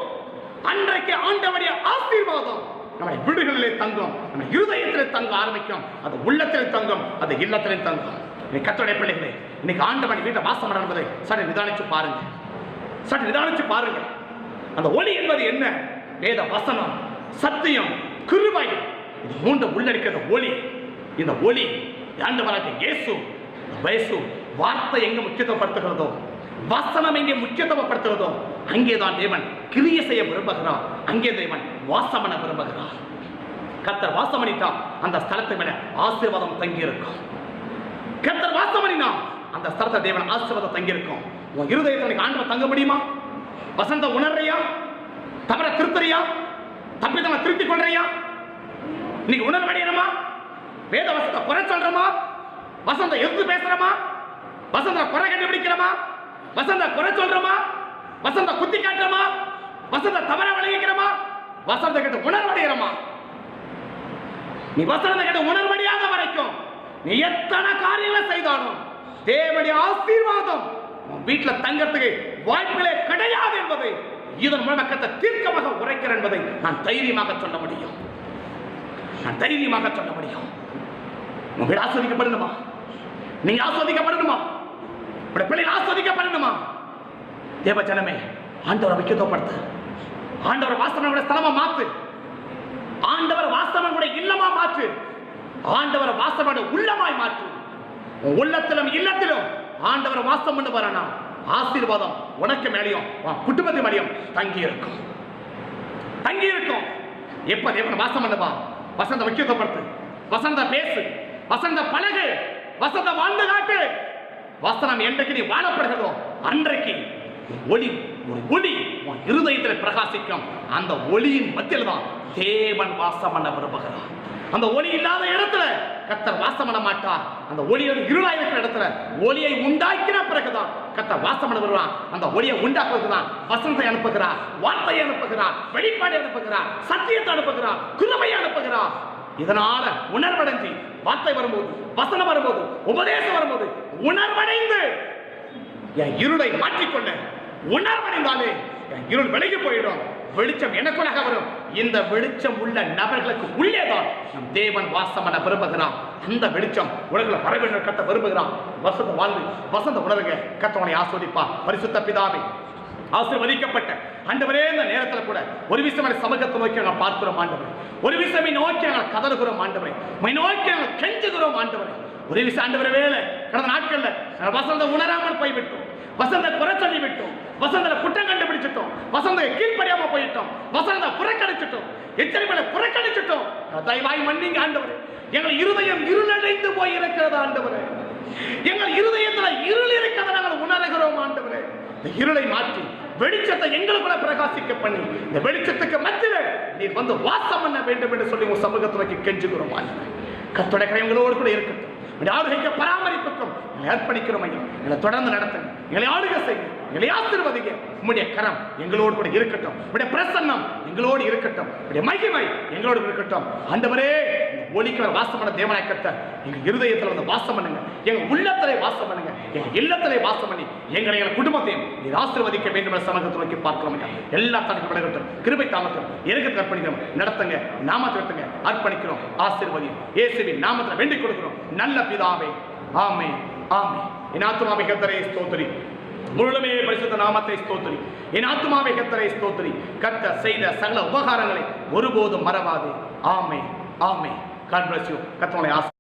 அன்றைக்கு ஆண்டவருடைய ஆசீர்வாதம் நம்முடைய வீடுகளிலே தங்கும், நம்ம இருதயத்திலே தங்க ஆரம்பிக்கும், அது உள்ளத்திலே தங்கும், அது இல்லத்திலே தங்கும். கர்த்தருடைய பிள்ளைகளே, இன்னைக்கு ஆண்டவன் வீட்டை வாசம் என்பதை சற்று நிதானிச்சு பாருங்க, சற்று நிதானிச்சு பாருங்க. அந்த ஒளி என்பது என்ன? வேத வசனம், சத்தியம், கிருபை, இது மூன்று உள்ளடக்கிய ஒளி. இந்த ஒளி ஆண்டவராகிய இயேசு வயசு வார்த்தை எங்க முக்கியத்துவப்படுத்துகிறதோ, வசனம் எங்கே முக்கியத்துவப்படுத்துகிறதோ அங்கேதான் தேவன் கிரியை செய்ய விரும்புகிறார், அங்கே தேவன் வாசம் பண்ண விரும்புகிறார். கர்த்தர் வாசம் பண்ணிட்டா அந்த ஸ்தலத்தை மேல ஆசீர்வாதம் தங்கி இருக்கும். கர்த்தர் வாசம் பண்ணினா அந்த ஸ்தலத்தை தேவன் ஆசீர்வாதம் தங்கி இருக்கும். உன் இருதயத்தில் ஆண்டவர் தங்க முடியுமா? வசந்த உணர்றியா? தவற திருத்தறியா? தப்பிதமா திருத்திக் கொள்றியா? நீ உணர்வடையணுமா? வேத வசந்த குறை சொல்றமா? வசந்த எதிர்த்து பேசுறமா? வசந்த குறை கண்டுபிடிக்கிறமா? வசந்த குறை சொல்றமா? வசந்த குத்தி காட்டுறமா? வசந்த தவற விளங்கிக்கிறமா? வசந்த கேட்டு உணர்வடைகிறமா? நீ வசந்த கேட்டு உணர்வடையாத வரைக்கும் நீ எத்தனை காரியங்களை செய்தாலும் தேவனுடைய ஆசீர்வாதம் வீட்டில் தங்கறதுக்கு வாய்ப்புகளே கிடையாது என்பதை இதன் மூலமாக தீர்க்கமாக உரைக்கிறேன் என்பதை நான் தைரியமாக சொல்ல முடியும். நான் தைரியமாக சொல்ல முடியும். உங்க வீடு ஆஸ்வதிக்கப்படணுமா? நீங்க ஆஸ்வதிக்கப்படணுமா? உங்களுடைய பிள்ளைகள் ஆஸ்வதிக்கப்படணுமா? தேவ ஜனமே, ஆண்டவரை முக்கியத்துவப்படுத்து. ஆண்டவர் வாசமனுடைய ஸ்தலமா மாத்து. ஆண்டவர் வாசமனுடைய இல்லமா மாற்று. ஆண்டவர் வாசமனுடைய உள்ளமாய் மாற்று. உள்ளத்திலும் இல்லத்திலும் ஆண்டவர் வாசம் பண்ணு வரானா ஆசீர்வாதம் உனக்கு மேலையும் குடும்பத்து மேலையும் தங்கி இருக்கும், தங்கி இருக்கும். எப்ப தேவன் வாசம் பண்ணுவா? வசந்த முக்கியத்துவப்படுத்து, வசந்த பேசு, வசந்த பழகு, வசந்த வாழ்ந்து காட்டு. வசனம் என்றைக்கு நீ வாழப்படுகிறதோ அன்றைக்கு ஒளி, ஒரு ஒளி உன் இருதயத்தில் பிரகாசிக்கும். அந்த ஒளியின் மத்தியில் தான் தேவன் வாசம் பண்ண விரும்புகிறார். அந்த ஒளி இல்லாத இடத்துல கர்த்தர் வாசம் பண்ண மாட்டார். அந்த ஒளியோட இருளாய் இருக்கிற இடத்துல ஒளியை உண்டாக்கின பிறகுதான் கர்த்தர் வாசம் பண்ண வருவான். அந்த ஒளியை உண்டாக்குவதுதான் வசனத்தை அனுப்புகிறார், வார்த்தையை அனுப்புகிறார், வெளிப்பாடு அனுப்புகிறார், சத்தியத்தை அனுப்புகிறார், கிருபையை அனுப்புகிறார். இதனால உணர்வடைந்து வார்த்தை வரும்போது, வசனம் வரும்போது, உபதேசம் வரும்போது உணர்வடைந்து என் இருளை மாற்றிக்கொள்ள உணர்வடைந்தாலே என் இருள் விலகி போயிடும். வெளிச்சம் எனக்குள்ளாக வரும். இந்த வெளிச்சம் உள்ள நபர்களுக்கு உள்ளேதான் நம் தேவன் வாசம் பண்ண விரும்புகிறான். அந்த வெளிச்சம் உலகில் வர வேண்டும் கத்த விரும்புகிறான். வசந்த வாழ்ந்து வசந்த உணர்வுங்க. கர்த்தர் உன்னை ஆஸ்வதிப்பார். பரிசுத்த பிதாவே, ஆசீர்வதிக்கப்பட்ட ஆண்டவரே, இந்த நேரத்தில் கூட ஒரு விஷயம் சமூகத்தை நோக்கி நாங்கள் பார்க்கிறோம் ஆண்டவரே. ஒரு விஷயம் நோக்கி நாங்கள் கதறுகிறோம் ஆண்டவரே. நோக்கி நாங்கள் கெஞ்சுகிறோம் ஆண்டவரே. ஒரு விஷயம் ஆண்டவரே, வேலை கடந்த நாட்களில் வசந்த உணராமல் போய்விட்டோம், வசந்த குறை சொல்லி விட்டோம், வசந்த குற்றம் கண்டுபிடிச்சிட்டோம், வசந்த கீழ்ப்படியாம போயிட்டோம், வசந்த புறக்கணிச்சிட்டோம், எத்தனை பேரை புறக்கணிச்சிட்டோம். தயவாய் மன்னிங்க ஆண்டவரே. எங்கள் இருதயம் இருளடைந்து போய் இருக்கிறது ஆண்டவரே. எங்கள் இருதயத்தில் இருள் இருக்கிறத நாங்கள் உணர்கிறோம் ஆண்டவரே. இந்த இருளை மாற்றி வெளிச்சத்தை எங்களுக்குள்ள பிரகாசிக்க பண்ணி இந்த வெளிச்சத்துக்கு மத்தியில் நீர் வந்து வாசம் பண்ண வேண்டும் என்று சொல்லி உங்க சமூகத்துக்கு கெஞ்சுகிறோம் ஆண்டவரே. கர்த்தருடைய கரம் எங்களோடு கூட இருக்கட்டும். ஆளுகைக்கு பராமரிப்புக்கும் அர்ப்பணிக்கிறோம் ஐயா. எங்களை தொடர்ந்து நடத்துங்க, எங்களை ஆளுகை செய்யுங்க, எங்களை ஆசீர்வதிங்க. உம்முடைய கரம் எங்களோடு கூட இருக்கட்டும், உம்முடைய பிரசன்னம் எங்களோடு இருக்கட்டும், உம்முடைய மகிமை எங்களோடு இருக்கட்டும். ஆண்டவரே, ஒளிக்கிற வாசம் பண்ண தேவனாய் கர்த்தர் எங்க இருதயத்தில் வந்து வாசம் பண்ணுங்க, எங்க உள்ளத்திலே வாசம் பண்ணுங்க, எங்க இல்லத்திலே வாசம் பண்ணி எங்களை எங்கள் குடும்பத்தையும் நீர் ஆசீர்வதிக்க வேண்டும் என்ற சமூகத்தை நோக்கி பார்க்கிறோம் ஐயா. எல்லா தடைக்கும் விலகட்டும், கிருபை தாமட்டும், எனக்கு அர்ப்பணிக்கிறோம். நடத்துங்க, நாமத்தை எடுத்துங்க, அர்ப்பணிக்கிறோம், ஆசீர்வதியும் இயேசுவின் நாமத்தில் வேண்டிக் கொடுக்கிறோம் நல்ல பிதாவே. ஆமென், ஆமென். என் ஆத்துமாவை கர்த்தரை ஸ்தோத்திரி, முழுமே பரிசுத்த நாமத்தை ஸ்தோத்திரி. என் ஆத்துமாவை கர்த்தரை ஸ்தோத்திரி. கர்த்தர் செய்த சகல உபகாரங்களை ஒருபோதும் மறவாதே. ஆமென், ஆமென். God bless you. கர்த்தர் உங்களை